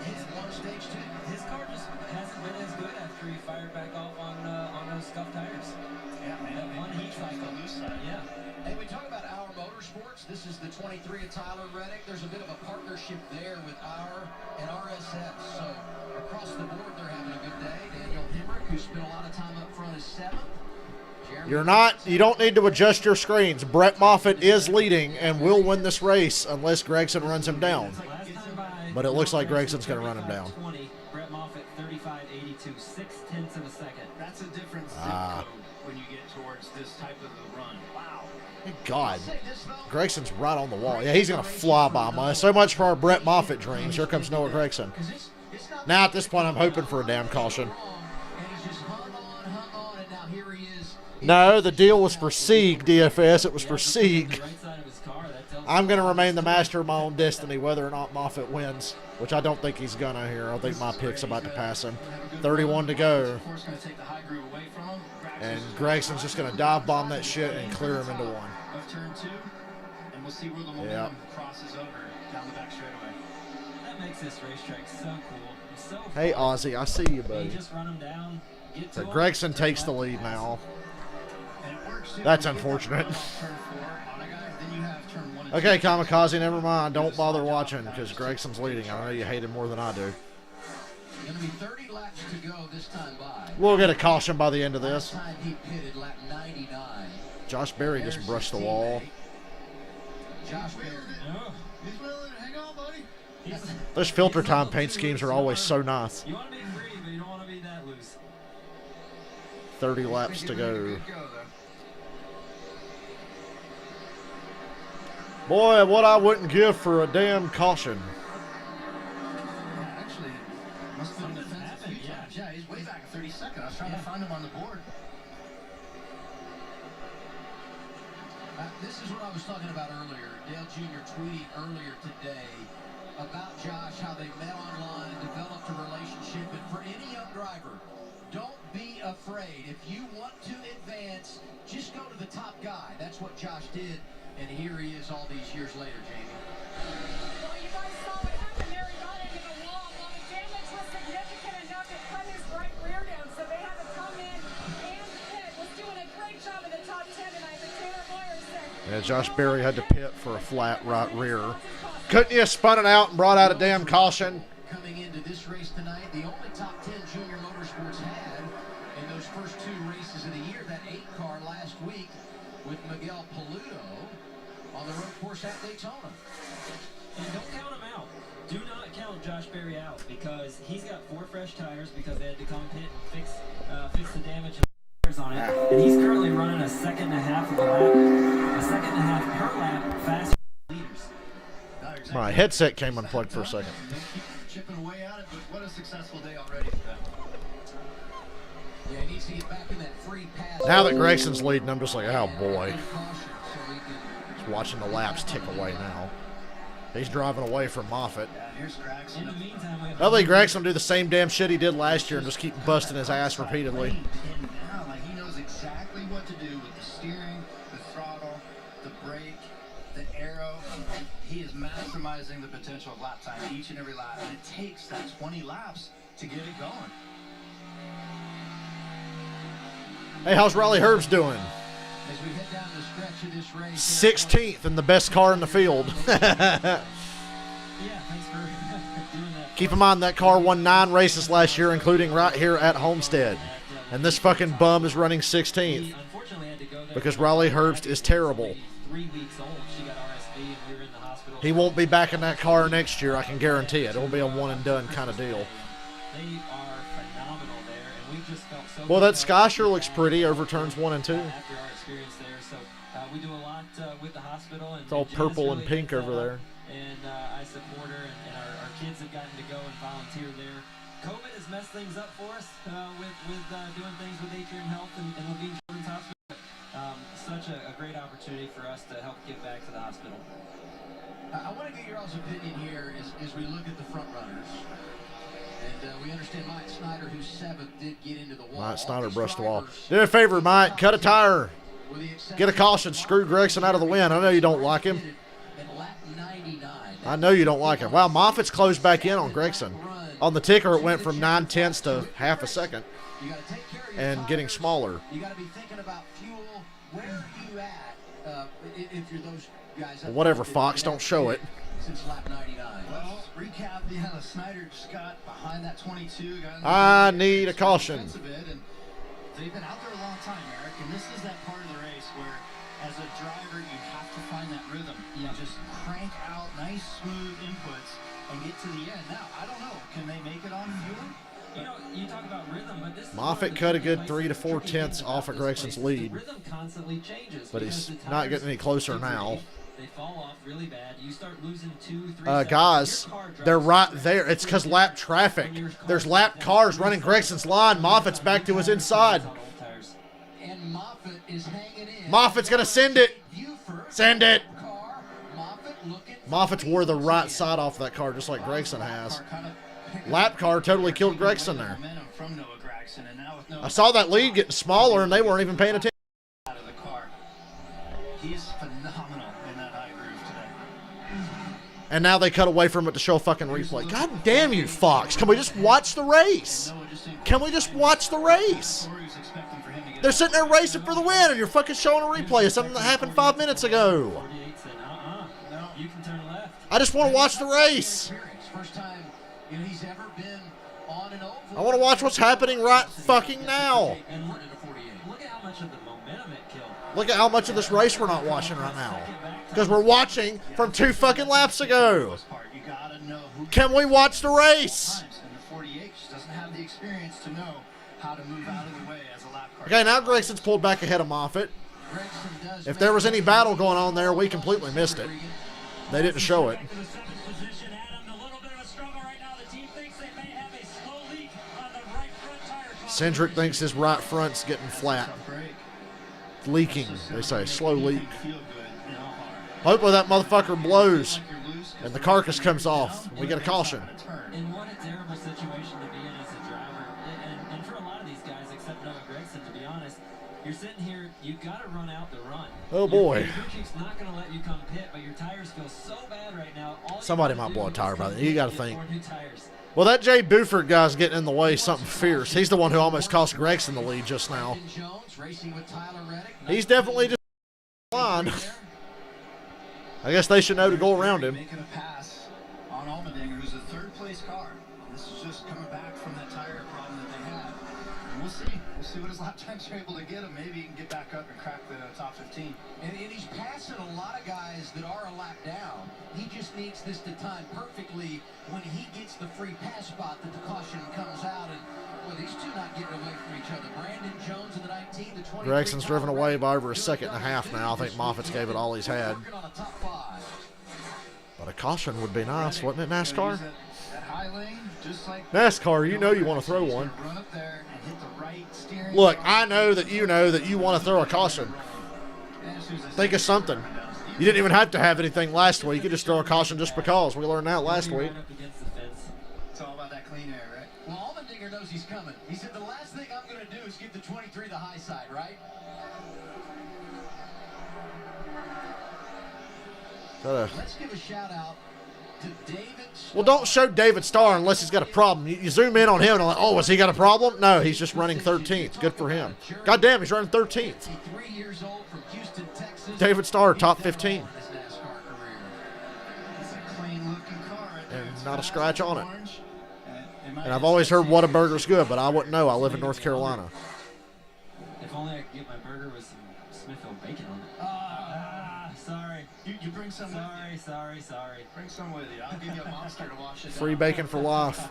He's won stage 2. His car just hasn't been as good after he fired back off on those scuffed tires. Yeah, man. That one heat cycle. Loose side. Yeah. Hey, we talk about Our Motorsports. This is 23 of Tyler Reddick. There's a bit of a partnership there with our and RSF. So across the board, they're having a good day. Daniel Hemrick, who spent a lot of time up front, is 7th. You don't need to adjust your screens. Brett Moffitt is leading and will win this race unless Gregson runs him down. But it looks like Gregson's going to run him down. Brett Moffitt 35.82, 0.6 of a second. That's a different zip code when you get towards this type of a run. Wow. Thank God. Gregson's right on the wall. Yeah, he's going to fly by me. So much for our Brett Moffitt dreams. Here comes Noah Gregson. Now at this point, I'm hoping for a damn caution. No, the deal was for Sieg, DFS. It was for Sieg. I'm going to remain the master of my own destiny, whether or not Moffitt wins, which I don't think he's going to here. I think my pick's about to pass him. 31 to go. And Gregson's just going to dive bomb that shit and clear him into one. Yeah. That makes this racetrack so cool. So hey, Ozzy, I see you, buddy. You just run him down, So Gregson takes the lead now. That's unfortunate. Okay, Kamikaze, never mind. Don't bother watching because Gregson's leading. I know you hate him more than I do. Going to be 30 laps to go this time by. We'll get a caution by the end of this. Last time he pitted lap 99. Josh Berry just brushed the wall. Josh Berry. He's willing to hang on, buddy. Those filter time paint schemes are always so nice. You want to be free, but you don't want to be that loose. 30 laps to go. Boy, what I wouldn't give for a damn caution. Actually, must have been defensive a few times. Yeah, he's way back at 32nd. I was trying to find him on the board. This is what I was talking about earlier. Dale Jr. tweeting earlier today about Josh, how they met online, developed a relationship. And for any young driver, don't be afraid. If you want to advance, just go to the top guy. That's what Josh did. And here he is all these years later, Jamie. Well, you guys saw what happened there. He got into the wall. Well, the damage was significant enough to cut his right rear down, so they had to come in and pit. Was doing a great job in the top 10 tonight, but Taylor Boyer said... Yeah, Josh Berry had to pit for a flat right rear. Couldn't you have spun it out and brought out a damn caution? Coming into this race tonight, the only top 10 Junior Motorsports had in those first two races of the year, that 8 car last week with Miguel Paludo on the road course at Daytona. And don't count him out. Do not count Josh Berry out because he's got 4 fresh tires because they had to come pit and fix the damage on it. And he's currently running a second and a half per lap faster than leaders. My headset came unplugged for a second. Chipping away at it, but what a successful day already for them. Yeah, he needs to get back in that free pass. Now that Gregson's leading, I'm just like, oh boy. Just watching the laps tick away now. He's driving away from Moffitt. In the meantime, we have Hopefully Gregson will do the same damn shit he did last year and just keep busting his ass repeatedly. Like he knows exactly what to do with the steering, the throttle, the brake, the arrow. He is maximizing the potential of lap time each and every lap, and it takes that 20 laps to get it going. Hey, how's Riley Herbst doing? As we head down the stretch of this race, 16th and the best car in the field. yeah, thanks for doing that. Keep in mind that car won 9 races last year, including right here at Homestead. And this fucking bum is running 16th because Riley Herbst is terrible. 3 weeks old. She got RSV and we were in the hospital. He won't be back in that car next year, I can guarantee it. It'll be a one and done kind of deal. They are phenomenal there, and we just felt so Well, that sky sure looks pretty over turns 1 and 2. after our experience there. So we do a lot with the hospital. And It's all Jen's purple and really pink heads over that there. up, and I support her, and our kids have gotten to go and volunteer there. COVID has messed things up for us with doing things with Atrium Health and Levine Children's Hospital. Such a great opportunity for us to help give back to the hospital. I want to get your all's opinion here as we look at the front runners. And we understand Mike Snyder, who's 7th, did get into the wall. Mike Snyder brushed the wall. Do me a favor, Mike. Cut a tire. Get a caution. Screw Gregson out of the win. I know you don't like him. I know you don't like him. Wow, Moffitt's closed back in on Gregson. On the ticker, it went from 9/10 to half a second and getting smaller. You got to be thinking about fuel. Where are you at if you're those guys. Well, whatever, Fox, don't show it. Since lap 99. Well, recap, yeah, Snyder just got behind that 22. I need a caution. And they've been out there a long time, Eric, and this is that part of the race where, as a driver, you have to find that rhythm. You just crank out nice, smooth inputs and get to the end. Now, I don't know, can they make it on fuel? You know, you talk about rhythm, but this Moffitt cut a good 3 to 4 tenths off of Gregson's lead, rhythm constantly changes, but he's not getting any closer now. They fall off really bad. You start losing 2, 3 guys, they're right there. It's because lap traffic. There's lap cars running Gregson's line. Moffitt's back to his inside. And Moffitt is hanging in. Moffitt's going to send it. Send it. Moffitt's wore the right side off that car just like Gregson has. Lap car totally killed Gregson there. I saw that lead getting smaller and they weren't even paying attention. He's phenomenal in that high groove today. And now they cut away from it to show a fucking replay. God damn you, Fox. Can we just watch the race? Can we just watch the race? They're sitting there racing for the win and you're fucking showing a replay of something that happened 5 minutes ago. I just want to watch the race. First time he's ever been on an oval. I want to watch what's happening right fucking now. Look at how much of the momentum it killed. Look at how much of this race we're not watching right now. Because we're watching from 2 fucking laps ago. Can we watch the race? Okay, now Gregson's pulled back ahead of Moffitt. If there was any battle going on there, we completely missed it. They didn't show it. Cindric thinks his right front's getting flat. Leaking, they say. Slow leak. Hopefully that motherfucker blows and the carcass comes off. We get a caution. And what a terrible situation to be in as a driver. And for a lot of these guys, except Noah Gragson, to be honest, you're sitting here, you got to run out the run. Oh boy. Your chief's not going to let you come pit, but your tires feel so bad right now. Somebody might blow a tire by that. You got to think. Well, that Jay Buford guy's getting in the way something fierce. He's the one who almost cost Gregson the lead just now. He's definitely just line. I guess they should know to go around him. Making a pass on Allmendinger, who's a third-place car. This is just coming back from that tire problem that they had. And we'll see. We'll see what his lap times are able to get him. Maybe he can get back up and crack the top 15. And he's passing a lot of guys that are a lap down. He just needs this to time perfectly when he gets the free pass spot that the caution comes out. And boy, these two not getting away from each other. Brandon Jones in the 19, the 20. Gregson's driven away by over a second and a half now. I think Moffitt's gave it all he's had. But a caution would be nice, wouldn't it, NASCAR? NASCAR, you know you want to throw one. Look, I know that you want to throw a caution. Think of something. You didn't even have to have anything last week. You could just throw a caution just because. We learned that last week. It's all about that clean air, right? Well, Allmendinger knows he's coming. He said, the last thing I'm going to do is give the 23 the high side, right? Let's give a shout out to David. Well, don't show David Starr unless he's got a problem. You zoom in on him and like, oh, has he got a problem? No, he's just running 13th. Good for him. God damn, he's running 13th. David Starr, top 15. And not a scratch on it. And I've always heard Whataburger's good, but I wouldn't know. I live in North Carolina. If only I could get my burger with some Smithfield bacon on it. Sorry. You bring some Sorry. Bring some with you. I'll give you a monster to wash it down. Free bacon for life.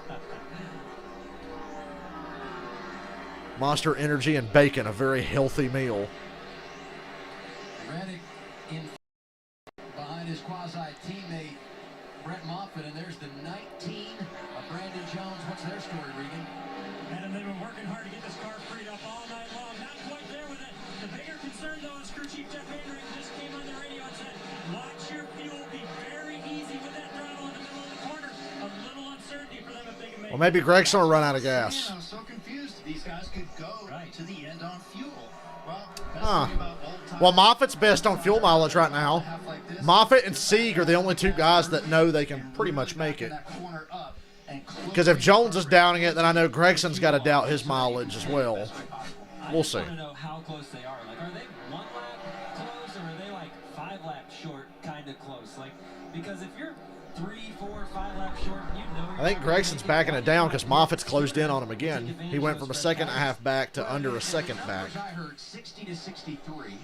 Monster Energy and bacon, a very healthy meal. Reddick in behind his quasi-teammate Brett Moffitt, and there's the 19 of Brandon Jones. What's their story, Regan? And they've been working hard to get this car freed up all night long. Not quite there with it. The bigger concern, though, is crew chief Jeff Andrews just came on the radio and said, watch your fuel, be very easy with that throttle in the middle of the corner. A little uncertainty for them if they can make it. Well, maybe Gregson will run out of gas. I'm so confused. These guys could go to the end on fuel. Well, Moffitt's best on fuel mileage right now. Moffitt and Sieg are the only two guys that know they can pretty much make it. Because if Jones is doubting it, then I know Gregson's got to doubt his mileage as well. We'll see. I want to know how close they are. Like, are they 1 lap close, or are they like 5 laps short, kind kind of close. Like, because if you're 3, 4, 5 laps short, you know. I think Gregson's backing it down because Moffitt's closed in on him again. He went from a second and a half back to under a second back. I heard 60 to 63.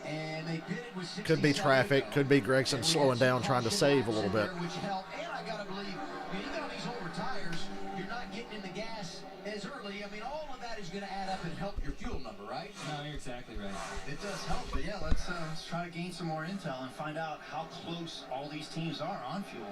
And they pitted with 67 Could be traffic. Could be Gregson slowing down, trying to save a little bit. Which helped. And I got to believe, even on these older tires, you're not getting in the gas as early. I mean, all of that is going to add up and help your fuel number, right? No, you're exactly right. It does help, but yeah, let's try to gain some more intel and find out how close all these teams are on fuel.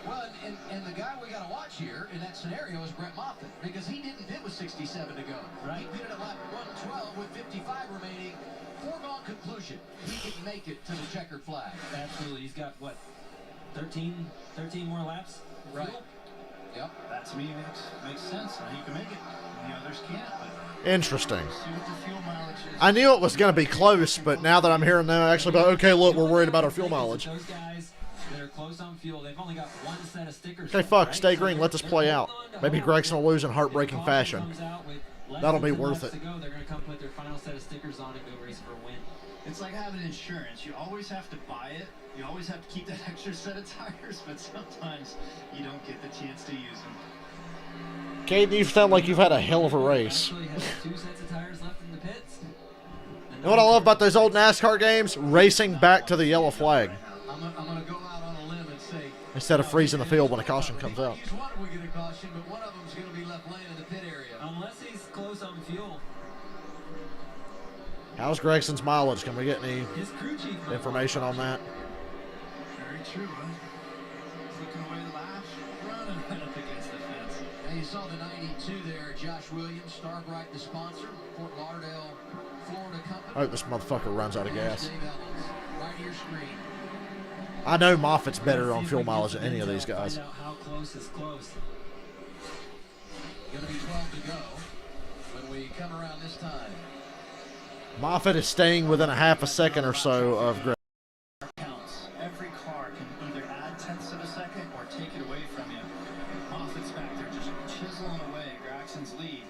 Well, and the guy we got to watch here in that scenario is Brett Moffitt, because he didn't pit with 67 to go. Right. He pitted at lap 112 with 55 remaining. Foregone conclusion, he can make it to the checkered flag. Absolutely. He's got, what, 13 more laps? Right. Yep. That to me makes sense. He can make it. The others can't. But Interesting. see what the fuel mileage is. I knew it was going to be close, but now that I'm hearing them actually about, okay, look, we're worried about our fuel mileage. Those guys that are close on fuel, they've only got one set of stickers. Okay, fuck, stay green, let this play out. Maybe Gregson will lose in heartbreaking fashion. That'll be worth it. They're going to come put their final set of stickers on and go race for a win. It's like having insurance. You always have to buy it. You always have to keep that extra set of tires, but sometimes you don't get the chance to use them. Kate, you sound like you've had a hell of a race. Actually has 2 sets of tires left in the pits. You know what I love about those old NASCAR games? Racing back to the yellow flag. I'm going to go out on a limb and say, Instead of freezing the field when a caution comes out. each one will get a caution, but one of them's going to be left laying in the pit area. Unless he's close on fuel. How's Gregson's mileage? Can we get any His crew chief information on that? Very true, huh? Looking away the lash, running right up against the fence. And you saw the 92 there, Josh Williams, Starbright, the sponsor, Fort Lauderdale, Florida company. I hope this motherfucker runs out of gas. Dave Evans, right here screen. I know Moffitt's better on fuel mileage than any of these guys. Find out how close is close. Going to be 12 to go when we come around this time. Moffitt is staying within a half a second or so of Greg. Counts. Every car can either add tenths of a second or take it away from you. Moffitt's back there just chiseling away Graxon's lead.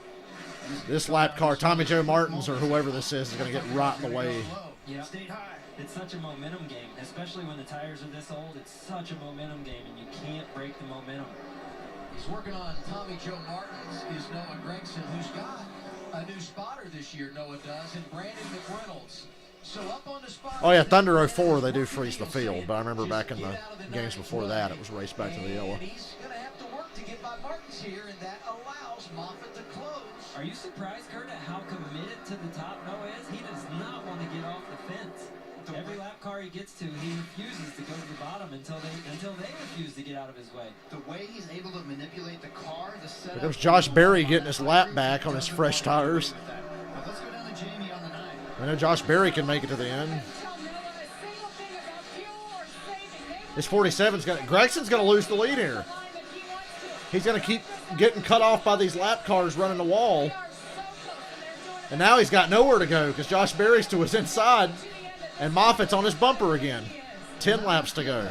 This lap car, Tommy Joe Martins or whoever this is going to get right in the way. Yeah. Stayed high. It's such a momentum game, especially when the tires are this old. It's such a momentum game, and you can't break the momentum. He's working on Tommy Joe Martins is Noah Gregson, who's got a new spotter this year, Noah does, and Brandon McReynolds. So up on the spot. Oh yeah, Thunder 04, they do freeze the field, but I remember back in the games before that, it was raced back to the yellow. And he's going to have to work to get by Martins here, and that allows Moffitt to close. Are you surprised, Kurt, at how committed to the top Noah is? He does not want to get off the fence. Every lap car he gets to, he refuses to go to the bottom until they refuse to get out of his way. The way he's able to manipulate the car, the setup. Here comes Josh Berry getting his lap back on his fresh tires. Now let's go down to Jamie on the 9. I know Josh Berry can make it to the end. This 47's got Gregson's going to lose the lead here. He's going to keep getting cut off by these lap cars running the wall. And now he's got nowhere to go because Josh Berry's to his inside. And Moffitt's on his bumper again. 10 laps to go.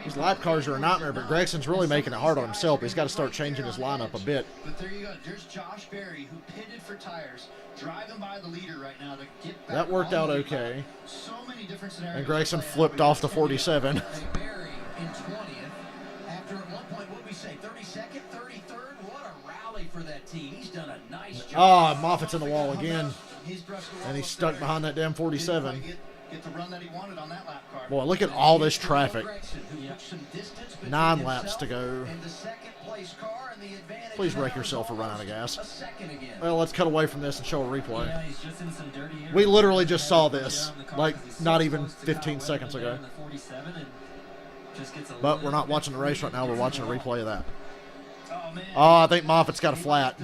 These lap cars are a nightmare, but Gregson's really making it hard on himself. He's got to start changing his lineup a bit. But there you go. There's Josh Berry, who pitted for tires, driving by the leader right now to get back. That worked out okay. So many different scenarios. And Gregson flipped off the 47. Berry in 20th. After at one point, what did we say, 32nd, 33rd? What a rally for that team. He's done a nice job. Oh, Moffitt's in the wall again. And he's stuck behind that damn 47. Get the run that he wanted on that lap car. Boy, look at all this traffic. 9 laps to go. Please wreck yourself or run out of gas. Well, let's cut away from this and show a replay. We literally just saw this, like, not even 15 seconds ago. But we're not watching the race right now. We're watching a replay of that. Oh, I think Moffitt's got a flat.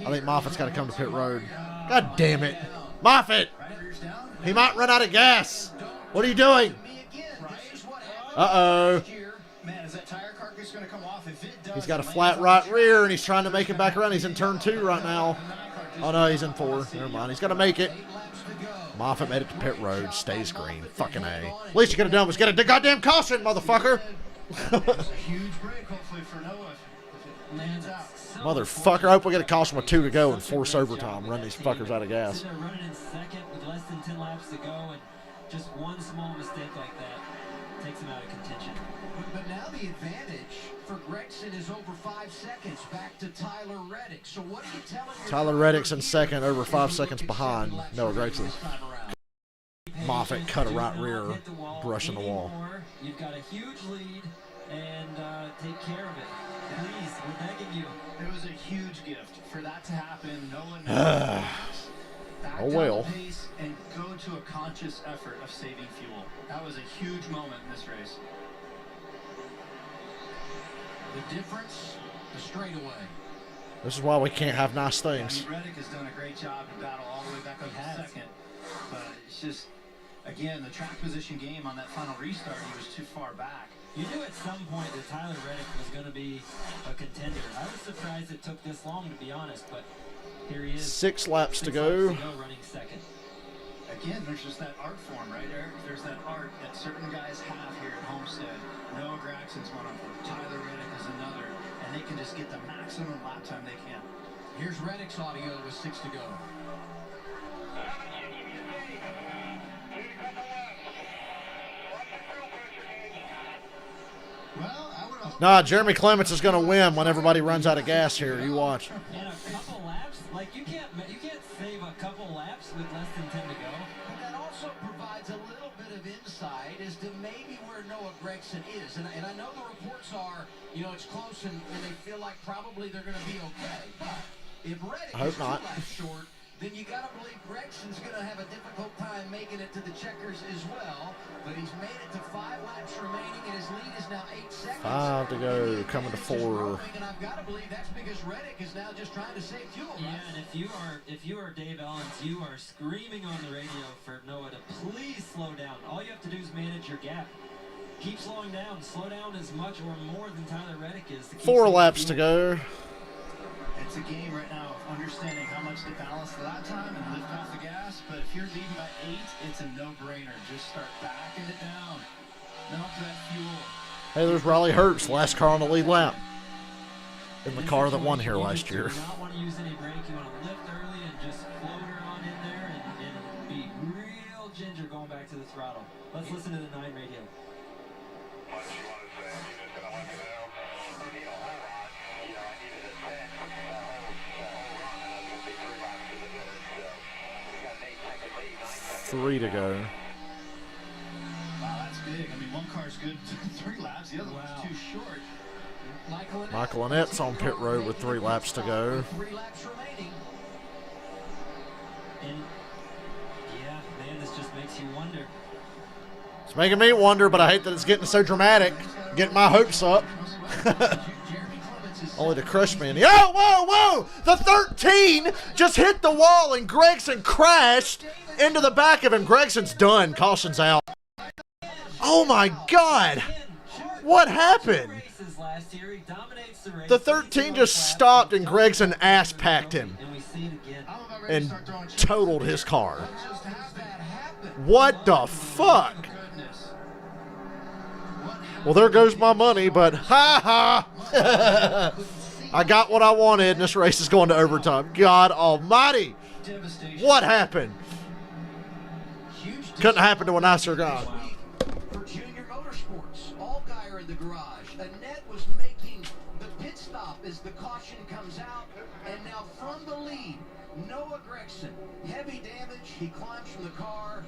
I think Moffitt's got to come to pit road. God damn it. Moffitt! He might run out of gas. What are you doing? Uh-oh. He's got a flat right rear, and he's trying to make it back around. He's in turn 2 right now. Oh, no, he's in 4. Never mind. He's got to make it. Moffitt made it to pit road. Stays green. Fucking A. Least you could have done was get a goddamn caution, motherfucker. Huge break, hopefully, for Noah. Man, Motherfucker, I hope we get a caution with 2 to go and force overtime. Run these fuckers out of gas. Sitting there running in second with less than 10 laps to go, and just one small mistake like that takes him out of contention. But now the advantage for Gregson is over 5 seconds back to Tyler Reddick. So what are you telling me? Tyler Reddick's in second, over 5 seconds behind Noah Gregson. Moffitt cut a right rear, brushing the wall. You've got a huge lead, and take care of it. Please, we're begging you. It was a huge gift for that to happen. No one Oh well. Pace and go to a conscious effort of saving fuel. That was a huge moment in this race. The difference, the straightaway. This is why we can't have nice things. Reddick has done a great job to battle all the way back up to second. But it's just, again, the track position game on that final restart, he was too far back. You knew at some point that Tyler Reddick was going to be a contender. I was surprised it took this long, to be honest, but here he is. 6 laps to go. Running second. Again, there's just that art form, right, Eric? There's that art that certain guys have here at Homestead. Noah Gragson's one of them. Tyler Reddick is another. And they can just get the maximum lap time they can. Here's Reddick's audio with 6 to go. Nah, Jeremy Clements is going to win when everybody runs out of gas here. You watch. And a couple laps, like you can't save a couple laps with less than 10 to go. But that also provides a little bit of insight as to maybe where Noah Gregson is. And I know the reports are, you know, it's close and they feel like probably they're going to be okay. But if Reddick is 2 laps short, then you got to believe Gregson's going to have a difficult time making it to the checkers as well. But he's made it to 5 laps remaining, and his lead is now 8 seconds. 5 to go, coming to 4. And I've got to believe that's because Reddick is now just trying to save fuel. Yeah, and if you are Dave Ellens, you are screaming on the radio for Noah to please slow down. All you have to do is manage your gap. Keep slowing down. Slow down as much or more than Tyler Reddick is. 4 laps to go. It's a game right now of understanding how much to balance that time and lift off the gas. But if you're leading by 8, it's a no-brainer. Just start backing it down. Milk that fuel. Hey, there's Riley Herbst, last car on the lead lap. In the car that won here last year. You do not want to use any brake. You want to lift early and just float her on in there and be real ginger going back to the throttle. Let's listen to the 9 radio. What you want to say? You just gonna let me know? You need a whole lot. You know, I needed a 10. The whole run, and that's gonna be 3 laps to the finish. So we got an 8-second lead, 9 seconds. 3 to go. Wow, that's big. I mean, one car's good 3 laps, the other one's too short. Michael Annette's on pit road with 3 laps to go. 3 laps remaining. And yeah, man, this just makes you wonder. It's making me wonder, but I hate that it's getting so dramatic. Getting my hopes up. Only to crush me. Oh, whoa, whoa! The 13 just hit the wall and Gregson crashed into the back of him. Gregson's done. Caution's out. Oh my God! What happened? The 13 just stopped and Gregson ass packed him and totaled his car. What the fuck? Well, there goes my money, but ha ha! I got what I wanted, and this race is going to overtime. God almighty! What happened? Couldn't happen to a nicer guy. For Junior Motorsports, Allgaier in the garage. Annette was making the pit stop as the caution comes out, and now from the lead, Noah Gregson. Heavy damage. He climbs from the car.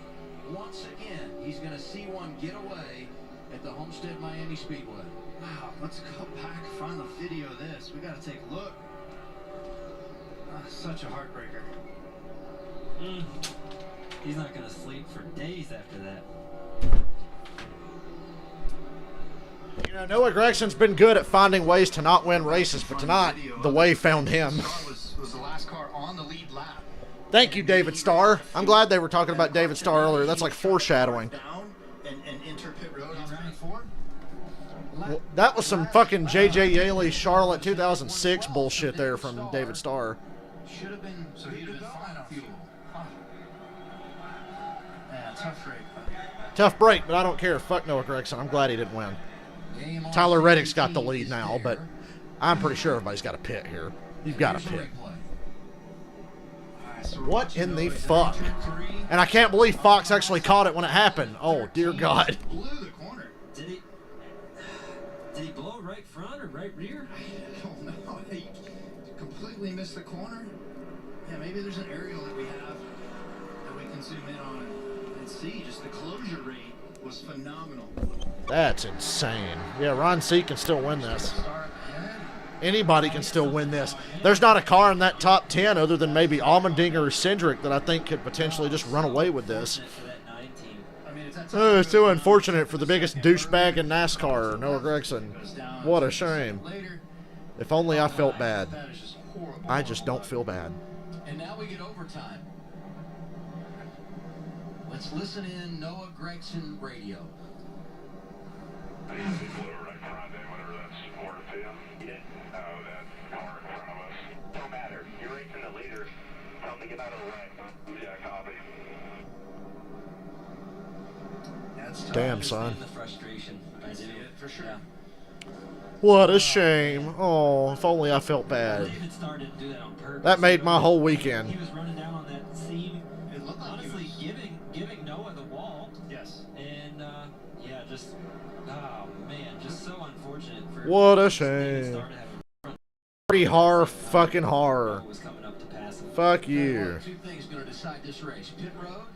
Once again, he's going to see one get away at the Homestead Miami Speedway. Wow, let's go back and find the video of this. We got to take a look. Such a heartbreaker. He's not going to sleep for days after that. You know, Noah Gregson's been good at finding ways to not win races, but tonight, the way found him. Was the last car on the lead lap. Thank you, David Starr. I'm glad they were talking about David Starr earlier. That's like foreshadowing. And enter pit road on turn 4. Well, that was some fucking J.J. Yaley Charlotte 2006 bullshit there from David Starr. Should have been, so he'd have been fine on fuel. Yeah, tough break. Tough break, but I don't care. Fuck Noah Gregson. I'm glad he didn't win. Tyler Reddick's got the lead now, but I'm pretty sure everybody's got a pit here. You've got a pit. What in the fuck? And I can't believe Fox actually caught it when it happened. Oh, dear God. Blew the corner. Did he blow right front or right rear? I don't know. He completely missed the corner. Yeah, maybe there's an aerial that we have that we can zoom in on and see. Just the closure rate was phenomenal. That's insane. Yeah, Ron C can still win this. Anybody can still win this. There's not a car in that top 10 other than maybe Allmendinger or Cindric that I think could potentially just run away with this. Oh, it's so unfortunate for the biggest douchebag in NASCAR, Noah Gragson. What a shame. If only I felt bad. I just don't feel bad. And now we get overtime. Let's listen in Noah Gragson radio. Don't matter. You're racing the leader. Tell me to get out of the way. Yeah, copy. Damn, son. The frustration. I see it for sure. Yeah. What a shame. Oh, if only I felt bad. David started to do that on purpose. That made my whole weekend. He was running down on that seam. It looked like honestly giving Noah the wall. Yes. And yeah, just oh man, just so unfortunate for. What a shame. Pretty hard fucking horror. Fuck you. Two things going to decide this race: pit road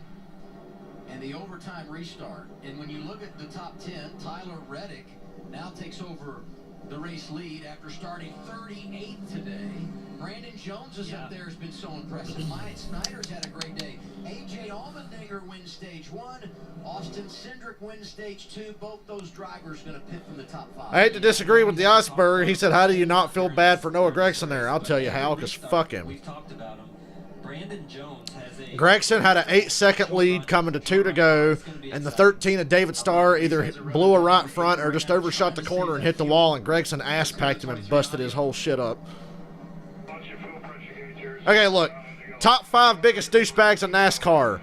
and the overtime restart. And when you look at the top 10, Tyler Reddick now takes over the race lead after starting 38th today. Brandon Jones is up there, has been so impressive. Myatt Snyder's had a great day. A.J. Allmendinger wins stage 1. Austin Cindric wins stage 2. Both those drivers going to pit from the top 5. I hate to disagree with the Iceberg. He said, how do you not feel bad for Noah Gragson there? I'll tell you how, because fuck him. We've talked about him. Brandon Jones has a Gragson had an 8-second lead coming to 2 to go, and the 13 of David Starr either blew a right front or just overshot the corner and hit the wall, and Gragson ass-packed him and busted his whole shit up. Okay, look. Top 5 biggest douchebags in NASCAR.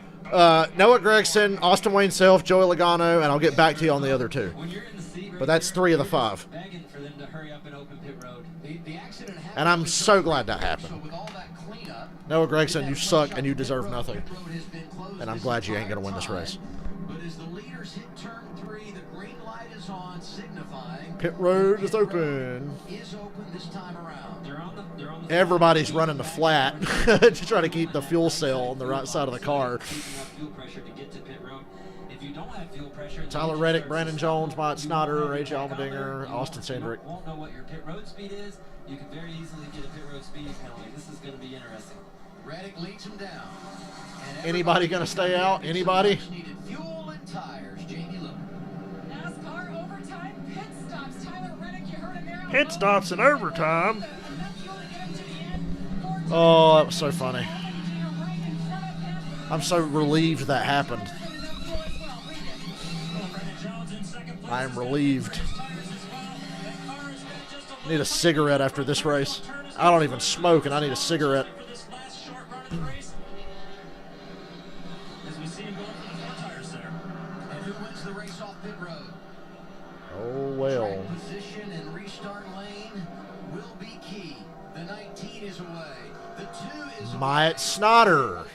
Noah Gragson, Austin Wayne Self, Joey Logano, and I'll get back to you on the other 2. But that's 3 of the 5. And I'm so glad that happened. Noah Gragson, you suck and you deserve nothing. And I'm glad you ain't going to win this race. But as the leaders hit turn 3, the green light is on, signifying pit road is open. Is open this time around. They're on the Everybody's running the flat to try to keep the fuel cell on the right side of the car. Tyler Reddick, Brandon Jones, Myatt Snyder, A.J. Allmendinger, Austin Cindric. Won't know what your pit road speed is. You can very easily get a pit road speed penalty. This is going to be interesting. Reddick leads him down. Anybody going to stay out? Anybody? Needed fuel and tires. Jamie Lewis. NASCAR overtime pit stops. Tyler Reddick, you heard him there. Pit stops in overtime. Oh, that was so funny. I'm so relieved that happened. I am relieved. I need a cigarette after this race. I don't even smoke, and I need a cigarette. Oh, well. Position and restart lane will be key. The 19 is away. The 2 is Myatt Snyder.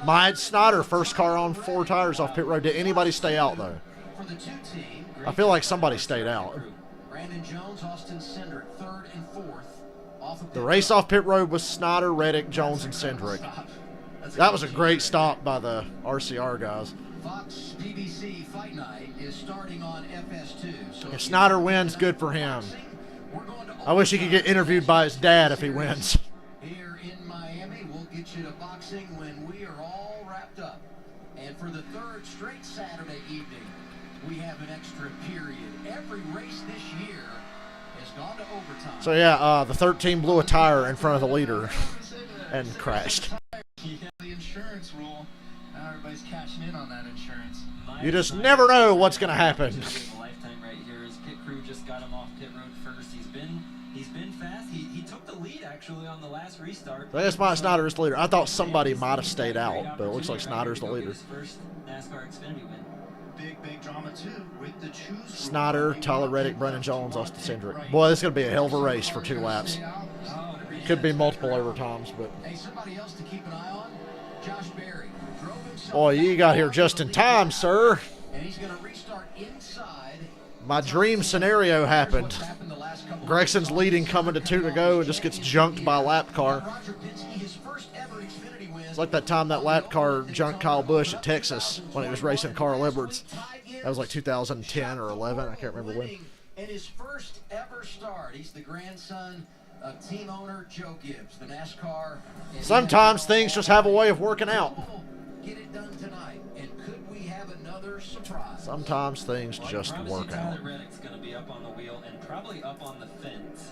Myatt Snyder, first car on 4 tires off pit road. Did anybody stay out, though? For the 2 team, I feel like somebody stayed out. Brandon Jones, Austin Cindric, 3rd and 4th. Off of The race off pit road was Snyder, Reddick, Jones, and Cindric. That was a great stop by the RCR guys. Fox PBC Fight Night is starting on FS2. So If Snyder wins, good for him. I wish he could get interviewed by his dad if he wins. Here in Miami, we'll get you to boxing when we are all wrapped up. And for the 3rd straight Saturday evening, we have an extra period. Every race this year has gone to overtime. So yeah, the 13 blew a tire in front of the leader and crashed. The insurance rule. Now everybody's cashing in on that insurance. You just never know what's going to happen. Lifetime right here. His pit crew just got him off pit road first. He's been fast. He took the lead actually on the last restart. So that's Myatt Snyder is the leader. I thought somebody might have stayed out, but it looks like Snyder's the leader. His first NASCAR Xfinity win. big drama too with the choose. Snyder, Tyler Reddick, Brennan Jones, Austin Cindric. Boy, this is going to be a hell of a race for 2 laps. Could be multiple overtimes, but. Hey, somebody else to keep an eye on. Josh Berry drove himself. Boy, you got here just in time, sir. And he's going to restart inside. My dream scenario happened. Gregson's leading coming to 2 to go and just gets junked by a lap car. It's like that time that lap car junked Kyle Busch at Texas when he was racing Carl Edwards. That was like 2010 or 11. I can't remember when. In his first ever start, he's the grandson of team owner Joe Gibbs, the NASCAR. Sometimes things just have a way of working out. Get it done tonight, and could we have another surprise? Sometimes things just work out. Tyler Reddick's going to be up on the wheel and probably up on the fence.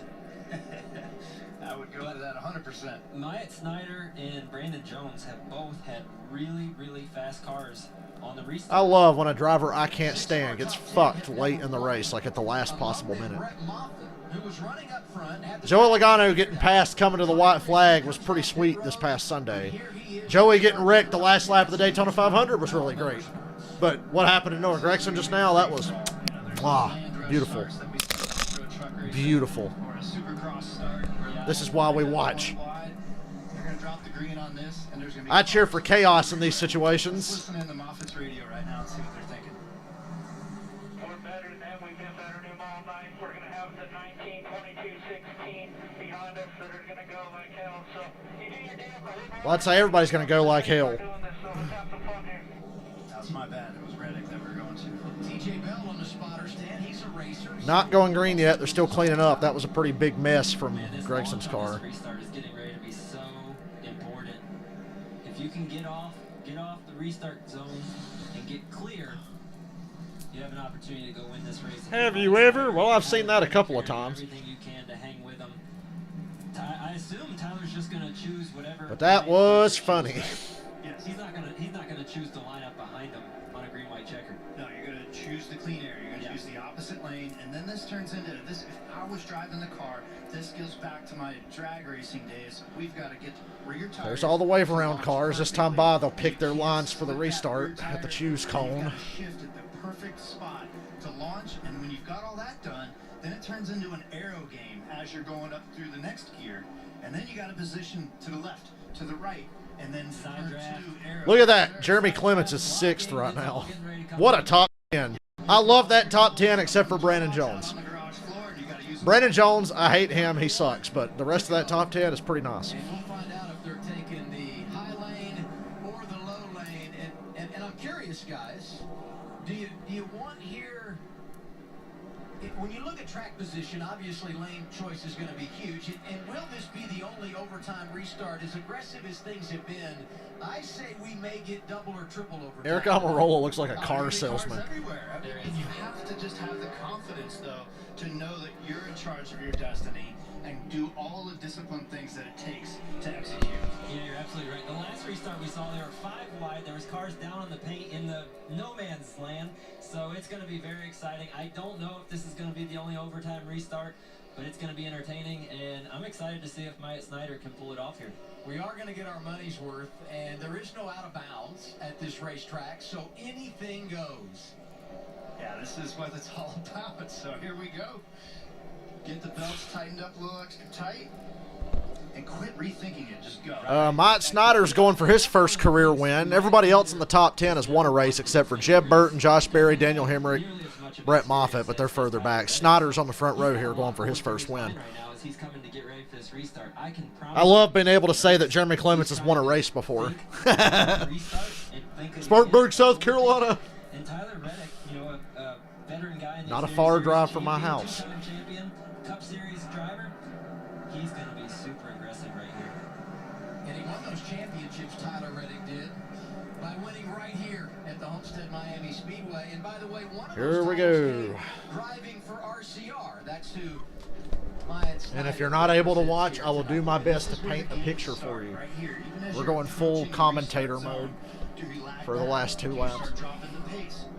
I would go to that 100%. Myatt Snyder and Brandon Jones have both had really fast cars on the restart. I love when a driver I can't stand gets fucked late in the race, like at the last possible minute. Joey Logano getting passed coming to the white flag was pretty sweet this past Sunday. Joey getting wrecked the last lap of the Daytona 500 was really great. But what happened to Noah Gragson just now, that was beautiful. Beautiful. This is why we watch. I cheer for chaos in these situations. Listen in the Moffitt's radio right now and see what they're thinking. We're better than them. We've been better than them all night. We're going to have the 19, 22, 16 behind us that are going to go like hell. So you do your damn part. Well, I'd say everybody's going to go like hell. That was my bad. It was Reddick that we were going to. TJ Bell on the spotter stand. He's a racer. Not going green yet. They're still cleaning up. That was a pretty big mess from Gregson's car. This restart is getting ready to be so important. If you can get off the restart zone and get clear, you have an opportunity to go win this race. Have you ever? Well, I've seen that a couple of times. Everything you can to hang with them. I assume Tyler's just going to choose whatever. But that was funny. Yes, he's not going to choose to line up behind him on a green-white checker. No, you're going to choose the clean area. You're going to choose the opposite lane, and then this turns into this. If I was driving the car, this goes back to my drag racing days. We've got to get rear tires. There's all the wave around cars. This time by, they'll pick their lines for the restart at the choose cone. Shift at the perfect spot to launch, and when you've got all that done, then it turns into an aero game as you're going up through the next gear, and then you got to position to the left, to the right, and then turn to aero. Look at that. Jeremy Clements is 6th right now. What a top 10. I love that top 10 except for Brandon Jones. Brandon Jones, I hate him. He sucks. But the rest of that top 10 is pretty nice. And we'll find out if they're taking the high lane or the low lane. And I'm curious, guys, do you want here, when you look at track position, obviously lane choice is going to be huge. And will this be the only overtime restart? As aggressive as things have been, I say we may get double or triple overtime. Eric Almirola looks like a car salesman. Everywhere. And you have to just have the confidence, though, to know that you're in charge of your destiny and do all the disciplined things that it takes to execute. Yeah, you're absolutely right. The last restart we saw, they were 5 wide. There was cars down on the paint in the no man's land. So it's going to be very exciting. I don't know if this is going to be the only overtime restart, but it's going to be entertaining, and I'm excited to see if Myatt Snyder can pull it off here. We are going to get our money's worth, and there is no out of bounds at this racetrack, so anything goes. Yeah, this is what it's all about. So here we go. Get the belts tightened up a little extra tight, and quit rethinking it. Just go. Myatt Snyder's going for his first career win. Everybody else in the top 10 has won a race except for Jeb Burton, Josh Berry, Daniel Hemrick, Brett Moffitt, but they're further back. Snyder's on the front row here going for his first win. I love being able to say that Jeremy Clements has won a race before. Spartanburg, South Carolina. And Tyler Reddick, you know, a veteran guy. Not a far drive from my house. Champion, Cup Series driver. He's going to be super aggressive right here. And he won those championships, Tyler Reddick did, by winning right here at the Homestead Miami Speedway. And by the way, one of here we go. Driving for RCR. That's who. Myatt And if you're not able to watch, I will do my best to paint a picture for you. We're going full commentator mode for the last 2 laps.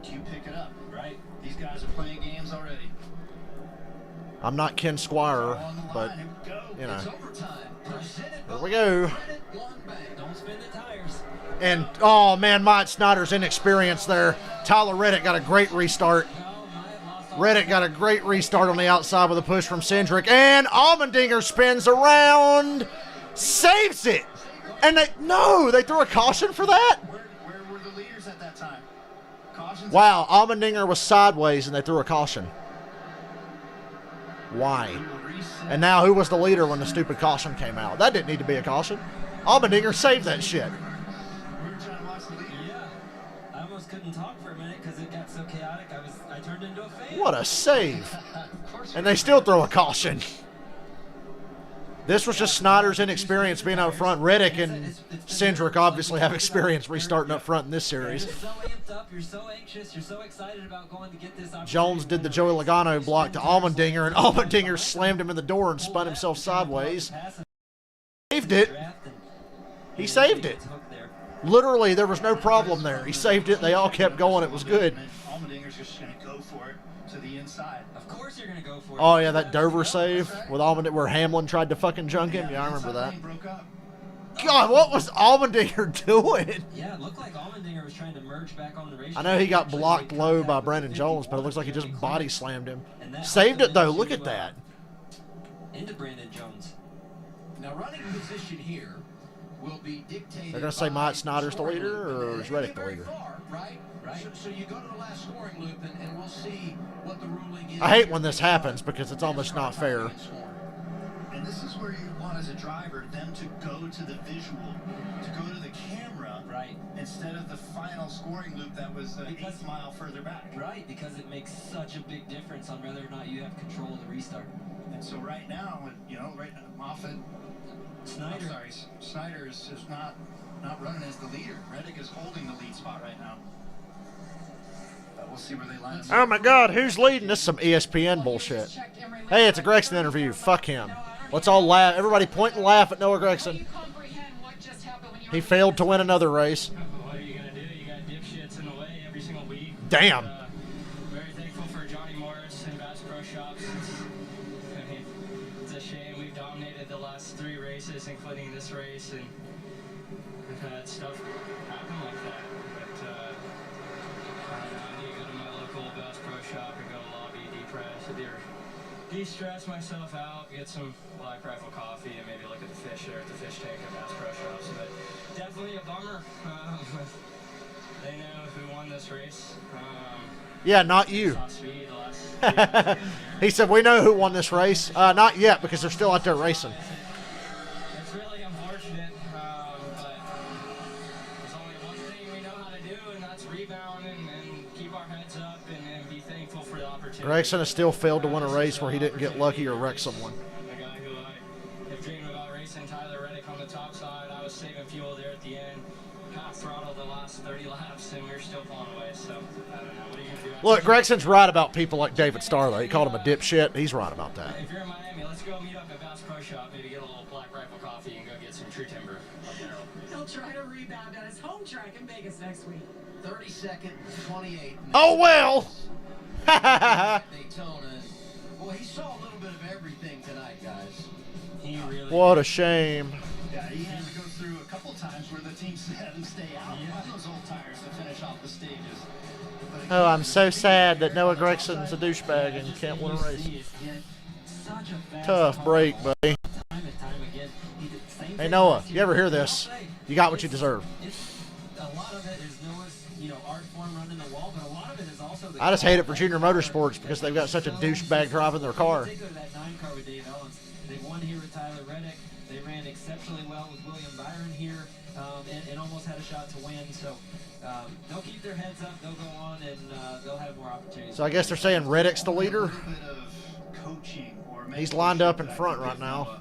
Do you pick it up? Right. These guys are playing games already. I'm not Ken Squire, but, you know. Here we go. Don't spin the tires. And, oh, man, Mike Snyder's inexperienced there. Tyler Reddick got a great restart. Reddick got a great restart on the outside with a push from Cindric. And Allmendinger spins around. Saves it. And they threw a caution for that? Where were the leaders at that time? Cautions? Wow, Allmendinger was sideways and they threw a caution. Why? And now who was the leader when the stupid caution came out? That didn't need to be a caution. Allmendinger saved that shit. Yeah, I almost couldn't talk for a minute because it got so chaotic. I turned into a fan. What a save. And they still throw a caution. This was just Snyder's inexperience being up front. Reddick and Cindric obviously have experience restarting up front in this series. You're so amped up. You're so anxious. You're so excited about going to get this opportunity. Jones did the Joey Logano block to Allmendinger, and Allmendinger slammed him in the door and spun himself sideways. Saved it. He saved it. Literally, there was no problem there. He saved it. They all kept going. It was good. Allmendinger's just going to go for it to the inside. Of course you're going to go for it. Oh, yeah, that Dover save with Allmendinger where Hamlin tried to fucking junk him. Yeah, I remember that. God, what was Allmendinger doing? Yeah, it looked like Allmendinger was trying to merge back on the racetrack. I know he got blocked low by Brandon Jones, but it looks like he just body slammed him. Saved it, though. Look at that. Into Brandon Jones. Now, running position here will be dictated. They're going to say Mike Snyder's the leader, or is Reddick the leader? Right. So you go to the last scoring loop, and we'll see what the ruling is. I hate when this happens because it's almost not fair. And this is where you want, as a driver, them to go to the visual, to go to the camera, right, instead of the final scoring loop that was 8 mile further back. Right, because it makes such a big difference on whether or not you have control of the restart. And so right now, right now, Snyder is not running as the leader. Reddick is holding the lead spot right now. We'll see where they line up. Oh my God, who's leading? This is some ESPN bullshit. Hey, it's a Gregson interview. Fuck him. Let's all laugh. Everybody point and laugh at Noah Gregson. He failed to win another race. What are you going to do? You got dipshits in the way every single week. Damn. Very thankful for Johnny Morris and Bass Pro Shops. It's a shame we've dominated the last 3 races, including this race, and we've had stuff happen like that. But I need to go to my local Bass Pro Shop and go lobby, de-stress myself out, get some Black Rifle coffee, and maybe look at the fish there at the fish tank at Bass Pro Shops. But definitely a bummer. They know who won this race. Yeah, not you. He said, we know who won this race. Not yet, because they're still out there racing. It's really unfortunate, but there's only one thing we know how to do, and that's rebound and keep our heads up and be thankful for the opportunity. Gregson has still failed to win a race where he didn't get lucky or wreck someone. The guy who I have dreamed about racing, Tyler Reddick on the top side. I was saving fuel there at the end. Kind of throttled the last 30 laps, and we were still pulling away, so I don't know. What are you going to do? Look, Gregson's right about people like David Starr, though. He called him a dipshit. He's right about that. If you're in Miami, let's go meet up at Bass Pro Shop, maybe get a little Black Rifle coffee and go get some true timber up there. He'll try to rebound at his home track in Vegas next week. 32nd, 28. Oh, well. Daytona. Boy, he saw a little bit of everything tonight, guys. He really. What a shame. Yeah, he had to go through a couple times where the team had him stay out on those old tires to finish off the stages. Oh, I'm so sad that Noah Gregson's a douchebag and can't win a race. Tough break, buddy. Hey, Noah, you ever hear this? You got what you deserve. A lot of it is Noah's, art form running the wall, but a lot of it is also the I just hate it for Junior Motorsports because they've got such a douchebag driving their car. Particularly that 9 car with Dave Owens. They won here with Tyler Reddick. They ran exceptionally well with William Byron here, and almost had a shot to win. So they'll keep their heads up. They'll go on, and they'll have more opportunities. So I guess they're saying Reddick's the leader. He's lined up in front right now.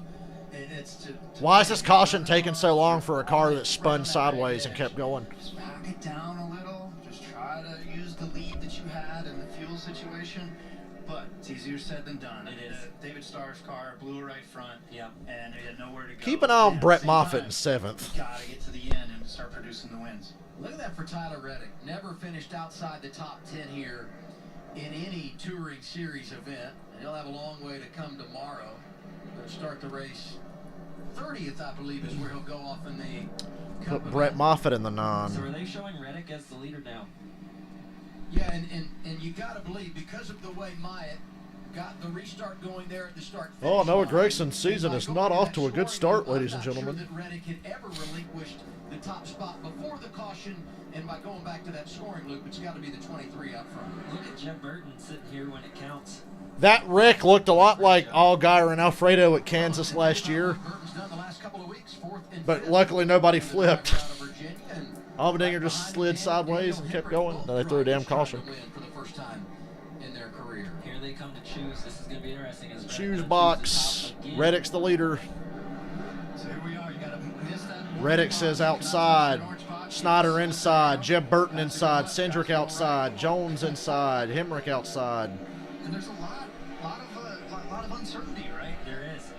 Why is this caution taking so long for a car that spun sideways and kept going? Just back it down a little. Just try to use the lead that you had in the fuel situation. But it's easier said than done. It is. David Starr's car blew a right front. Yeah. And he had nowhere to go. Keep an eye on Brett Moffitt in 7th. Got to get to the end and start producing the wins. Look at that for Tyler Reddick. Never finished outside the top 10 here in any touring series event. And he'll have a long way to come tomorrow. Going to start the race 30th, I believe, is where he'll go off in the Cup. Put Brett Moffitt in the 9. So are they showing Reddick as the leader now? Yeah, and you got to believe, because of the way Myatt got the restart going there at the start. Oh, Noah Gregson's season is not off to a good start, ladies and gentlemen. I'm not sure that Reddick had ever relinquished the top spot before the caution, and by going back to that scoring loop, it's got to be the 23 up front. Look at Jeb Burton sitting here when it counts. That wreck looked a lot like Allgaier and Alfredo at Kansas last year. Burton's done the last couple of weeks, 4th and But 5th. luckily nobody flipped. And Allmendinger just slid sideways and kept going. Then they threw a damn caution. for the first time in their career. Here they come to choose. This is going to be interesting. As Choose box. Reddick's the leader. So here we are. You got to miss that. Reddick says outside. Snyder inside. Jeb Burton inside. Cindric outside. Jones inside. Hemrick outside. And there's a lot of uncertainty, right? There is.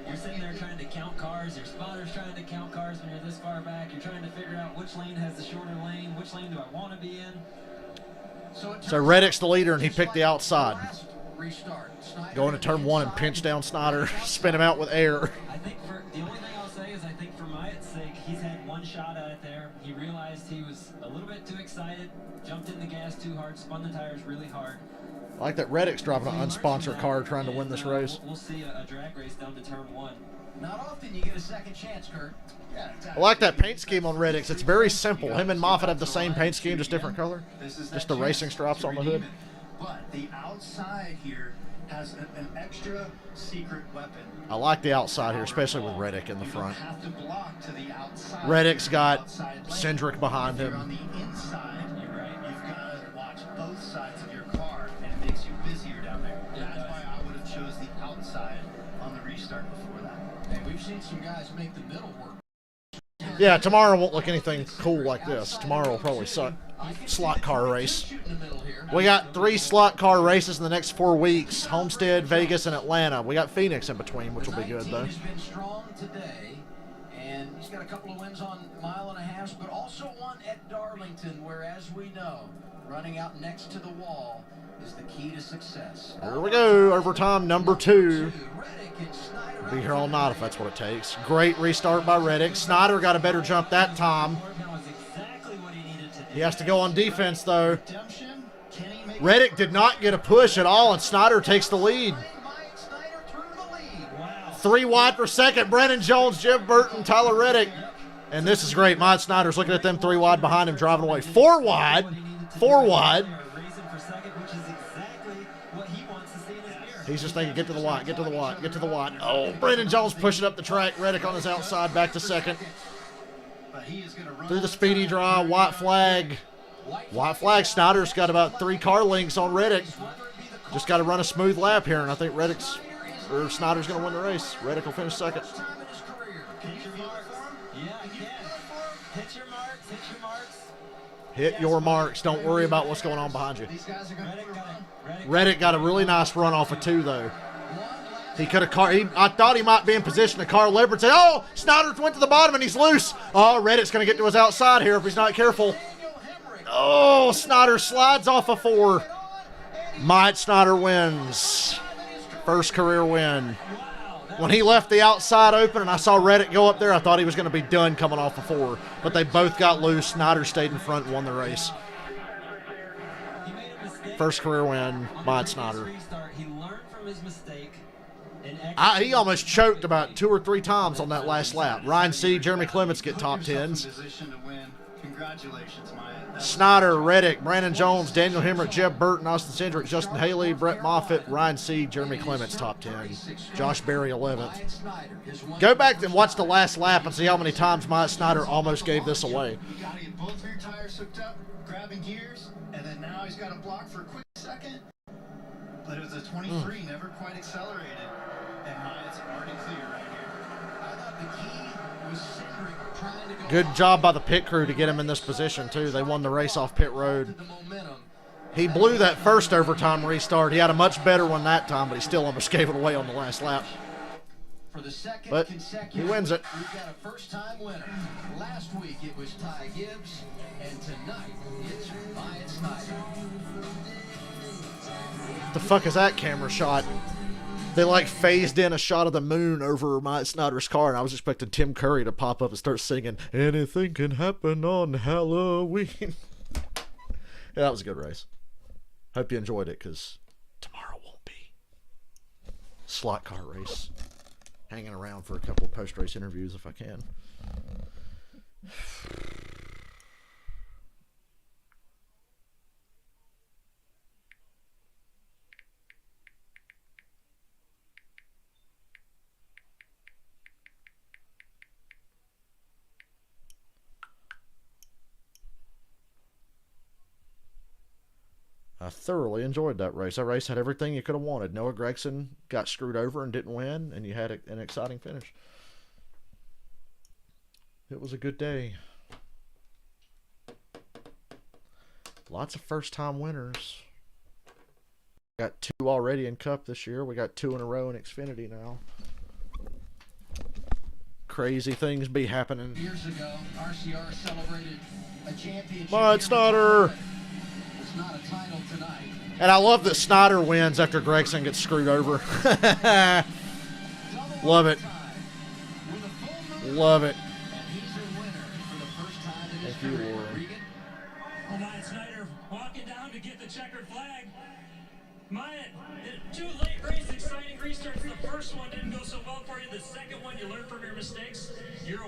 You're sitting there trying to count cars. Your spotter's trying to count cars when you're this far back. You're trying to figure out which lane has the shorter lane. Which lane do I want to be in? So Reddick's the leader, and he picked the outside. Restart. Going to turn 1 and pinch down Snyder. Spin him out with air. I think the only thing I'll say is I think for Myatt's sake, he's had one shot at it there. He realized he was a little bit too excited, jumped in the gas too hard, spun the tires really hard. I like that Reddick's driving an unsponsored car trying to win this race. We'll see a drag race down to turn 1. Not often you get a second chance, Kurt. I like that paint scheme on Reddick's. It's very simple. Him and Moffitt have the same paint scheme, just different color. Just the racing stripes on the hood. But the outside here has an extra secret weapon. I like the outside here, especially with Reddick in the front. You have to block to the outside. Reddick's got Cindric behind If you're on him. the inside, you're right. You've got to watch both sides of your car, and it makes you busier down there. That's why I would have chose the outside on the restart before that. Hey, we've seen some guys make the middle work. Yeah, tomorrow won't look anything cool like this. Tomorrow will probably suck. Slot car race. We got 3 slot car races in the next 4 weeks. Homestead, Vegas, and Atlanta. We got Phoenix in between, which will be good, though. He's been strong today, and he's got a couple of wins on mile and a half, but also one at Darlington, where, as we know, running out next to the wall is the key to success. Here we go. Overtime number 2. Be here all night if that's what it takes. Great restart by Reddick. Snyder got a better jump that time. He has to go on defense, though. Reddick did not get a push at all, and Snyder takes the lead. 3 wide for second. Brennan Jones, Jeb Burton, Tyler Reddick. And this is great. Myatt Snyder's looking at them 3 wide behind him, driving away. 4 wide. 4 wide. He's just thinking, get to the white, get to the white, get to the white. Oh, Brennan Jones pushing up the track. Reddick on his outside, back to second. Through the speedy draw, white flag. White flag. Snyder's got about 3 car lengths on Reddick. Just got to run a smooth lap here, and I think Snyder's going to win the race. Reddick will finish second. Hit your marks. Don't worry about what's going on behind you. Reddick got a really nice run off of 2, though. He could have I thought he might be in position to car leopard. Say, oh, Snyder went to the bottom and he's loose. Oh, Reddick's going to get to his outside here if he's not careful. Oh, Snyder slides off of 4. Myatt Snyder wins. First career win. When he left the outside open and I saw Reddick go up there, I thought he was going to be done coming off of 4. But they both got loose. Snyder stayed in front and won the race. First career win, Myatt Snyder. He learned from his mistake. He almost choked about 2 or 3 times on that last lap. Ryan C., Jeremy Clements get top 10s. Congratulations, Myatt. Snyder, Reddick, Brandon Jones, Daniel Hemrick, Jeb Burton, Austin Cindric, Justin Haley, Brett Moffitt, Ryan C., Jeremy Clements top 10. Josh Berry 11th. Go back and watch the last lap and see how many times Myatt Snyder almost gave this away. You got to get both of your tires hooked up, grabbing gears, and then now he's got to block for a quick second. But it was a 23, never quite accelerated. And Myatt's already clear right here. I thought the key was Cindric trying to go. Good job by the pit crew to get him in this position, too. They won the race off pit road. He blew that first overtime restart. He had a much better one that time, but he still almost gave it away on the last lap. But he wins it. We've got a first-time winner. Last week it was Ty Gibbs, and tonight it's Myatt Snyder. The fuck is that camera shot? They like phased in a shot of the moon over Mike Snyder's car, and I was expecting Tim Curry to pop up and start singing "Anything Can Happen on Halloween." Yeah, that was a good race. Hope you enjoyed it, because tomorrow won't be. Slot car race. Hanging around for a couple of post-race interviews if I can. I thoroughly enjoyed that race. That race had everything you could have wanted. Noah Gragson got screwed over and didn't win, and you had an exciting finish. It was a good day. Lots of first-time winners. Got 2 already in Cup this year. We got 2 in a row in Xfinity now. Crazy things be happening. Years ago, RCR celebrated a championship. Mike Snyder! It's not a title tonight. And I love that Snyder wins after Gregson gets screwed over. Love it. Love it. Thank you, Laura. Oh, Mike Snyder walking down to get the checkered flag. Mike, 2 late race, exciting restarts. The first one didn't go so well for you. The second one, you learned from your mistakes.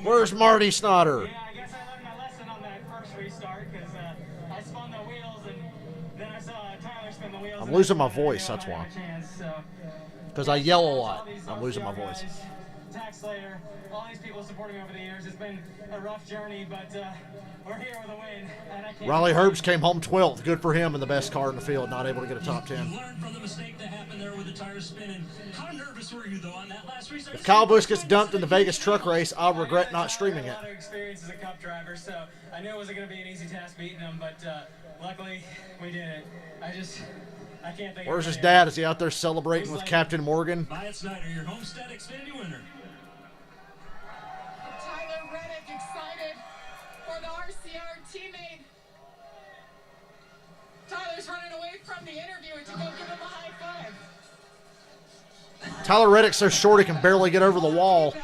Where's Marty Snyder? Yeah, I guess I learned my lesson on that first restart, because I spun the wheels and then I saw Tyler spin the wheels. I'm losing my voice, that's why. Because I yell a lot. I'm losing my voice. Tax Slater, all these people supporting me over the years. It's been a rough journey, but we're here with a win. And I can't. Riley Herbst came home 12th. Good for him, and the best car in the field, not able to get a top 10. You learned from the mistake that happened there with the tires spinning. How nervous were you, though, on that last restart? If Kyle Busch gets dumped in the Vegas truck race, I'll regret not streaming it. I had a lot of experience as a Cup driver, so I knew it wasn't going to be an easy task beating them, but luckily we did it. I can't think. Where's his dad? Is he out there celebrating with Captain Morgan? Mike Snyder, your Homestead Xfinity winner. Tyler Reddick excited for the RCR teammate. Tyler's running away from the interviewer to go give him a high five. Tyler Reddick's so short he can barely get over the wall.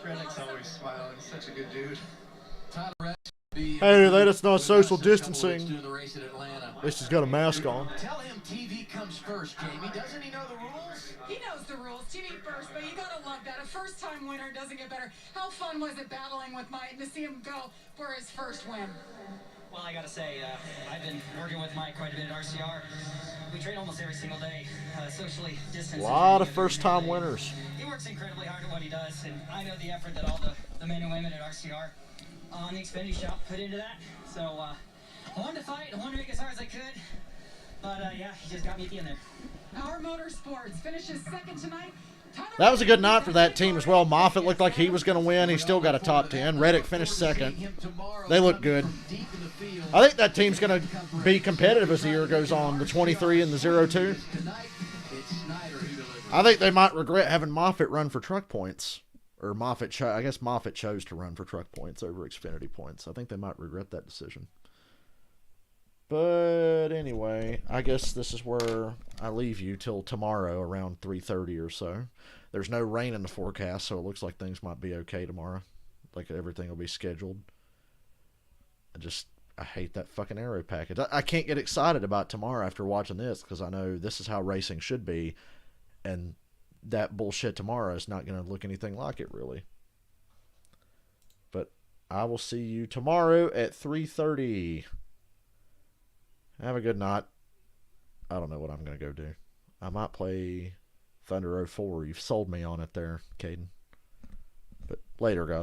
Reddick's always smiling. He's such a good dude. Tyler Reddick will be Hey, that's not social doing distancing. the race at Atlanta. At least he's got a mask on. Tell him TV comes first, Jamie. Doesn't he know the rules? He knows the rules. TV first, but you gotta love that. A first-time winner doesn't get better. How fun was it battling with Mike to see him go for his first win? Well, I gotta say, I've been working with Mike quite a bit at RCR. We train almost every single day, socially distanced. A lot of first-time winners. He works incredibly hard at what he does, and I know the effort that all the men and women at RCR on the Xfinity shop put into that. So I wanted to fight, I wanted to make as hard as I could, but yeah, he just got me at the end there. Our Motorsports finishes second tonight. That was a good night for that team as well. Moffitt looked like he was going to win. He still got a top 10. Reddick finished second. They look good. I think that team's going to be competitive as the year goes on, the 23 and the 02. I think they might regret having Moffitt run for truck points. Or I guess Moffitt chose to run for truck points over Xfinity points. I think they might regret that decision. But anyway, I guess this is where I leave you till tomorrow around 3:30 or so. There's no rain in the forecast, so it looks like things might be okay tomorrow. Like everything will be scheduled. I hate that fucking aero package. I can't get excited about tomorrow after watching this, because I know this is how racing should be, and that bullshit tomorrow is not going to look anything like it, really. But I will see you tomorrow at 3:30. Have a good night. I don't know what I'm going to go do. I might play Thunder 04. You've sold me on it there, Caden. But later, guys.